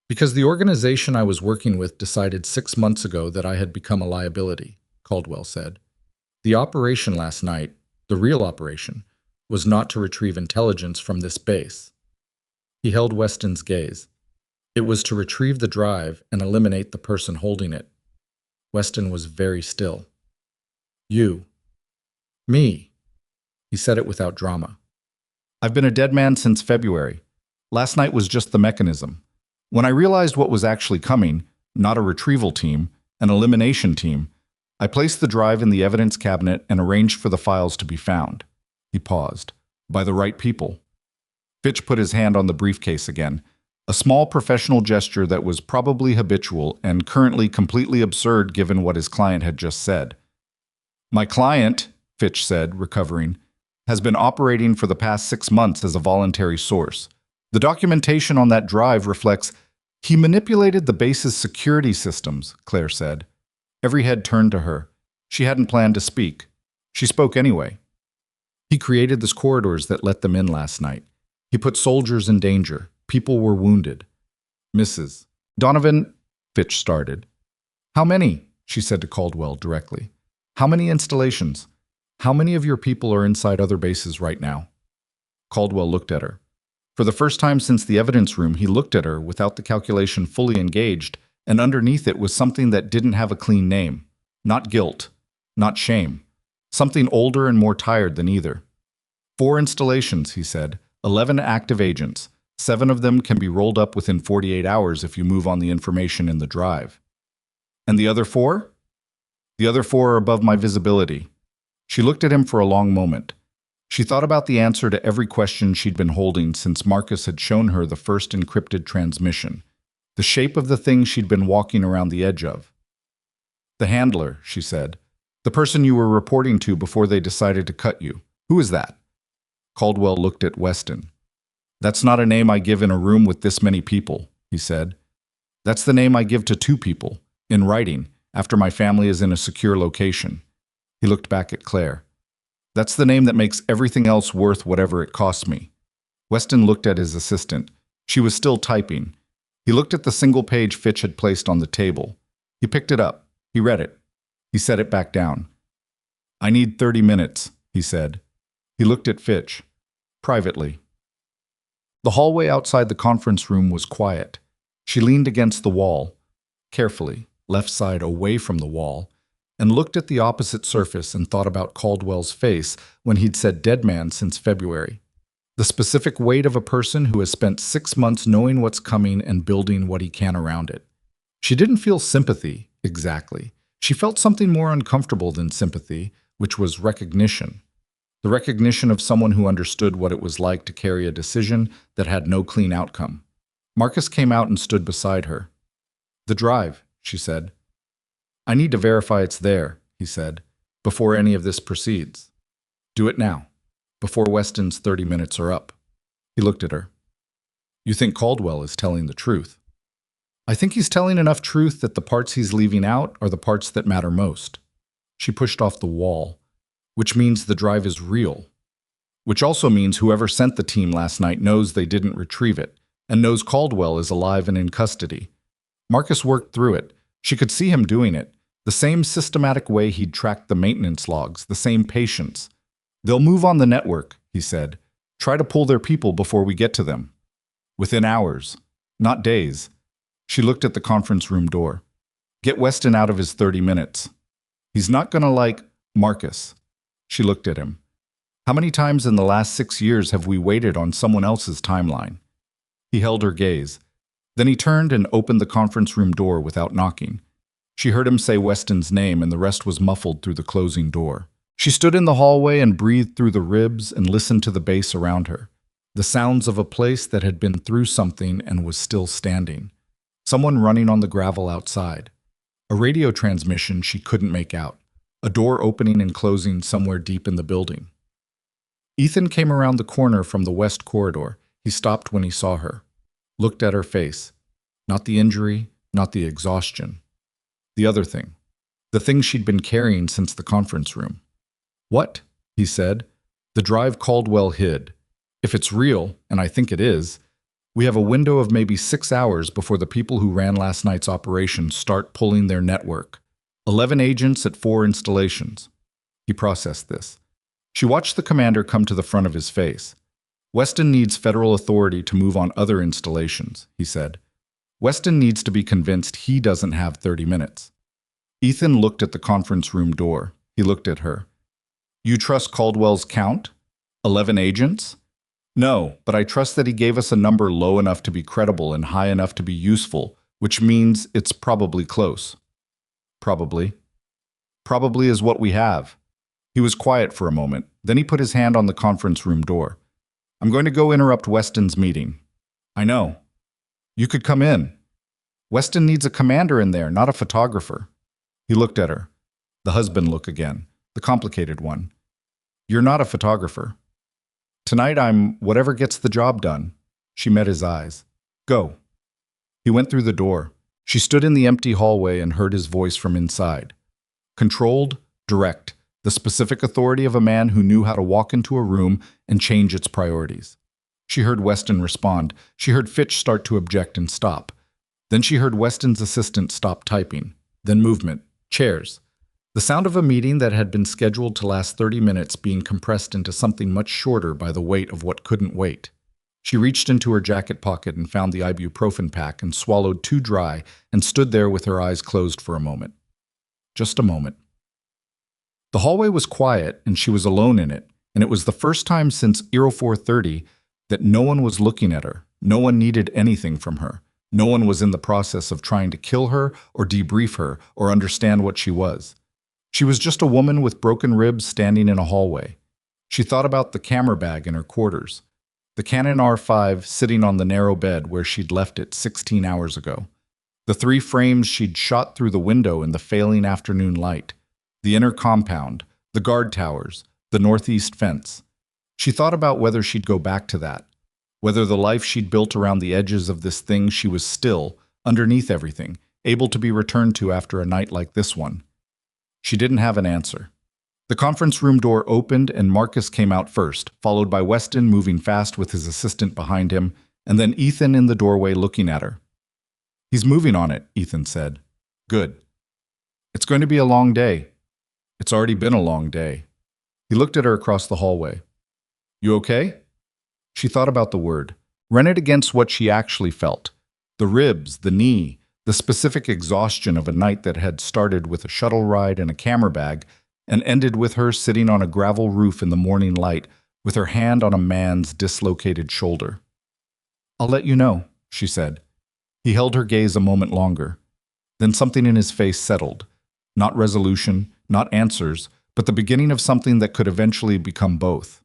Speaker 1: "Because the organization I was working with decided 6 months ago that I had become a liability," Caldwell said. "The operation last night, the real operation, was not to retrieve intelligence from this base." He held Weston's gaze. "It was to retrieve the drive and eliminate the person holding it." Weston was very still. "You." "Me." He said it without drama. "I've been a dead man since February. Last night was just the mechanism. When I realized what was actually coming, not a retrieval team, an elimination team, I placed the drive in the evidence cabinet and arranged for the files to be found." He paused. "By the right people." Fitch put his hand on the briefcase again, a small professional gesture that was probably habitual and currently completely absurd given what his client had just said. "My client," Fitch said, recovering, "has been operating for the past 6 months as a voluntary source. The documentation on that drive reflects he manipulated the base's security systems," Claire said. Every head turned to her. She hadn't planned to speak. She spoke anyway. "He created the corridors that let them in last night. He put soldiers in danger. People were wounded." "Mrs. Donovan," Fitch started. "How many?" she said to Caldwell directly. "How many installations? How many of your people are inside other bases right now?" Caldwell looked at her. For the first time since the evidence room, he looked at her without the calculation fully engaged, and underneath it was something that didn't have a clean name. Not guilt, not shame. Something older and more tired than either. "4 installations," he said. 11 active agents. 7 of them can be rolled up within 48 hours if you move on the information in the drive. And the other 4? The other 4 are above my visibility. She looked at him for a long moment. She thought about the answer to every question she'd been holding since Marcus had shown her the first encrypted transmission, the shape of the thing she'd been walking around the edge of. The handler, she said. The person you were reporting to before they decided to cut you. Who is that? Caldwell looked at Weston. That's not a name I give in a room with this many people, he said. That's the name I give to 2 people, in writing, after my family is in a secure location. He looked back at Claire. That's the name that makes everything else worth whatever it costs me. Weston looked at his assistant. She was still typing. He looked at the single page Fitch had placed on the table. He picked it up. He read it. He set it back down. I need 30 minutes, he said. He looked at Fitch. Privately. The hallway outside the conference room was quiet. She leaned against the wall, carefully, left side away from the wall, and looked at the opposite surface and thought about Caldwell's face when he'd said dead man since February. The specific weight of a person who has spent 6 months knowing what's coming and building what he can around it. She didn't feel sympathy, exactly. She felt something more uncomfortable than sympathy, which was recognition. The recognition of someone who understood what it was like to carry a decision that had no clean outcome. Marcus came out and stood beside her. The drive, she said. I need to verify it's there, he said, before any of this proceeds. Do it now, before Weston's 30 minutes are up. He looked at her. You think Caldwell is telling the truth? I think he's telling enough truth that the parts he's leaving out are the parts that matter most. She pushed off the wall, which means the drive is real. Which also means whoever sent the team last night knows they didn't retrieve it, and knows Caldwell is alive and in custody. Marcus worked through it. She could see him doing it, the same systematic way he'd tracked the maintenance logs, the same patience. They'll move on the network, he said. Try to pull their people before we get to them. Within hours, not days. She looked at the conference room door. Get Weston out of his 30 minutes. He's not gonna like Marcus. She looked at him. How many times in the last 6 years have we waited on someone else's timeline? He held her gaze. Then he turned and opened the conference room door without knocking. She heard him say Weston's name, and the rest was muffled through the closing door. She stood in the hallway and breathed through the ribs and listened to the bass around her. The sounds of a place that had been through something and was still standing. Someone running on the gravel outside. A radio transmission she couldn't make out. A door opening and closing somewhere deep in the building. Ethan came around the corner from the west corridor. He stopped when he saw her. Looked at her face. Not the injury, not the exhaustion. The other thing. The thing she'd been carrying since the conference room. What? He said. The drive Caldwell hid. If it's real, and I think it is, we have a window of maybe 6 hours before the people who ran last night's operation start pulling their network. 11 agents at 4 installations. He processed this. She watched the commander come to the front of his face. Weston needs federal authority to move on other installations, he said. Weston needs to be convinced he doesn't have 30 minutes. Ethan looked at the conference room door. He looked at her. You trust Caldwell's count? 11 agents? No, but I trust that he gave us a number low enough to be credible and high enough to be useful, which means it's probably close. Probably. Probably is what we have. He was quiet for a moment. Then he put his hand on the conference room door. I'm going to go interrupt Weston's meeting. I know. You could come in. Weston needs a commander in there, not a photographer. He looked at her. The husband look again. The complicated one. You're not a photographer. Tonight I'm whatever gets the job done. She met his eyes. Go. He went through the door. She stood in the empty hallway and heard his voice from inside. Controlled, direct, the specific authority of a man who knew how to walk into a room and change its priorities. She heard Weston respond. She heard Fitch start to object and stop. Then she heard Weston's assistant stop typing. Then movement. Chairs. The sound of a meeting that had been scheduled to last 30 minutes being compressed into something much shorter by the weight of what couldn't wait. She reached into her jacket pocket and found the ibuprofen pack and swallowed 2 dry and stood there with her eyes closed for a moment. Just a moment. The hallway was quiet and she was alone in it, and it was the first time since 0430 that no one was looking at her, no one needed anything from her, no one was in the process of trying to kill her or debrief her or understand what she was. She was just a woman with broken ribs standing in a hallway. She thought about the camera bag in her quarters, the Canon R5 sitting on the narrow bed where she'd left it 16 hours ago, the 3 frames she'd shot through the window in the failing afternoon light, the inner compound, the guard towers, the northeast fence. She thought about whether she'd go back to that, whether the life she'd built around the edges of this thing she was still, underneath everything, able to be returned to after a night like this one. She didn't have an answer. The conference room door opened and Marcus came out first, followed by Weston moving fast with his assistant behind him, and then Ethan in the doorway looking at her. "He's moving on it," Ethan said. "Good. It's going to be a long day." "It's already been a long day." He looked at her across the hallway. "You okay?" She thought about the word, ran it against what she actually felt. The ribs, the knee, the specific exhaustion of a night that had started with a shuttle ride and a camera bag and ended with her sitting on a gravel roof in the morning light with her hand on a man's dislocated shoulder. "I'll let you know," she said. He held her gaze a moment longer. Then something in his face settled. Not resolution, not answers, but the beginning of something that could eventually become both.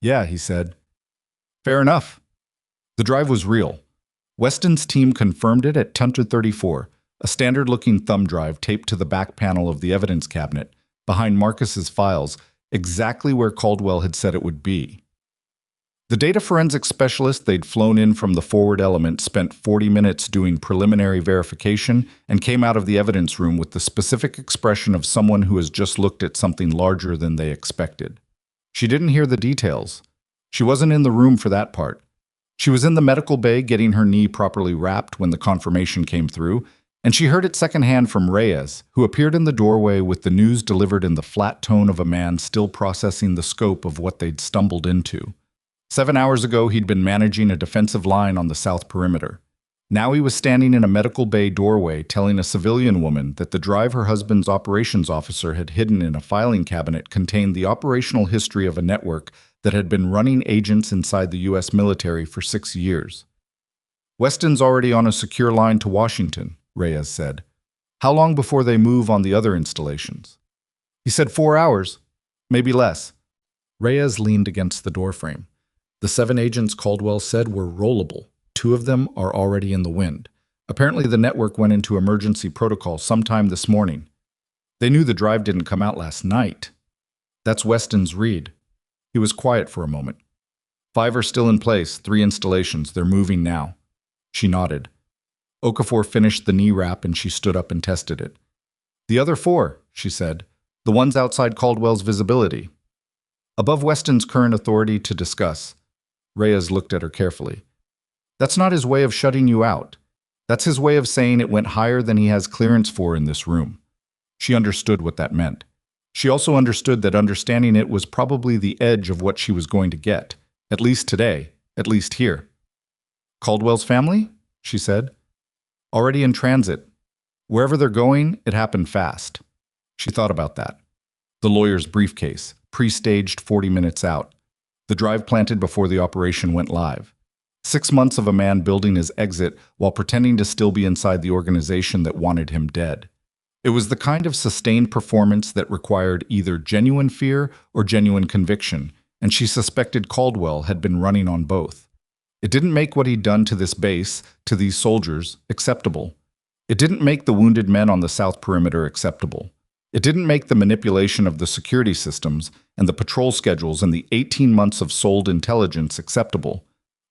Speaker 1: "Yeah," he said. "Fair enough." The drive was real. Weston's team confirmed it at 10:34, a standard-looking thumb drive taped to the back panel of the evidence cabinet, behind Marcus's files, exactly where Caldwell had said it would be. The data forensics specialist they'd flown in from the Forward Element spent 40 minutes doing preliminary verification and came out of the evidence room with the specific expression of someone who has just looked at something larger than they expected. She didn't hear the details. She wasn't in the room for that part. She was in the medical bay getting her knee properly wrapped when the confirmation came through, and she heard it secondhand from Reyes, who appeared in the doorway with the news delivered in the flat tone of a man still processing the scope of what they'd stumbled into. 7 hours ago, he'd been managing a defensive line on the south perimeter. Now he was standing in a medical bay doorway telling a civilian woman that the drive her husband's operations officer had hidden in a filing cabinet contained the operational history of a network that had been running agents inside the U.S. military for 6 years. "Weston's already on a secure line to Washington," Reyes said. "How long before they move on the other installations?" He said 4 hours, maybe less. Reyes leaned against the doorframe. The 7 agents Caldwell said were rollable. 2 of them are already in the wind. Apparently the network went into emergency protocol sometime this morning. They knew the drive didn't come out last night. That's Weston's read. He was quiet for a moment. 5 are still in place, 3 installations. They're moving now. She nodded. Okafor finished the knee wrap and she stood up and tested it. "The other 4, she said. "The ones outside Caldwell's visibility. Above Weston's current authority to discuss." Reyes looked at her carefully. "That's not his way of shutting you out. That's his way of saying it went higher than he has clearance for in this room." She understood what that meant. She also understood that understanding it was probably the edge of what she was going to get, at least today, at least here. "Caldwell's family?" she said. "Already in transit. Wherever they're going, it happened fast." She thought about that. The lawyer's briefcase, pre-staged 40 minutes out. The drive planted before the operation went live. 6 months of a man building his exit while pretending to still be inside the organization that wanted him dead. It was the kind of sustained performance that required either genuine fear or genuine conviction, and she suspected Caldwell had been running on both. It didn't make what he'd done to this base, to these soldiers, acceptable. It didn't make the wounded men on the south perimeter acceptable. It didn't make the manipulation of the security systems and the patrol schedules and the 18 months of sold intelligence acceptable.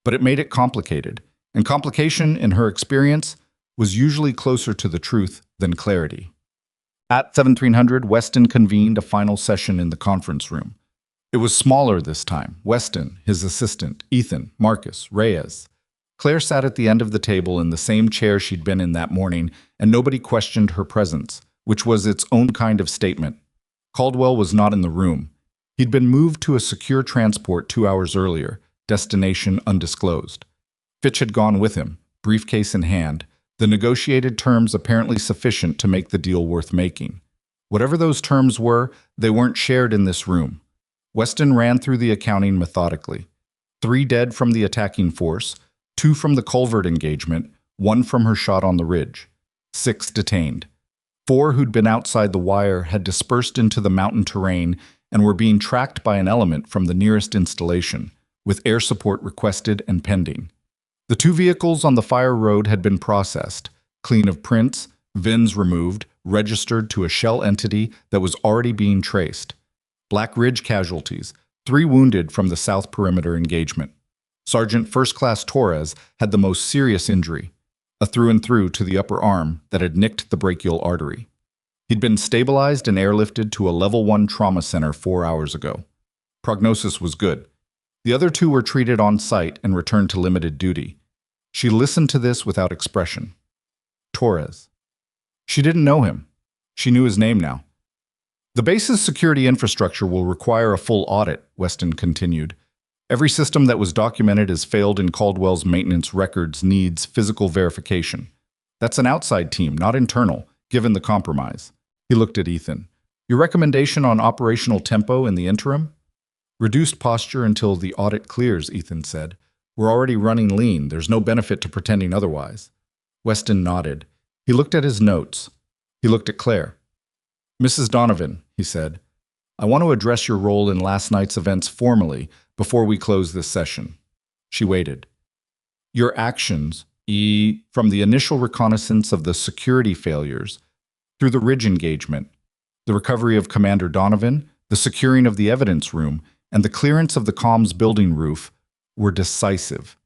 Speaker 1: But it made it complicated, and complication, in her experience, was usually closer to the truth than clarity. At 1700, Weston convened a final session in the conference room. It was smaller this time. Weston, his assistant, Ethan, Marcus, Reyes. Claire sat at the end of the table in the same chair she'd been in that morning, and nobody questioned her presence, which was its own kind of statement. Caldwell was not in the room. He'd been moved to a secure transport 2 hours earlier, destination undisclosed. Fitch had gone with him, briefcase in hand, the negotiated terms apparently sufficient to make the deal worth making. Whatever those terms were, they weren't shared in this room. Weston ran through the accounting methodically. 3 dead from the attacking force, 2 from the culvert engagement, 1 from her shot on the ridge. 6 detained. 4 who'd been outside the wire had dispersed into the mountain terrain and were being tracked by an element from the nearest installation, with air support requested and pending. The 2 vehicles on the fire road had been processed, clean of prints, VINs removed, registered to a shell entity that was already being traced. Black Ridge casualties, 3 wounded from the South Perimeter engagement. Sergeant First Class Torres had the most serious injury, a through-and-through to the upper arm that had nicked the brachial artery. He'd been stabilized and airlifted to a Level 1 trauma center 4 hours ago. Prognosis was good. The other 2 were treated on site and returned to limited duty. She listened to this without expression. Torres. She didn't know him. She knew his name now. The base's security infrastructure will require a full audit, Weston continued. Every system that was documented as failed in Caldwell's maintenance records needs physical verification. That's an outside team, not internal, given the compromise. He looked at Ethan. Your recommendation on operational tempo in the interim? Reduced posture until the audit clears, Ethan said. We're already running lean. There's no benefit to pretending otherwise. Weston nodded. He looked at his notes. He looked at Claire. Mrs. Donovan, he said, I want to address your role in last night's events formally before we close this session. She waited. Your actions, from the initial reconnaissance of the security failures, through the ridge engagement, the recovery of Commander Donovan, the securing of the evidence room, and the clearance of the comms building roof, were decisive.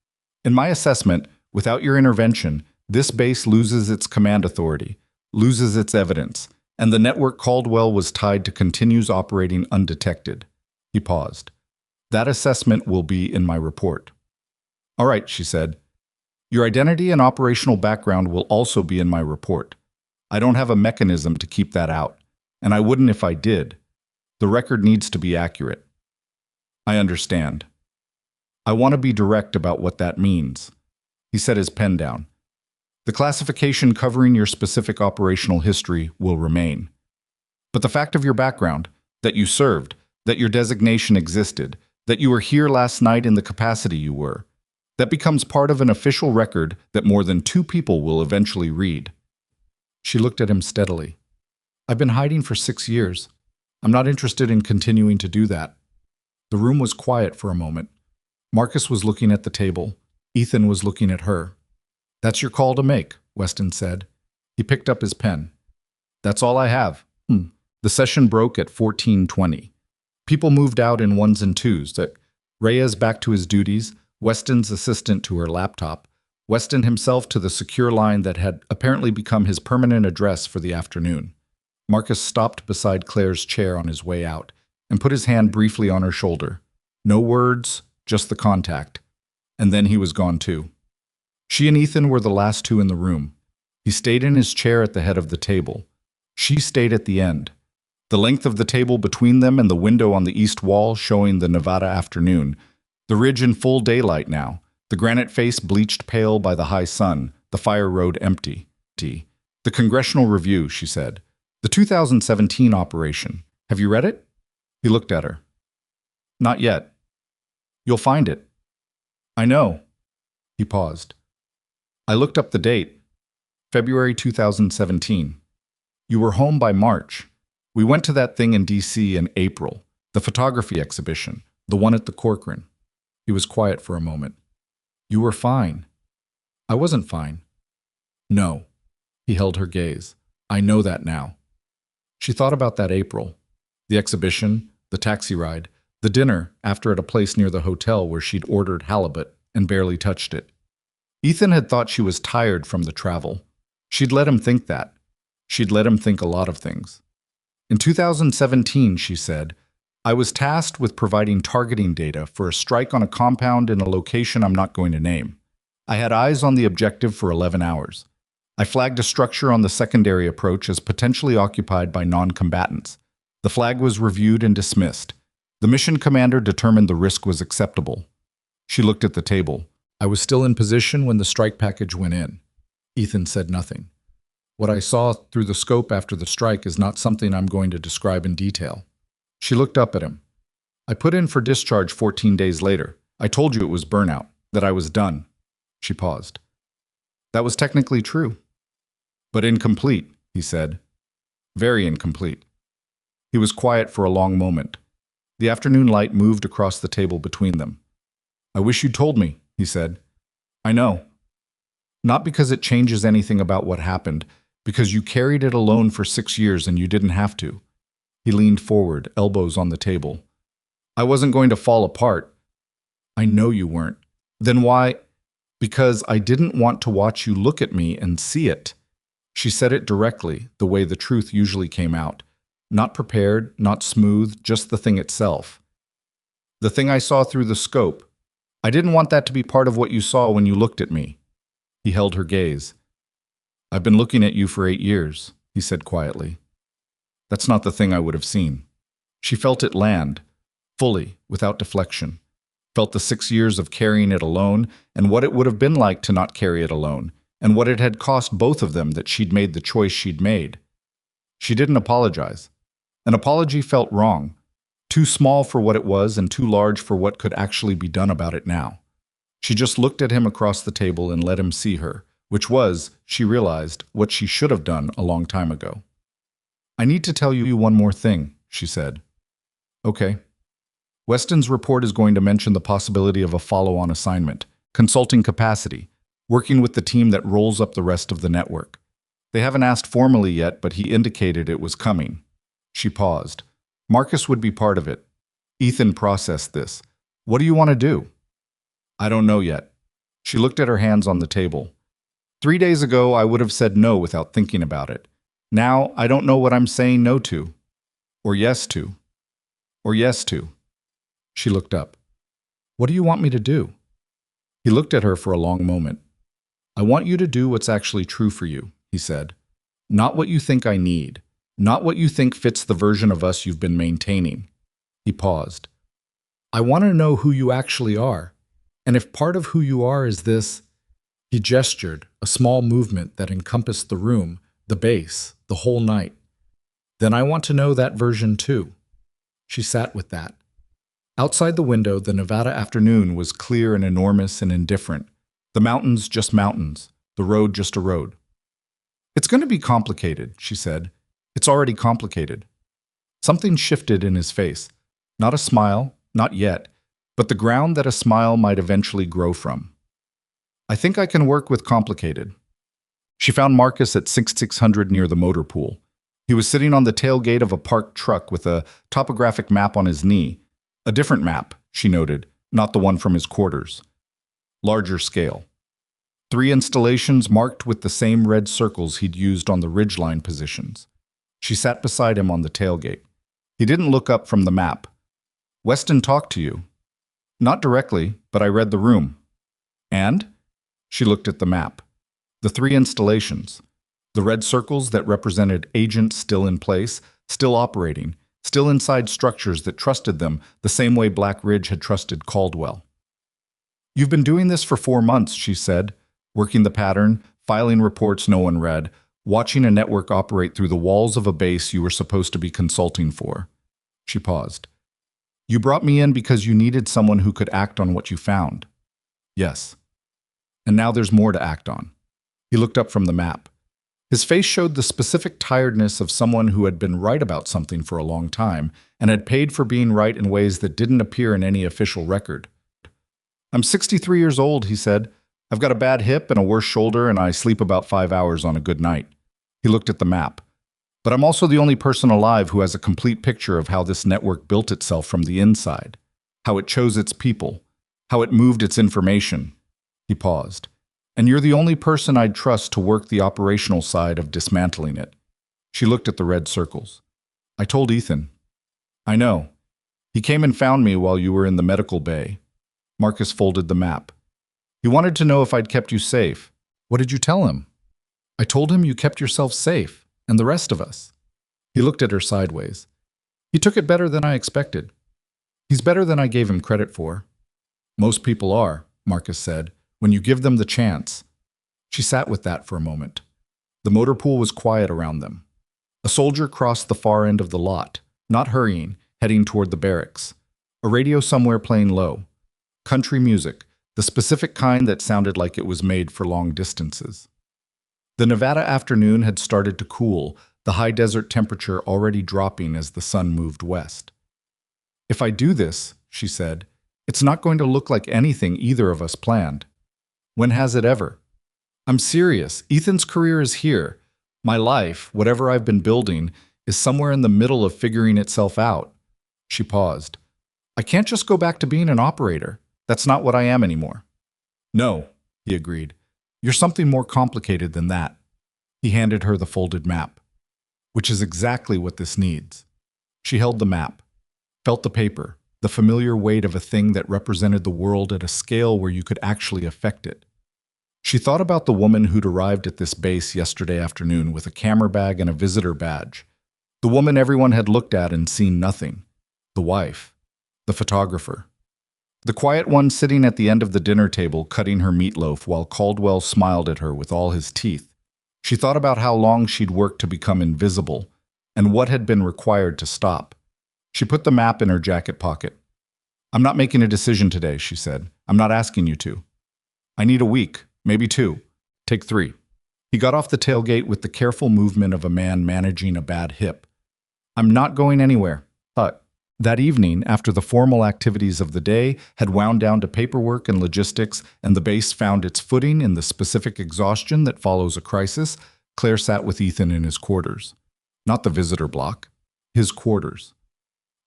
Speaker 1: In my assessment, without your intervention, this base loses its command authority, loses its evidence, and the network Caldwell was tied to continues operating undetected. He paused. That assessment will be in my report. All right, she said. Your identity and operational background will also be in my report. I don't have a mechanism to keep that out, and I wouldn't if I did. The record needs to be accurate. I understand. I want to be direct about what that means. He set his pen down. The classification covering your specific operational history will remain. But the fact of your background, that you served, that your designation existed, that you were here last night in the capacity you were, that becomes part of an official record that more than 2 people will eventually read. She looked at him steadily. I've been hiding for 6 years. I'm not interested in continuing to do that. The room was quiet for a moment. Marcus was looking at the table. Ethan was looking at her. That's your call to make, Weston said. He picked up his pen. That's all I have. The session broke at 14:20. People moved out in 1s and 2s. Reyes back to his duties, Weston's assistant to her laptop, Weston himself to the secure line that had apparently become his permanent address for the afternoon. Marcus stopped beside Claire's chair on his way out and put his hand briefly on her shoulder. No words, just the contact. And then he was gone too. She and Ethan were the last 2 in the room. He stayed in his chair at the head of the table. She stayed at the end. The length of the table between them and the window on the east wall showing the Nevada afternoon, the ridge in full daylight now, the granite face bleached pale by the high sun, the fire road empty. The Congressional Review, she said. The 2017 operation. Have you read it? He looked at her. Not yet. You'll find it. I know. He paused. I looked up the date. February 2017. You were home by March. We went to that thing in D.C. in April, the photography exhibition, the one at the Corcoran. He was quiet for a moment. You were fine. I wasn't fine. No. He held her gaze. I know that now. She thought about that April. The exhibition, the taxi ride, the dinner after at a place near the hotel where she'd ordered halibut and barely touched it. Ethan had thought she was tired from the travel. She'd let him think that. She'd let him think a lot of things. In 2017, she said, I was tasked with providing targeting data for a strike on a compound in a location I'm not going to name. I had eyes on the objective for 11 hours. I flagged a structure on the secondary approach as potentially occupied by non-combatants. The flag was reviewed and dismissed. The mission commander determined the risk was acceptable. She looked at the table. I was still in position when the strike package went in. Ethan said nothing. What I saw through the scope after the strike is not something I'm going to describe in detail. She looked up at him. I put in for discharge 14 days later. I told you it was burnout, that I was done. She paused. That was technically true. But incomplete, he said. Very incomplete. He was quiet for a long moment. The afternoon light moved across the table between them. I wish you'd told me, he said. I know. Not because it changes anything about what happened, because you carried it alone for 6 years and you didn't have to. He leaned forward, elbows on the table. I wasn't going to fall apart. I know you weren't. Then why? Because I didn't want to watch you look at me and see it. She said it directly, the way the truth usually came out. Not prepared, not smooth, just the thing itself. The thing I saw through the scope. I didn't want that to be part of what you saw when you looked at me. He held her gaze. I've been looking at you for 8 years, he said quietly. That's not the thing I would have seen. She felt it land, fully, without deflection. Felt the 6 years of carrying it alone, and what it would have been like to not carry it alone, and what it had cost both of them that she'd made the choice she'd made. She didn't apologize. An apology felt wrong, too small for what it was and too large for what could actually be done about it now. She just looked at him across the table and let him see her, which was, she realized, what she should have done a long time ago. I need to tell you one more thing, she said. Okay. Weston's report is going to mention the possibility of a follow-on assignment, consulting capacity, working with the team that rolls up the rest of the network. They haven't asked formally yet, but he indicated it was coming. She paused. Marcus would be part of it. Ethan processed this. What do you want to do? I don't know yet. She looked at her hands on the table. 3 days ago, I would have said no without thinking about it. Now, I don't know what I'm saying no to. Or yes to. Or yes to. She looked up. What do you want me to do? He looked at her for a long moment. I want you to do what's actually true for you, he said. Not what you think I need. Not what you think fits the version of us you've been maintaining. He paused. I want to know who you actually are. And if part of who you are is this, he gestured, a small movement that encompassed the room, the base, the whole night. Then I want to know that version too. She sat with that. Outside the window, the Nevada afternoon was clear and enormous and indifferent. The mountains just mountains, the road just a road. It's going to be complicated, she said. It's already complicated. Something shifted in his face. Not a smile, not yet, but the ground that a smile might eventually grow from. I think I can work with complicated. She found Marcus at 6600 near the motor pool. He was sitting on the tailgate of a parked truck with a topographic map on his knee. A different map, she noted, not the one from his quarters. Larger scale. 3 installations marked with the same red circles he'd used on the ridgeline positions. She sat beside him on the tailgate. He didn't look up from the map. Weston talked to you. Not directly, but I read the room. And? She looked at the map. The 3 installations. The red circles that represented agents still in place, still operating, still inside structures that trusted them the same way Black Ridge had trusted Caldwell. You've been doing this for 4 months, she said, working the pattern, filing reports no one read, watching a network operate through the walls of a base you were supposed to be consulting for. She paused. You brought me in because you needed someone who could act on what you found. Yes. And now there's more to act on. He looked up from the map. His face showed the specific tiredness of someone who had been right about something for a long time and had paid for being right in ways that didn't appear in any official record. I'm 63 years old, he said. I've got a bad hip and a worse shoulder, and I sleep about 5 hours on a good night. He looked at the map. But I'm also the only person alive who has a complete picture of how this network built itself from the inside, how it chose its people, how it moved its information. He paused. And you're the only person I'd trust to work the operational side of dismantling it. She looked at the red circles. I told Ethan. I know. He came and found me while you were in the medical bay. Marcus folded the map. He wanted to know if I'd kept you safe. What did you tell him? I told him you kept yourself safe, and the rest of us. He looked at her sideways. He took it better than I expected. He's better than I gave him credit for. Most people are, Marcus said, when you give them the chance. She sat with that for a moment. The motor pool was quiet around them. A soldier crossed the far end of the lot, not hurrying, heading toward the barracks. A radio somewhere playing low. country music, the specific kind that sounded like it was made for long distances. The Nevada afternoon had started to cool, the high desert temperature already dropping as the sun moved west. "If I do this," she said, "it's not going to look like anything either of us planned. When has it ever? I'm serious. Ethan's career is here. My life, whatever I've been building, is somewhere in the middle of figuring itself out." She paused. "I can't just go back to being an operator. That's not what I am anymore." "No," he agreed. "You're something more complicated than that." He handed her the folded map. "Which is exactly what this needs." She held the map, felt the paper, the familiar weight of a thing that represented the world at a scale where you could actually affect it. She thought about the woman who'd arrived at this base yesterday afternoon with a camera bag and a visitor badge. The woman everyone had looked at and seen nothing. The wife. The photographer. The quiet one sitting at the end of the dinner table cutting her meatloaf while Caldwell smiled at her with all his teeth. She thought about how long she'd worked to become invisible and what had been required to stop. She put the map in her jacket pocket. "I'm not making a decision today," she said. "I'm not asking you to. I need a week, maybe 2. Take 3. He got off the tailgate with the careful movement of a man managing a bad hip. "I'm not going anywhere." But that evening, after the formal activities of the day had wound down to paperwork and logistics, and the base found its footing in the specific exhaustion that follows a crisis, Claire sat with Ethan in his quarters. Not the visitor block. His quarters.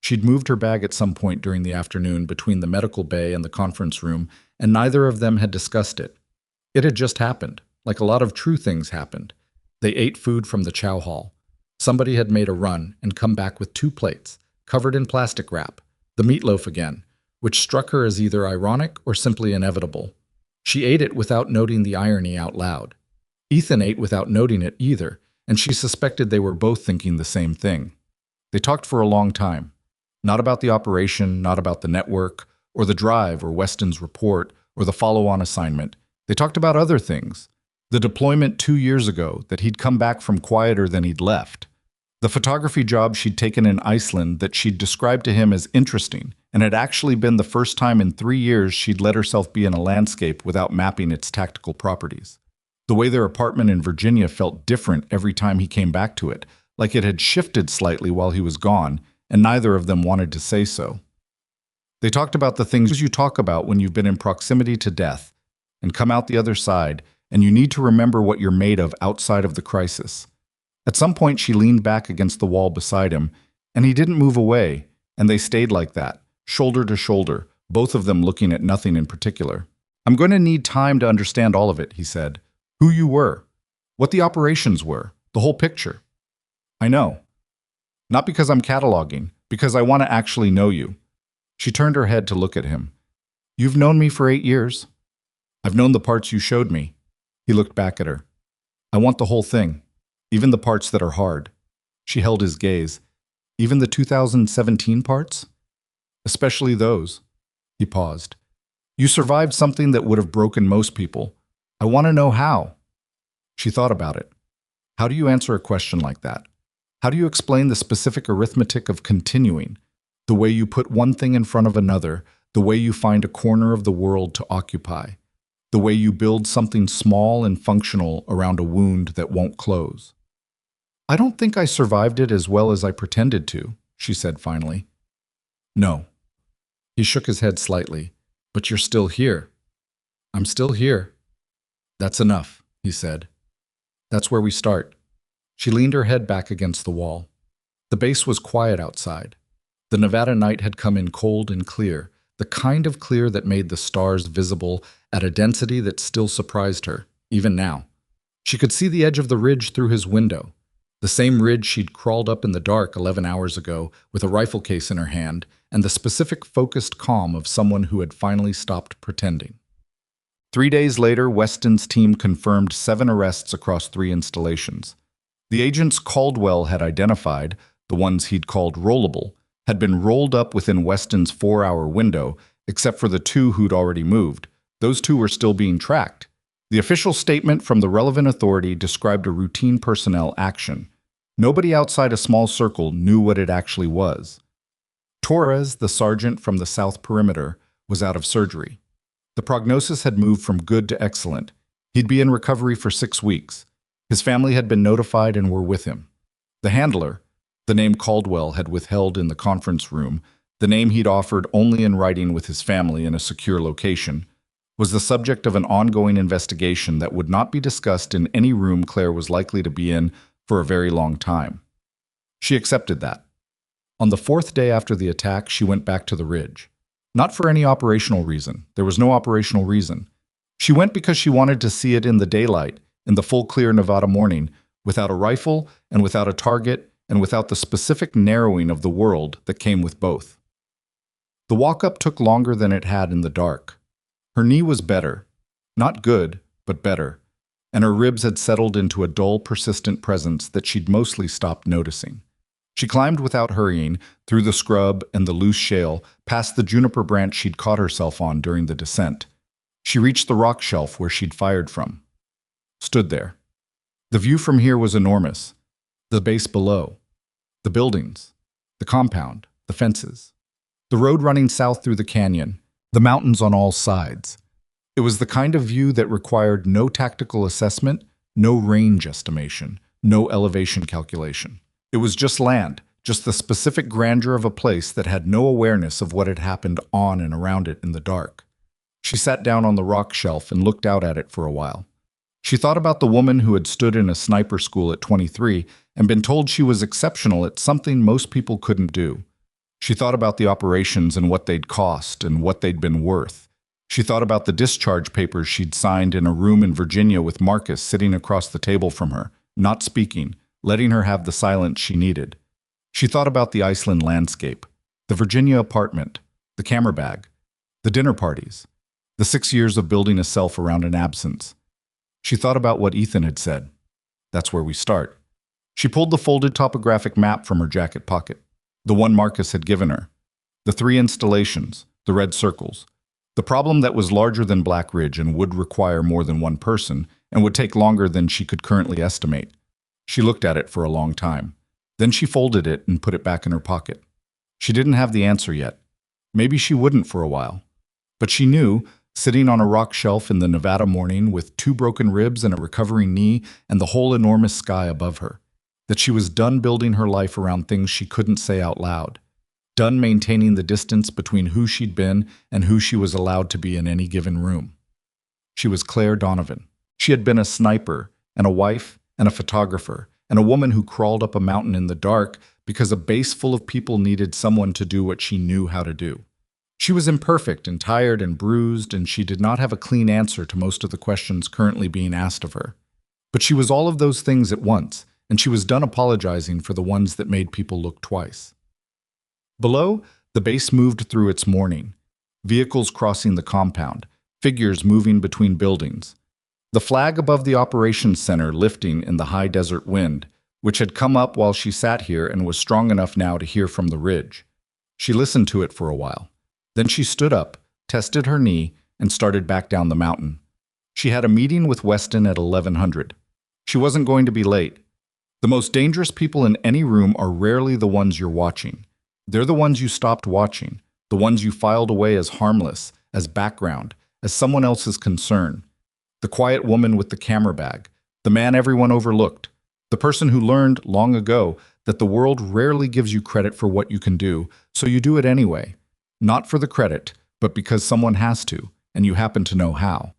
Speaker 1: She'd moved her bag at some point during the afternoon between the medical bay and the conference room, and neither of them had discussed it. It had just happened, like a lot of true things happened. They ate food from the chow hall. Somebody had made a run and come back with 2 plates, covered in plastic wrap, the meatloaf again, which struck her as either ironic or simply inevitable. She ate it without noting the irony out loud. Ethan ate without noting it either, and she suspected they were both thinking the same thing. They talked for a long time. Not about the operation, not about the network, or the drive, or Weston's report, or the follow-on assignment. They talked about other things. The deployment 2 years ago that he'd come back from quieter than he'd left. The photography job she'd taken in Iceland that she'd described to him as interesting, and had actually been the first time in 3 years she'd let herself be in a landscape without mapping its tactical properties. The way their apartment in Virginia felt different every time he came back to it, like it had shifted slightly while he was gone, and neither of them wanted to say so. They talked about the things you talk about when you've been in proximity to death, and come out the other side, and you need to remember what you're made of outside of the crisis. At some point she leaned back against the wall beside him, and he didn't move away, and they stayed like that, shoulder to shoulder, both of them looking at nothing in particular. "I'm going to need time to understand all of it," he said. "Who you were, what the operations were, the whole picture." "I know. Not because I'm cataloging, because I want to actually know you." She turned her head to look at him. "You've known me for 8 years. I've known the parts you showed me." He looked back at her. "I want the whole thing, even the parts that are hard." She held his gaze. "Even the 2017 parts?" "Especially those." He paused. "You survived something that would have broken most people. I want to know how." She thought about it. How do you answer a question like that? How do you explain the specific arithmetic of continuing? The way you put one thing in front of another, the way you find a corner of the world to occupy, the way you build something small and functional around a wound that won't close. "I don't think I survived it as well as I pretended to," she said finally. "No." He shook his head slightly. "But you're still here." "I'm still here." "That's enough," he said. "That's where we start." She leaned her head back against the wall. The base was quiet outside. The Nevada night had come in cold and clear, the kind of clear that made the stars visible at a density that still surprised her, even now. She could see the edge of the ridge through his window, the same ridge she'd crawled up in the dark 11 hours ago with a rifle case in her hand, and the specific focused calm of someone who had finally stopped pretending. 3 days later, Weston's team confirmed 7 arrests across 3 installations. The agents Caldwell had identified, the ones he'd called rollable, had been rolled up within Weston's 4-hour window, except for the 2 who'd already moved. Those 2 were still being tracked. The official statement from the relevant authority described a routine personnel action. Nobody outside a small circle knew what it actually was. Torres, the sergeant from the South Perimeter, was out of surgery. The prognosis had moved from good to excellent. He'd be in recovery for 6 weeks. His family had been notified and were with him. The handler, the name Caldwell had withheld in the conference room, the name he'd offered only in writing with his family in a secure location, was the subject of an ongoing investigation that would not be discussed in any room Claire was likely to be in for a very long time. She accepted that. On the 4th day after the attack, she went back to the ridge. Not for any operational reason. There was no operational reason. She went because she wanted to see it in the daylight, in the full clear Nevada morning, without a rifle and without a target and without the specific narrowing of the world that came with both. The walk-up took longer than it had in the dark. Her knee was better. Not good, but better. And her ribs had settled into a dull, persistent presence that she'd mostly stopped noticing. She climbed without hurrying, through the scrub and the loose shale, past the juniper branch she'd caught herself on during the descent. She reached the rock shelf where she'd fired from. Stood there. The view from here was enormous. The base below. The buildings. The compound. The fences. The road running south through the canyon. The mountains on all sides. It was the kind of view that required no tactical assessment, no range estimation, no elevation calculation. It was just land, just the specific grandeur of a place that had no awareness of what had happened on and around it in the dark. She sat down on the rock shelf and looked out at it for a while. She thought about the woman who had stood in a sniper school at 23 and been told she was exceptional at something most people couldn't do. She thought about the operations and what they'd cost and what they'd been worth. She thought about the discharge papers she'd signed in a room in Virginia with Marcus sitting across the table from her, not speaking, letting her have the silence she needed. She thought about the Iceland landscape, the Virginia apartment, the camera bag, the dinner parties, the 6 years of building a self around an absence. She thought about what Ethan had said. That's where we start. She pulled the folded topographic map from her jacket pocket, the one Marcus had given her, the 3 installations, the red circles, the problem that was larger than Black Ridge and would require more than one person and would take longer than she could currently estimate. She looked at it for a long time. Then she folded it and put it back in her pocket. She didn't have the answer yet. Maybe she wouldn't for a while. But she knew, sitting on a rock shelf in the Nevada morning with 2 broken ribs and a recovering knee and the whole enormous sky above her, that she was done building her life around things she couldn't say out loud, done maintaining the distance between who she'd been and who she was allowed to be in any given room. She was Claire Donovan. She had been a sniper and a wife and a photographer, and a woman who crawled up a mountain in the dark because a base full of people needed someone to do what she knew how to do. She was imperfect and tired and bruised, and she did not have a clean answer to most of the questions currently being asked of her. But she was all of those things at once, and she was done apologizing for the ones that made people look twice. Below, the base moved through its morning, vehicles crossing the compound, figures moving between buildings. The flag above the operations center lifting in the high desert wind, which had come up while she sat here and was strong enough now to hear from the ridge. She listened to it for a while. Then she stood up, tested her knee, and started back down the mountain. She had a meeting with Weston at 1100. She wasn't going to be late. The most dangerous people in any room are rarely the ones you're watching. They're the ones you stopped watching, the ones you filed away as harmless, as background, as someone else's concern. The quiet woman with the camera bag, the man everyone overlooked, the person who learned long ago that the world rarely gives you credit for what you can do, so you do it anyway. Not for the credit, but because someone has to, and you happen to know how.